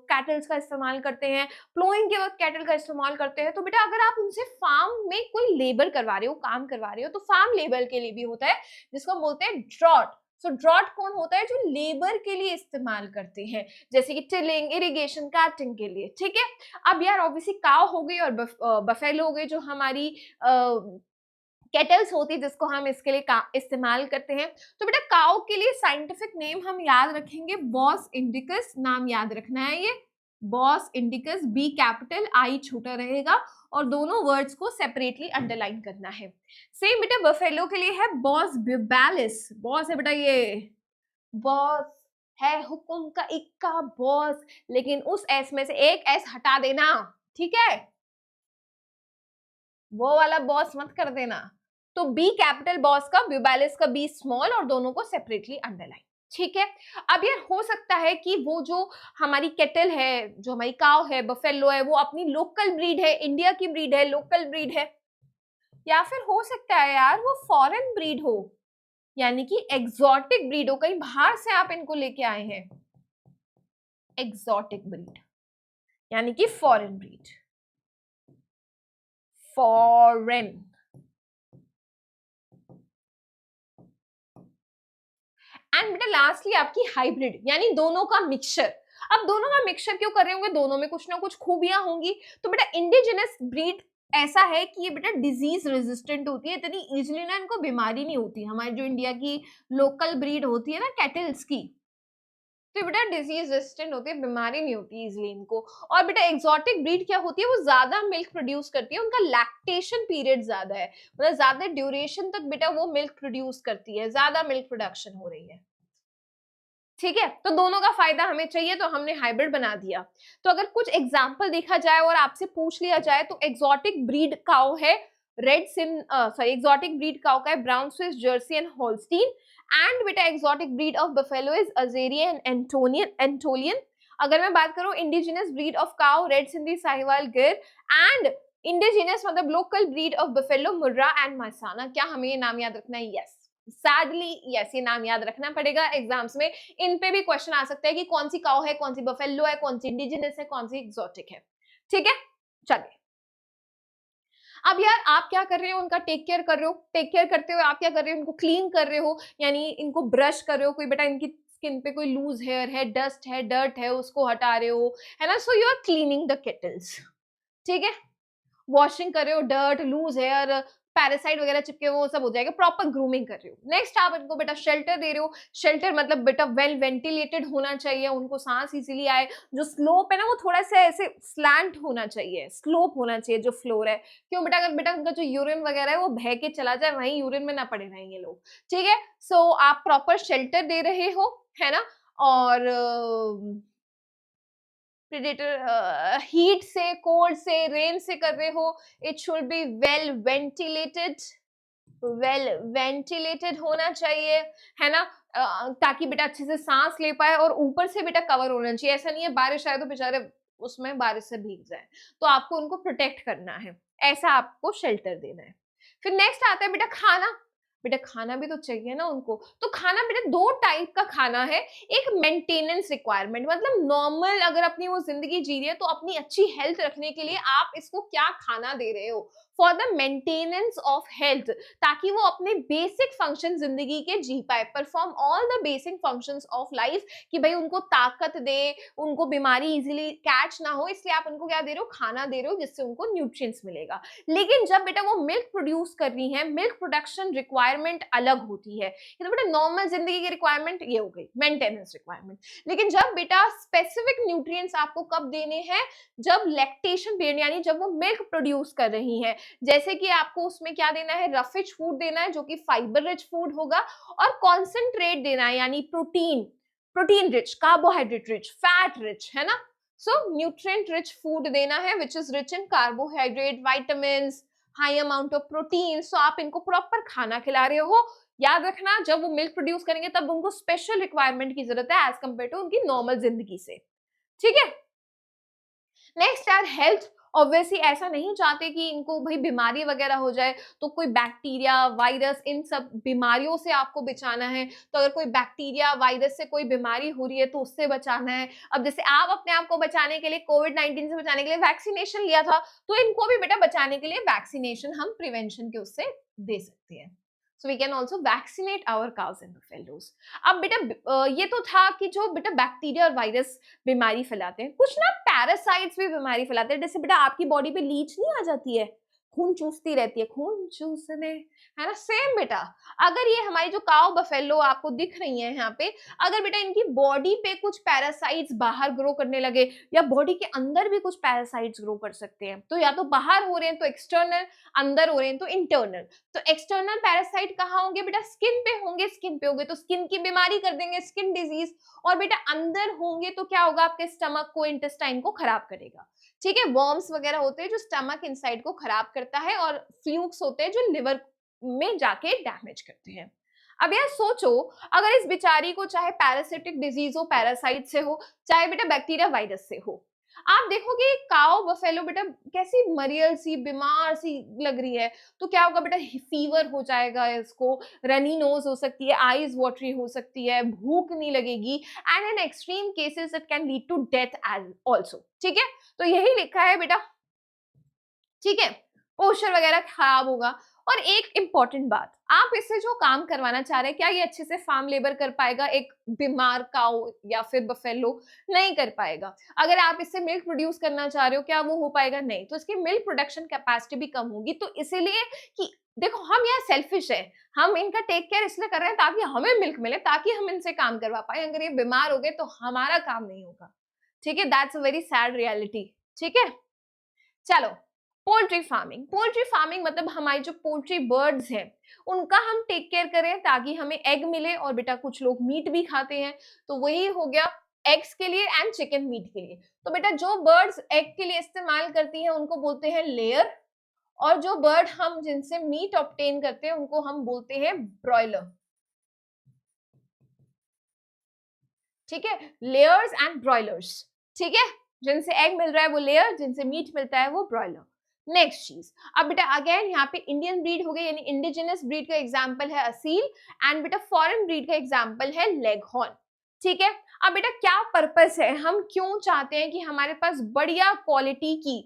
कैटल्स का इस्तेमाल करते हैं, प्लोइंग के वक्त कैटल का इस्तेमाल करते हैं। तो बेटा अगर आप उनसे फार्म में कोई लेबर करवा रहे हो, काम करवा रहे हो, तो फार्म लेबर के लिए भी होता है जिसको हम बोलते हैं ड्रॉट। सो ड्रॉट कौन होता है? जो लेबर के लिए इस्तेमाल करते हैं, जैसे कि टिलिंग, इरिगेशन, काटिंग के लिए। ठीक है, अब यार ऑब्वियसली काव हो गई और बफेलो हो गई जो हमारी केटल्स होती है जिसको हम इसके लिए इस्तेमाल करते हैं। तो बेटा काउ के लिए साइंटिफिक नेम हम याद रखेंगे, बॉस इंडिकस, नाम याद रखना है ये। Bos indicus B capital I छोटा रहेगा और दोनों वर्ड्स को सेपरेटली अंडरलाइन करना है। सेम बेटा बफेलो के लिए है बॉस बिबालिस, बॉस है बेटा ये, बॉस है हुकुम का इक्का बॉस, लेकिन उस एस में से एक एस हटा देना, ठीक है, वो वाला बॉस मत कर देना। तो बी कैपिटल बॉस का, ब्यूबैलिस का बी स्मॉल और दोनों को सेपरेटली अंडरलाइन, ठीक है। अब यार हो सकता है कि वो जो हमारी केटल है, जो हमारी काव है, बफेलो है, वो अपनी लोकल ब्रीड है, इंडिया की ब्रीड है, लोकल ब्रीड है, या फिर हो सकता है यार वो फॉरेन ब्रीड हो, यानी कि एग्जॉटिक ब्रीड हो, कहीं बाहर से आप इनको लेके आए हैं, एग्जॉटिक ब्रीड यानी कि फॉरेन ब्रीड, फॉरेन। एंड बेटा लास्टली आपकी हाइब्रिड यानी दोनों का मिक्सचर। अब दोनों का मिक्सचर क्यों कर रहे होंगे, दोनों में कुछ ना कुछ खूबियां होंगी। तो बेटा इंडिजिनस ब्रीड ऐसा है कि ये बेटा डिजीज रेजिस्टेंट होती है, इतनी इजिली ना इनको बीमारी नहीं होती। हमारी जो इंडिया की लोकल ब्रीड होती है ना कैटल्स की, तो बेटा डिजीज रेजिस्टेंट होती है, बीमारी नहीं होती इजिली इनको। और बेटा एक्सोटिक ब्रीड क्या होती है, वो ज्यादा मिल्क प्रोड्यूस करती है, उनका लैक्टेशन पीरियड ज्यादा है, मतलब ज्यादा ड्यूरेशन तक बेटा वो मिल्क प्रोड्यूस करती है, ज्यादा मिल्क प्रोडक्शन हो रही है, ठीक है। तो दोनों का फायदा हमें चाहिए, तो हमने हाइब्रिड बना दिया। तो अगर कुछ एग्जांपल देखा जाए और आपसे पूछ लिया जाए, तो एक्सोटिक ब्रीड काउ है रेड सिम, सॉरी एक्सोटिक ब्रीड काउ का है brown Swiss, Jersey and Holstein. And बेटा exotic breed of buffalo is Azerian Anatolian. अगर मैं बात करूं indigenous breed of cow red Sindhi, Sahiwal, Gir. And indigenous मतलब local breed of buffalo, Murrah and Mehsana. क्या हमें ये नाम याद रखना है? यस, सैडली यस, ये नाम याद रखना पड़ेगा एग्जाम्स में। इन पे भी क्वेश्चन आ सकता है कि कौन सी काउ है, कौन सी बफेलो है, कौन सी इंडिजिनस है, कौन सी एक्सोटिक है, ठीक है। चलिए अब यार आप क्या कर रहे हो, उनका टेक केयर कर रहे हो, टेक केयर करते हुए आप क्या कर रहे हो, उनको क्लीन कर रहे हो, यानी इनको ब्रश कर रहे हो, कोई बेटा इनकी स्किन पे कोई लूज हेयर है, डस्ट है, डर्ट है, उसको हटा रहे हो, है ना। So you are cleaning the cattles, ठीक है, वॉशिंग कर रहे हो, डर्ट, लूज हेयर, पैरासाइट वगैरह चिपके वो सब हो जाएगा, प्रॉपर ग्रूमिंग कर रहे हो। नेक्स्ट आप इनको बेटा शेल्टर दे रहे हो, शेल्टर मतलब बेटा वेल वेंटिलेटेड होना चाहिए, उनको सांस इजीली आए। जो स्लोप है ना वो थोड़ा सा ऐसे स्लैंट होना चाहिए, स्लोप होना चाहिए जो फ्लोर है। क्यों बेटा, अगर बेटा उनका जो यूरिन वगैरह है वो बह के चला जाए, वहीं यूरिन में ना पड़े रहेंगे लोग, ठीक है। सो आप प्रॉपर शेल्टर दे रहे हो, है ना। और प्रेडेटर हीट से, कोल्ड से, रेन से कर रहे हो, it should be well ventilated, well ventilated होना चाहिए, है ना। ताकि बेटा अच्छे से सांस ले पाए, और ऊपर से बेटा कवर होना चाहिए। ऐसा नहीं है बारिश आए तो बेचारे उसमें बारिश से भीग जाए, तो आपको उनको प्रोटेक्ट करना है, ऐसा आपको शेल्टर देना है। फिर नेक्स्ट आता है बेटा खाना। बेटा खाना भी तो चाहिए ना उनको। तो खाना बेटा दो टाइप का खाना है। एक मेंटेनेंस रिक्वायरमेंट, मतलब नॉर्मल अगर अपनी वो जिंदगी जी रही है तो अपनी अच्छी हेल्थ रखने के लिए आप इसको क्या खाना दे रहे हो, for the maintenance of health, ताकि वो अपने बेसिक फंक्शन जिंदगी के जी पाए, perform all the basic functions of life, कि भाई उनको ताकत दे, उनको बीमारी इजीली कैच ना हो, इसलिए आप उनको क्या दे रहे हो, खाना दे रहे हो, जिससे उनको न्यूट्रिएंट्स मिलेगा। लेकिन जब बेटा वो मिल्क प्रोड्यूस कर रही है, मिल्क प्रोडक्शन रिक्वायरमेंट अलग होती है। ये तो बेटा नॉर्मल जिंदगी की रिक्वायरमेंट ये हो गई, मेंटेनेंस रिक्वायरमेंट। लेकिन जब बेटा स्पेसिफिक न्यूट्रिएंट्स आपको कब देने हैं, जब लैक्टेशन पीरियड, यानी जब वो मिल्क प्रोड्यूस कर रही है, जैसे कि आपको उसमें क्या देना है, रफिश फूड देना है जो कि फाइबर रिच फूड होगा, और कॉन्सेंट्रेट देना है यानी protein, protein rich, carbohydrate rich, fat rich, है ना। सो न्यूट्रिएंट रिच फूड देना है which is rich in carbohydrate, vitamins, high amount of protein. So आप इनको प्रॉपर खाना खिला रहे हो। याद रखना जब वो मिल्क प्रोड्यूस करेंगे तब उनको स्पेशल रिक्वायरमेंट की जरूरत है एज कंपेयर टू उनकी नॉर्मल जिंदगी से, ठीक है। नेक्स्ट यार हेल्थ, ऑब्वियसली ऐसा नहीं चाहते कि इनको भाई बीमारी वगैरह हो जाए, तो कोई बैक्टीरिया, वायरस, इन सब बीमारियों से आपको बचाना है। तो अगर कोई बैक्टीरिया, वायरस से कोई बीमारी हो रही है तो उससे बचाना है। अब जैसे आप अपने आप को बचाने के लिए, कोविड-19 से बचाने के लिए वैक्सीनेशन लिया था, तो इनको भी बेटा बचाने के लिए वैक्सीनेशन हम प्रिवेंशन के उससे दे सकते हैं। So we can also vaccinate our cows and buffaloes. अब बेटा ये तो था कि जो बेटा बैक्टीरिया और वायरस बीमारी फैलाते हैं, कुछ ना पैरासाइट्स भी बीमारी फैलाते हैं। जैसे बेटा आपकी बॉडी पे लीच नहीं आ जाती है, खून चूसती रहती है, खून चूसने, है ना, सेम बेटा। अगर ये हमारी जो काउ बफेलो आपको दिख रही है यहाँ पे, अगर बेटा इनकी बॉडी पे कुछ पैरासाइट्स बाहर ग्रो करने लगे, या बॉडी के अंदर भी कुछ पैरासाइट्स ग्रो कर सकते हैं, तो या तो बाहर हो रहे हैं तो एक्सटर्नल, अंदर हो रहे हैं तो इंटरनल। तो एक्सटर्नल पैरासाइट कहाँ होंगे बेटा, स्किन पे होंगे, स्किन पे होंगे तो स्किन की बीमारी कर देंगे, स्किन डिजीज। और बेटा अंदर होंगे तो क्या होगा, आपके स्टमक को, इंटेस्टाइन को खराब करेगा। ठीक है, वर्म्स वगैरह होते हैं जो स्टमक इनसाइड को खराब करता है, और फ्लूक्स होते हैं जो लिवर में जाके डैमेज करते हैं। अब यार सोचो, अगर इस बेचारी को चाहे पैरासिटिक डिजीज हो, पैरासाइट से हो, चाहे बेटा बैक्टीरिया वायरस से हो, आप देखोगे काओ बफेलो बेटा कैसी मरियल सी, बीमार सी लग रही है, तो क्या होगा बेटा, फीवर हो जाएगा इसको, रनी नोज हो सकती है, आईज वाटरी हो सकती है, भूख नहीं लगेगी, and in extreme cases it can lead to death as also. ठीक है, तो यही लिखा है बेटा। ठीक है, पोस्चर वगैरह खराब होगा। और एक इंपॉर्टेंट बात, आप इससे जो काम करवाना चाह रहे हैं, क्या ये अच्छे से फार्म लेबर कर पाएगा? एक बीमार काऊ या फिर बफेलो नहीं कर पाएगा। अगर आप इससे मिल्क प्रोड्यूस करना चाह रहे हो, क्या वो हो पाएगा? नहीं। तो इसकी मिल्क प्रोडक्शन कैपेसिटी भी कम होगी। तो इसीलिए कि देखो, हम यहाँ सेल्फिश है, हम इनका टेक केयर इसलिए कर रहे हैं ताकि हमें मिल्क मिले, ताकि हम इनसे काम करवा पाए। अगर ये बीमार हो गए तो हमारा काम नहीं होगा। ठीक है, that's a very sad reality. ठीक है, चलो, पोल्ट्री फार्मिंग। पोल्ट्री फार्मिंग मतलब हमारी जो पोल्ट्री बर्ड्स हैं उनका हम टेक केयर करें ताकि हमें एग मिले, और बेटा कुछ लोग मीट भी खाते हैं, तो वही हो गया एग्स के लिए एंड चिकन मीट के लिए। तो बेटा जो बर्ड्स एग के लिए इस्तेमाल करती हैं उनको बोलते हैं लेयर, और जो बर्ड हम जिनसे मीट ऑब्टेन करते हैं उनको हम बोलते हैं ब्रॉयलर। ठीक है, लेयर्स एंड ब्रॉयलर्स। ठीक है, जिनसे एग मिल रहा है वो लेयर, जिनसे मीट मिलता है वो ब्रॉयलर। नेक्स्ट चीज, अब बेटा अगेन यहाँ पे इंडियन ब्रीड हो गई, यानी इंडिजिनस ब्रीड का एग्जांपल है असील, एंड बेटा फॉरेन ब्रीड का एग्जांपल है लेगहॉर्न। ठीक है, अब बेटा क्या पर्पस है, हम क्यों चाहते हैं कि हमारे पास बढ़िया क्वालिटी की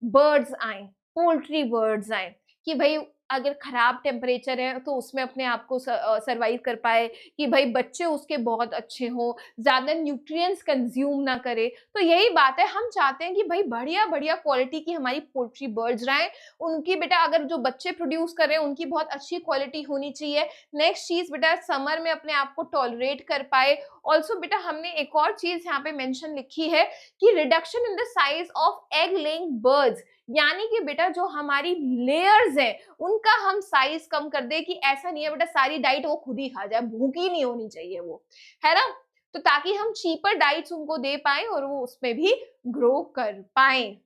बर्ड्स आए, पोल्ट्री बर्ड्स आए, कि भाई अगर खराब टेम्परेचर है तो उसमें अपने आप को सरवाइव कर पाए, कि भाई बच्चे उसके बहुत अच्छे हों, ज्यादा न्यूट्रिएंट्स कंज्यूम ना करे। तो यही बात है, हम चाहते हैं कि भाई बढ़िया बढ़िया क्वालिटी की हमारी पोल्ट्री बर्ड्स आए, उनकी बेटा अगर जो बच्चे प्रोड्यूस कर रहे हैं उनकी बहुत अच्छी क्वालिटी होनी चाहिए। नेक्स्ट चीज बेटा, समर में अपने आप को टॉलरेट कर पाए। ऑल्सो बेटा हमने एक और चीज यहाँ पे मेंशन लिखी है कि reduction in the size of egg laying birds, यानी कि बेटा जो हमारी लेयर्स हैं उनका हम साइज कम कर दे, कि ऐसा नहीं है बेटा सारी डाइट वो खुद ही खा जाए, भूखी नहीं होनी चाहिए वो, है ना। तो ताकि हम चीपर डाइट्स उनको दे पाए और वो उसमें भी ग्रो कर पाए।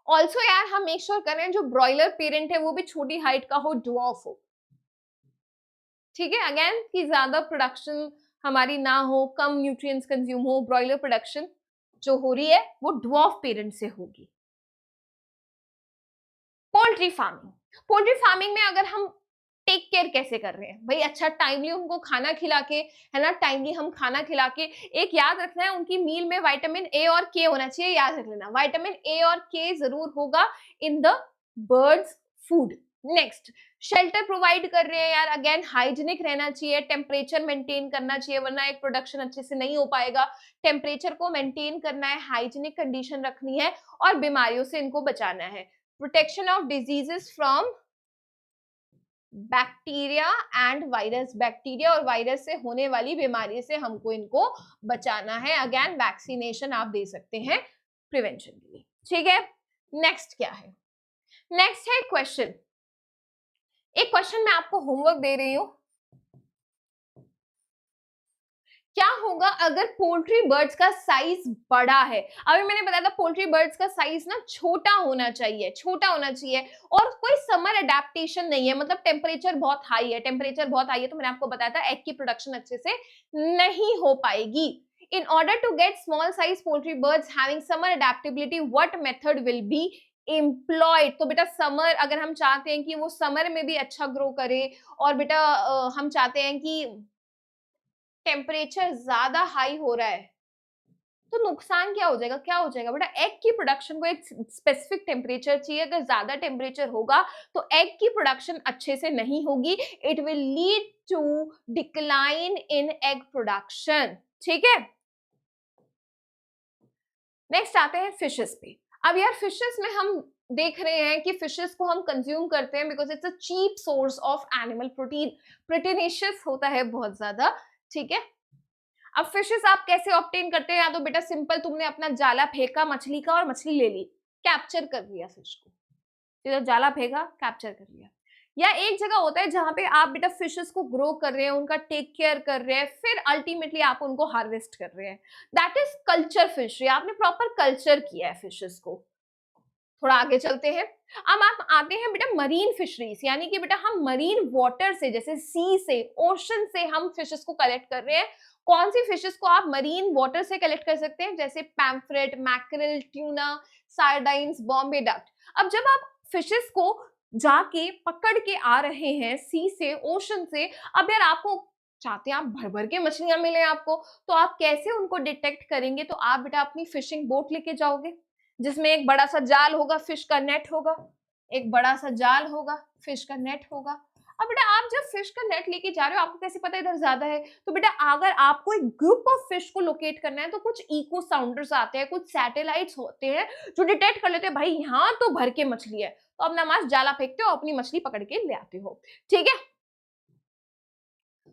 ऑल्सो यार हम मेक श्योर करें जो ब्रॉयलर पेरेंट है वो भी छोटी हाइट का हो, ड्वार्फ हो। ठीक है, अगेन कि ज्यादा प्रोडक्शन हमारी ना हो, कम न्यूट्रिएंट्स कंज्यूम हो, ब्रॉयलर प्रोडक्शन जो हो रही है वो ड्वार्फ पेरेंट से होगी। पोल्ट्री फार्मिंग, पोल्ट्री फार्मिंग में अगर हम टेक केयर कैसे कर रहे हैं भाई, अच्छा टाइमली उनको खाना खिला के, है ना, टाइमली हम खाना खिला के, एक याद रखना है उनकी मील में विटामिन ए और के होना चाहिए, याद रख लेना, विटामिन ए और के जरूर होगा in the birds food. Next, shelter provide कर रहे हैं यार, अगेन हाइजीनिक रहना चाहिए, टेम्परेचर मेंटेन करना चाहिए, वरना एक प्रोडक्शन अच्छे से नहीं हो पाएगा। टेम्परेचर को मेंटेन करना है, हाइजीनिक कंडीशन रखनी है, और बीमारियों से इनको बचाना है। Protection of diseases from bacteria and virus, bacteria और वायरस से होने वाली बीमारी से हमको इनको बचाना है। अगेन वैक्सीनेशन आप दे सकते हैं प्रिवेंशन के लिए। ठीक है, नेक्स्ट क्या है, नेक्स्ट है क्वेश्चन। एक क्वेश्चन मैं आपको होमवर्क दे रही हूं, क्या होगा अगर पोल्ट्री बर्ड्स का साइज बड़ा है। अभी मैंने बताया था पोल्ट्री बर्ड्स का साइज ना छोटा होना चाहिए, छोटा होना चाहिए, और कोई समर अडेप्टेशन नहीं है, मतलब टेम्परेचर बहुत हाई है, टेम्परेचर बहुत हाई है, तो मैंने आपको बताया था एग की प्रोडक्शन अच्छे से नहीं हो पाएगी। In order to get small size poultry birds having summer adaptability, what method will be employed? तो बेटा समर, अगर हम चाहते हैं कि वो समर में भी अच्छा ग्रो करे, और बेटा हम चाहते हैं कि टेम्परेचर ज्यादा हाई हो रहा है, तो नुकसान क्या हो जाएगा, क्या हो जाएगा बेटा, एग की प्रोडक्शन को एक स्पेसिफिक टेम्परेचर चाहिए, अगर ज्यादा टेम्परेचर होगा तो एग की प्रोडक्शन अच्छे से नहीं होगी, it will lead to decline in egg production. ठीक है, नेक्स्ट आते हैं फिशेस पे। अब यार फिशेस में हम देख रहे हैं कि फिशेस को हम कंज्यूम करते हैं because it's a cheap source of animal protein, proteinaceous होता है बहुत ज्यादा, ठीक है। अब फिशेस आप कैसे ऑब्टेन करते हैं? या तो बेटा सिंपल तुमने अपना जाला फेंका मछली का और मछली ले ली, कैप्चर कर लिया फिश को, सीधा जाला फेंका कैप्चर कर लिया। या एक जगह होता है जहां पे आप बेटा फिशेस को ग्रो कर रहे हैं, उनका टेक केयर कर रहे हैं, फिर अल्टीमेटली आप उनको हार्वेस्ट कर रहे हैं, दैट इज कल्चर फिशरी। आपने प्रॉपर कल्चर किया है फिशेस को। थोड़ा आगे चलते हैं। अब आप आते हैं बेटा मरीन फिशरीज, यानी कि बेटा हम मरीन वाटर से, जैसे सी से, ओशन से हम फिशेस को कलेक्ट कर रहे हैं। कौन सी फिशेस को आप मरीन वाटर से कलेक्ट कर सकते हैं? जैसे pomfret, mackerel, tuna, sardines, Bombay duck. अब जब आप फिशेस को जाके पकड़ के आ रहे हैं सी से, ओशन से, अब यार आपको चाहते हैं आप भर भर के मछलियां मिले आपको, तो आप कैसे उनको डिटेक्ट करेंगे? तो आप बेटा अपनी फिशिंग बोट लेके जाओगे, जिसमें एक बड़ा सा जाल होगा, फिश का नेट होगा, एक बड़ा सा जाल होगा, फिश का नेट होगा। अब बेटा आप जब फिश का नेट लेके जा रहे हो, आपको कैसे पता इधर ज्यादा है? तो बेटा अगर आपको एक ग्रुप ऑफ फिश को लोकेट करना है तो कुछ इको साउंडर्स आते हैं, कुछ सैटेलाइट्स होते हैं जो डिटेक्ट कर लेते हैं भाई यहाँ तो भर के मछली है, तो अब नमाज जाला फेंकते हो, अपनी मछली पकड़ के ले आते हो, ठीक है।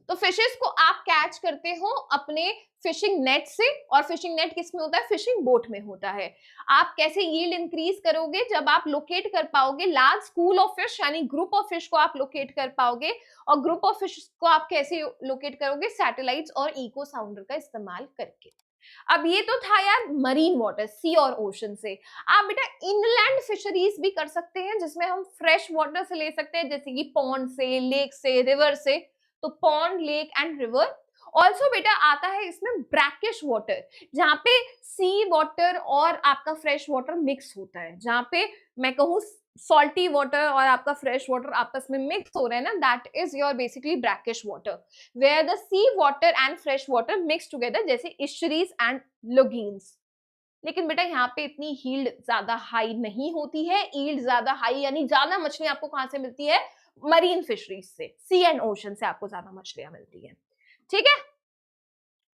तो फिशेस को आप कैच करते हो अपने फिशिंग नेट से, और फिशिंग नेट किस में होता है? फिशिंग बोट में होता है। आप कैसे यील्ड इंक्रीज करोगे? जब आप लोकेट कर पाओगे लार्ज स्कूल ऑफ फिश, यानी ग्रुप ऑफ फिश को आप लोकेट कर पाओगे। और ग्रुप ऑफ फिश को आप कैसे लोकेट करोगे? सैटेलाइट्स और इको साउंडर का इस्तेमाल करके। अब ये तो था यार मरीन वाटर, सी और ओशन से। आप बेटा इनलैंड फिशरीज भी कर सकते हैं, जिसमें हम फ्रेश वाटर से ले सकते हैं, जैसे कि पॉन्ड से, लेक से, रिवर से। तो pond, lake and river. Also बेटा आता है इसमें ब्रैकिश वाटर, जहां पे सी वाटर और आपका फ्रेश वाटर मिक्स होता है, जहां पे मैं कहूँ सॉल्टी वाटर और आपका फ्रेश वाटर आपस में मिक्स हो रहा है ना, that is your basically brackish water, where the sea water and fresh water mix together, जैसे इशरीज एंड लोगीन्स। लेकिन बेटा यहाँ पे इतनी यील्ड ज्यादा हाई नहीं होती है। यील्ड ज्यादा हाई यानी ज्यादा मछली आपको कहां से मिलती है? मरीन फिशरीज से, सी एंड ओशन से आपको ज्यादा मछलियां मिलती है, ठीक है।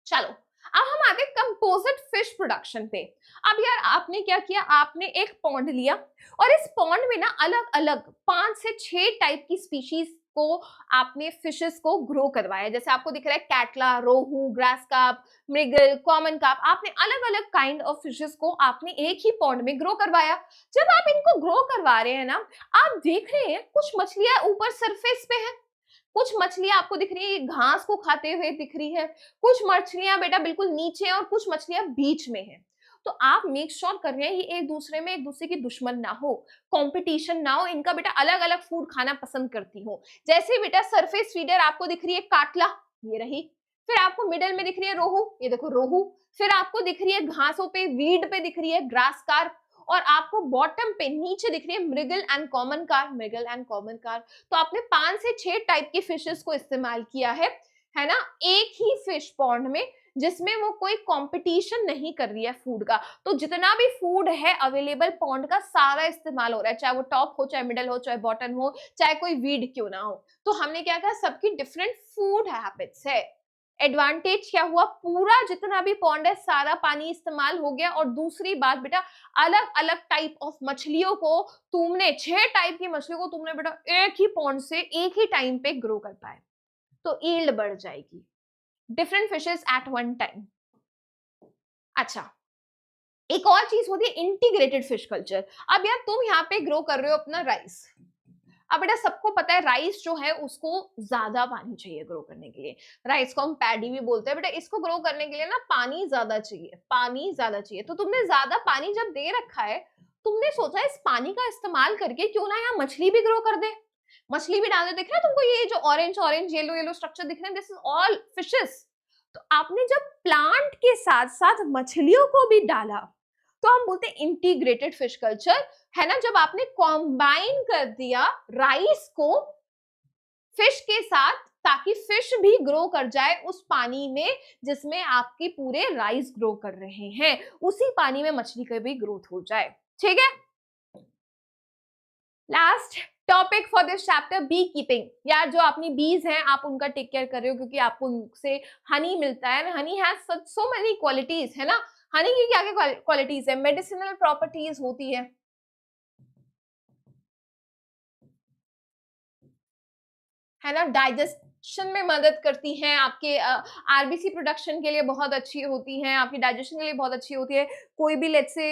चलो अब हम आते कंपोजिट फिश प्रोडक्शन पे। अब यार आपने क्या किया? आपने एक पॉन्ड लिया और इस पॉन्ड में ना अलग अलग 5 से 6 टाइप की स्पीशीज को आपने फिशेस को ग्रो करवाया। जैसे आपको दिख रहा है कैटला, रोहू, ग्रास कार्प, मृगल, कॉमन कार्प। आपने अलग अलग काइंड ऑफ फिशेस को आपने एक ही पॉन्ड में ग्रो करवाया। जब आप इनको ग्रो करवा रहे हैं ना, आप देख रहे हैं कुछ मछलियां ऊपर सरफेस पे है, कुछ मछलियां आपको दिख रही है घास को खाते हुए दिख रही है, कुछ मछलियां बेटा बिल्कुल नीचे हैं और कुछ मछलियां बीच में हैं। तो आप मेक श्योर कर रहे हैं ये एक दूसरे की दुश्मन ना हो, कंपटीशन ना हो, इनका बेटा अलग अलग फूड खाना पसंद करती हो। जैसे बेटा सरफेस फीडर आपको दिख रही है काटला, ये रही। फिर आपको मिडल में दिख रही है रोहू, ये देखो रोहू। फिर आपको दिख रही है घासों पे, वीड पे दिख रही है ग्रास कार्प। और आपको बॉटम पे नीचे दिख रही है mrigal and common carp, mrigal and common carp. तो आपने 5 से 6 टाइप की फिशेस को इस्तेमाल किया है ना, एक ही फिश पॉन्ड में, जिसमें वो कोई कंपटीशन नहीं कर रही है फूड का। तो जितना भी फूड है अवेलेबल पॉन्ड का, सारा इस्तेमाल हो रहा है, चाहे वो टॉप हो, चाहे मिडल हो, चाहे बॉटम हो, चाहे कोई वीड क्यों ना हो। तो हमने क्या कहा? सबकी डिफरेंट फूड हैबिट्स है। एडवांटेज क्या हुआ? पूरा जितना भी पॉन्ड है सारा पानी इस्तेमाल हो गया। और दूसरी बात बेटा, अलग अलग टाइप ऑफ मछलियों को तुमने, 6 टाइप की मछलियों को तुमने बेटा एक ही पॉन्ड से एक ही टाइम पे ग्रो कर पाए, तो यील्ड बढ़ जाएगी। Different fishes at one time. अच्छा, एक और चीज होती है इंटीग्रेटेड फिश कल्चर। अब यार तुम यहाँ पे ग्रो कर रहे हो अपना राइस। अब बेटा सबको पता है राइस जो है उसको ज्यादा पानी चाहिए ग्रो करने के लिए। राइस को हम पैडी भी बोलते हैं। बेटा इसको ग्रो करने के लिए ना पानी ज्यादा चाहिए, पानी ज्यादा चाहिए। तो तुमने ज्यादा पानी जब दे रखा है, तुमने सोचा इस पानी का इस्तेमाल करके क्यों ना यहाँ मछली भी ग्रो कर दे। मछली भी डाल दे। दिख रहा है तुमको ये जो orange orange yellow yellow structure दिख रहे हैं? This is all fishes. तो आपने जब प्लांट के साथ साथ मछलियों को भी डाला, तो हम बोलते हैं इंटीग्रेटेड फिश कल्चर, है ना। जब आपने कॉम्बाइन कर दिया राइस को फिश के साथ, ताकि फिश भी ग्रो कर जाए उस पानी में जिसमें आपके पूरे राइस ग्रो कर रहे हैं, उसी पानी में मछली का भी ग्रोथ हो जाए, ठीक है। Last topic for this chapter, beekeeping. यार जो अपनी बीज हैं आप उनका टेक केयर कर रहे हो, क्योंकि आपको उनसे हनी मिलता है। Honey has so many qualities, है ना। हनी की क्या क्या क्वालिटीज है? मेडिसिनल प्रॉपर्टीज होती है ना, डाइजेशन में मदद करती हैं, आपके आरबीसी प्रोडक्शन के लिए बहुत अच्छी होती हैं, आपकी डाइजेशन के लिए बहुत अच्छी होती है। कोई भी लेट्स से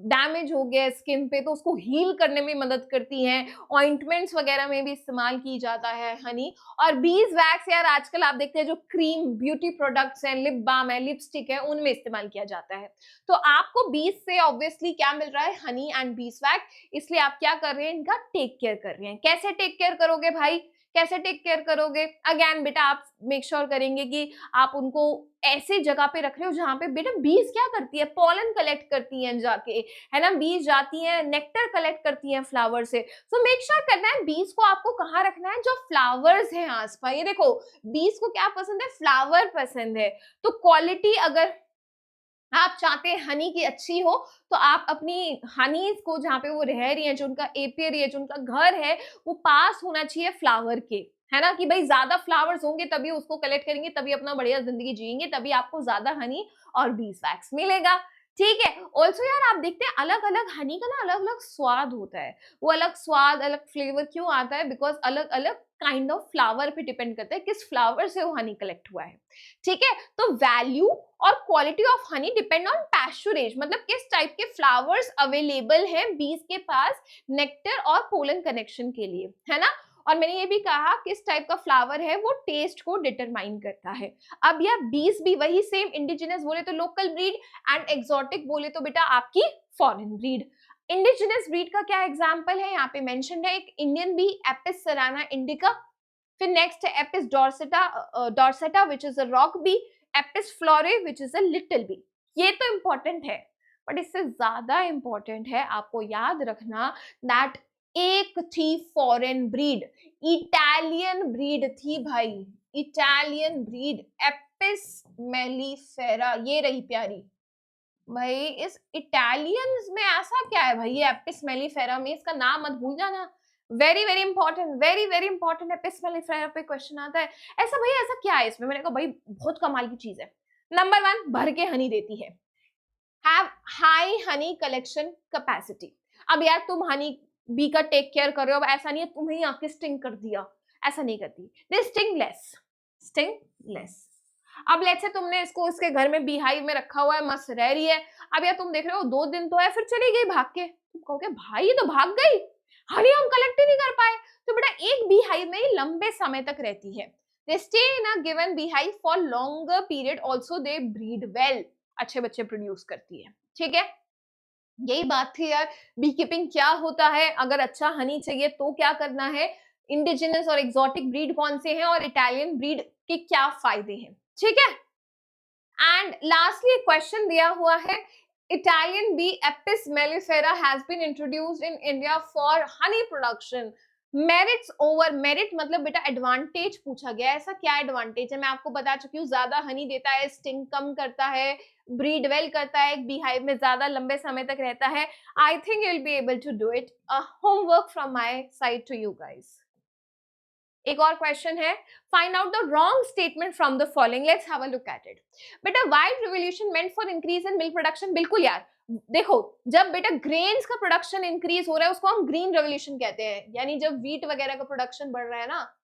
डैमेज हो गया स्किन पे तो उसको हील करने में मदद करती हैं। ऑइंटमेंट्स वगैरह में भी इस्तेमाल की जाता है हनी। और बीज वैक्स यार आजकल आप देखते हैं जो क्रीम ब्यूटी प्रोडक्ट्स हैं, लिप बाम है, लिपस्टिक है, उनमें इस्तेमाल किया जाता है। तो आपको बीज से ऑब्वियसली क्या मिल रहा है? Honey and bees wax. इसलिए आप क्या कर रहे हैं? इनका टेक केयर कर रहे हैं। कैसे टेक केयर करोगे भाई? कैसे टेक केयर करोगे? अगेन बेटा आप मेक श्योर करेंगे कि आप उनको ऐसे जगह पे रख रहे हो जहां पे बेटा बीज क्या करती है? पॉलन कलेक्ट करती हैं जाके, है ना, बीज जाती हैं नेक्टर कलेक्ट करती हैं फ्लावर से। सो मेक श्योर करना है बीज को आपको कहाँ रखना है? जो फ्लावर्स हैं आसपास। ये देखो बीज को क्या पसंद है? फ्लावर पसंद है। तो क्वालिटी अगर आप चाहते हैं हनी की अच्छी हो तो आप अपनी हनीज को जहाँ पे वो रह रही हैं, जो उनका एपियरी है, जो उनका घर है, वो पास होना चाहिए फ्लावर के, है ना, कि भाई ज्यादा फ्लावर्स होंगे तभी उसको कलेक्ट करेंगे, तभी अपना बढ़िया जिंदगी जिएंगे, तभी आपको ज्यादा हनी और बीज वैक्स मिलेगा। ठीक है। ऑल्सो यार आप देखते हैं अलग अलग हनी का ना अलग अलग स्वाद होता है। वो अलग स्वाद अलग फ्लेवर क्यों आता है? बिकॉज अलग अलग काइंड ऑफ फ्लावर पे डिपेंड करता है किस फ्लावर से वो हनी कलेक्ट हुआ है। ठीक है। तो वैल्यू और quality of honey depend on pasturage, मतलब किस टाइप के फ्लावर्स अवेलेबल हैं बीज के पास नेक्टर और पोलन कनेक्शन के लिए, है ना। और मैंने ये भी कहा किस टाइप का फ्लावर है वो टेस्ट को डिटरमाइन करता है। अब यार बीज भी वही सेम, इंडिजिनस बोले तो लोकल ब्रीड एंड एक्सोटिक बोले तो बेटा आपकी फॉरेन ब्रीड। इंडिजिनस ब्रीड का क्या एग्जांपल है यहाँ पे मेंशन है? एक Indian bee Apis cerana indica, फिर नेक्स्ट है Apis dorsata which is a rock bee, Apis florea which is a little bee. ये तो इंपॉर्टेंट है, बट इससे ज्यादा इंपॉर्टेंट है आपको याद रखना दैट एक थी फॉरेन ब्रीड, इटालियन ब्रीड थी भाई, इटालियन ब्रीड एपिस मेलिफेरा, ये रही प्यारी भाई। इस इटालियंस में ऐसा क्या है भाई? ये एपिस मेलिफेरा में, इसका नाम मत भूल जाना। Very very important, very very important. Apis mellifera पे क्वेश्चन आता है ऐसा भैया ऐसा क्या है इसमें? मैंने कहा भाई बहुत कमाल की चीज है। नंबर 1 भर के हनी देती है, have high Honey collection capacity. अब यार तुम हनी बी का टेक केयर कर रहे हो, अब ऐसा नहीं है तुम्हें आके स्टिंग कर दिया, ऐसा नहीं करती। दे स्टिंग लेस, स्टिंग लेस। अब लेट्स से तुमने इसको इसके घर में बीहाइव में रखा हुआ है, मस्त रह रही है। अब यार तुम देख रहे हो 2 दिन तो है, फिर चली गई भाग के, तुम कहोगे भाई ये तो भाग गई, हनी हम कलेक्ट ही नहीं कर पाए। तो बेटा एक बीहाइव में ही लंबे समय तक रहती है। They stay in a given beehive for longer period, also they breed well, अच्छे बच्चे प्रोड्यूस करती है। ठीक है, यही बात थी यार। बी कीपिंग क्या होता है, अगर अच्छा हनी चाहिए तो क्या करना है, इंडिजिनस और एक्सोटिक ब्रीड कौन से हैं और इटालियन ब्रीड के क्या फायदे हैं। ठीक है। एंड लास्टली क्वेश्चन दिया हुआ है, Italian bee Apis mellifera has been introduced in India for honey production, merits over, merit मतलब बेटा एडवांटेज पूछा गया है। ऐसा क्या एडवांटेज है? मैं आपको बता चुकी हूँ, ज्यादा हनी देता है, स्टिंग कम करता है, ब्रीड वेल करता है, बीहाइव में ज्यादा लंबे समय तक रहता है। I think you will be able to do it. Homework from my side to you guys. एक और क्वेश्चन है, find out the wrong statement from the following, let's have a look at it. बेटा white revolution meant for increase in milk production, बिल्कुल यार। देखो जब बेटा grains का प्रोडक्शन इंक्रीज हो रहा है उसको हम ग्रीन रेवोल्यूशन कहते हैं, यानी जब व्हीट वगैरह का प्रोडक्शन बढ़ रहा है ना,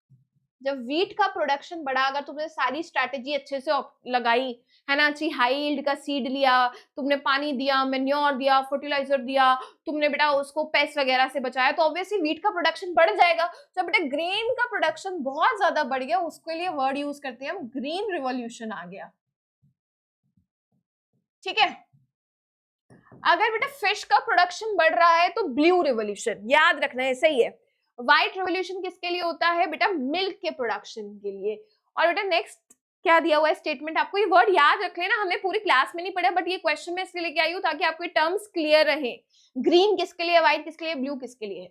जब व्हीट का प्रोडक्शन बढ़ा, अगर तुमने सारी स्ट्रैटेजी अच्छे से लगाई है ना, अच्छी हाई यील्ड का सीड लिया, तुमने पानी दिया, मेन्योर दिया, फर्टिलाइजर दिया, तुमने बेटा उसको पेस्ट वगैरह से बचाया, तो ऑब्वियसली व्हीट का प्रोडक्शन बढ़ जाएगा। जब बेटा ग्रेन का प्रोडक्शन बहुत ज्यादा बढ़ गया, उसके लिए वर्ड यूज करते हैं हम ग्रीन रिवॉल्यूशन आ गया। ठीक है। अगर बेटा फिश का प्रोडक्शन बढ़ रहा है तो ब्लू रिवॉल्यूशन, याद रखना है, सही है। व्हाइट रिवॉल्यूशन किसके लिए होता है? बेटा मिल्क के प्रोडक्शन के लिए। और बेटा नेक्स्ट क्या दिया हुआ है स्टेटमेंट, आपको ये वर्ड याद रख लेना, हमने पूरी क्लास में नहीं पढ़ा, बट ये क्वेश्चन में इसलिए लेके आई हूँ ताकि आपको टर्म्स क्लियर रहे। ग्रीन किसके लिए, व्हाइट किसके लिए, ब्लू किसके लिए है।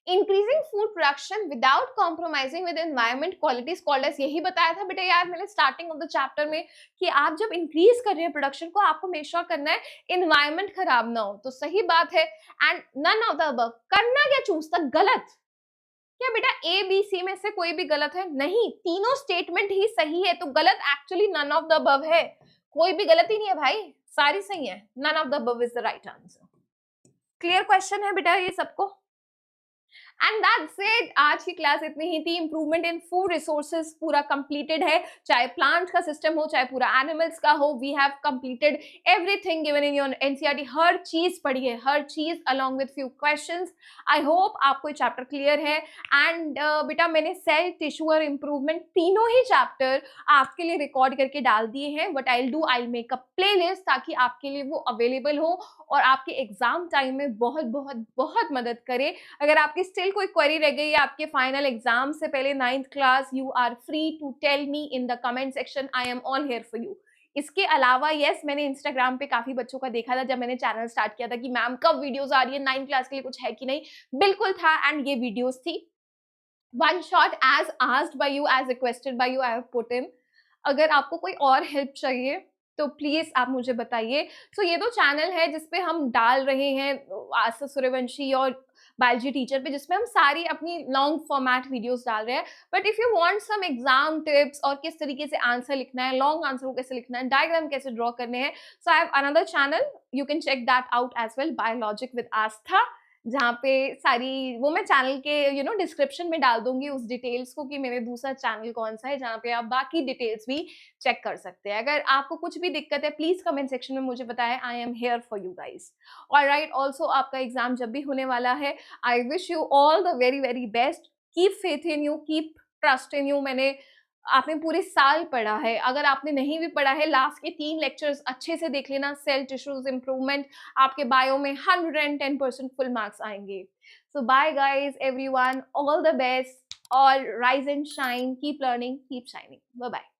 Increasing food production without compromising with environment quality is called as, यही बताया था बेटा यार मैंने स्टार्टिंग ऑफ द चैप्टर में कि आप जब इंक्रीज कर रहे हैं प्रोडक्शन को, आपको मेक श्योर करना है एनवायरमेंट खराब ना हो। तो सही बात है। And none of the above, करना क्या चूज था? गलत। क्या बेटा ए बी सी में से कोई भी गलत है? नहीं, तीनों स्टेटमेंट ही सही है, तो गलत actually none of the above है। कोई भी गलती नहीं है भाई, सारी सही है। None of the above is the right answer. Clear question है बेटा ये सबको? एंड दैट्स इट, आज की क्लास इतनी ही थी। इंप्रूवमेंट इन फूड रिसोर्सेज पूरा कंप्लीटेड है, चाहे प्लांट का सिस्टम हो चाहे पूरा एनिमल्स का हो। We have completed everything given in your NCERT. हर चीज पढ़ी है, हर चीज along with few questions. I hope आपको ये चैप्टर क्लियर है। एंड बेटा मैंने सेल, टिश्यू और इम्प्रूवमेंट तीनों ही चैप्टर आपके लिए रिकॉर्ड करके डाल दिए हैं। What I will do, I will make a playlist ताकि आपके लिए वो अवेलेबल हो और आपके एग्जाम टाइम में बहुत बहुत बहुत मदद करे। अगर आपकी स्टिल कोई क्वेरी रह गई है आपके फाइनल एग्जाम से पहले 9th class, you are free to tell me in the comment section. I am all here for you. इसके अलावा यस, मैंने इंस्टाग्राम पे काफी बच्चों का देखा था जब मैंने चैनल स्टार्ट किया था कि मैम कब वीडियोस आ रही है, 9th क्लास के लिए कुछ है कि नहीं। बिल्कुल था, एंड ये वीडियोस थी। One shot as asked by you, as requested by you, I have put in. अगर आपको कोई और हेल्प चाहिए तो प्लीज आप मुझे बताइए। सो ये तो चैनल है जिसपे हम डाल रहे हैं आस्था सूर्यवंशी और बायोलॉजी टीचर पे, जिसमें हम सारी अपनी लॉन्ग फॉर्मेट वीडियोस डाल रहे हैं। But if you want some exam tips और किस तरीके से आंसर लिखना है, लॉन्ग आंसर को कैसे लिखना है, डायग्राम कैसे ड्रॉ करने हैं, so I have another channel, you can check that out as well, biologic with Aastha, जहाँ पे सारी वो मैं चैनल के डिस्क्रिप्शन में डाल दूंगी उस डिटेल्स को कि मेरे दूसरा चैनल कौन सा है, जहाँ पे आप बाकी डिटेल्स भी चेक कर सकते हैं। अगर आपको कुछ भी दिक्कत है प्लीज कमेंट सेक्शन में मुझे बताएं। I am here for you guys. Alright, also आपका एग्जाम जब भी होने वाला है, I wish you all the very very best. Keep faith in you, keep trust in you. आपने पूरे साल पढ़ा है, अगर आपने नहीं भी पढ़ा है लास्ट के 3 लेक्चर्स अच्छे से देख लेना। सेल, टिश्यूज, इम्प्रूवमेंट, आपके बायो में 110% फुल मार्क्स आएंगे। So bye guys everyone, all the best, और rise and shine, keep learning, keep shining. Bye bye.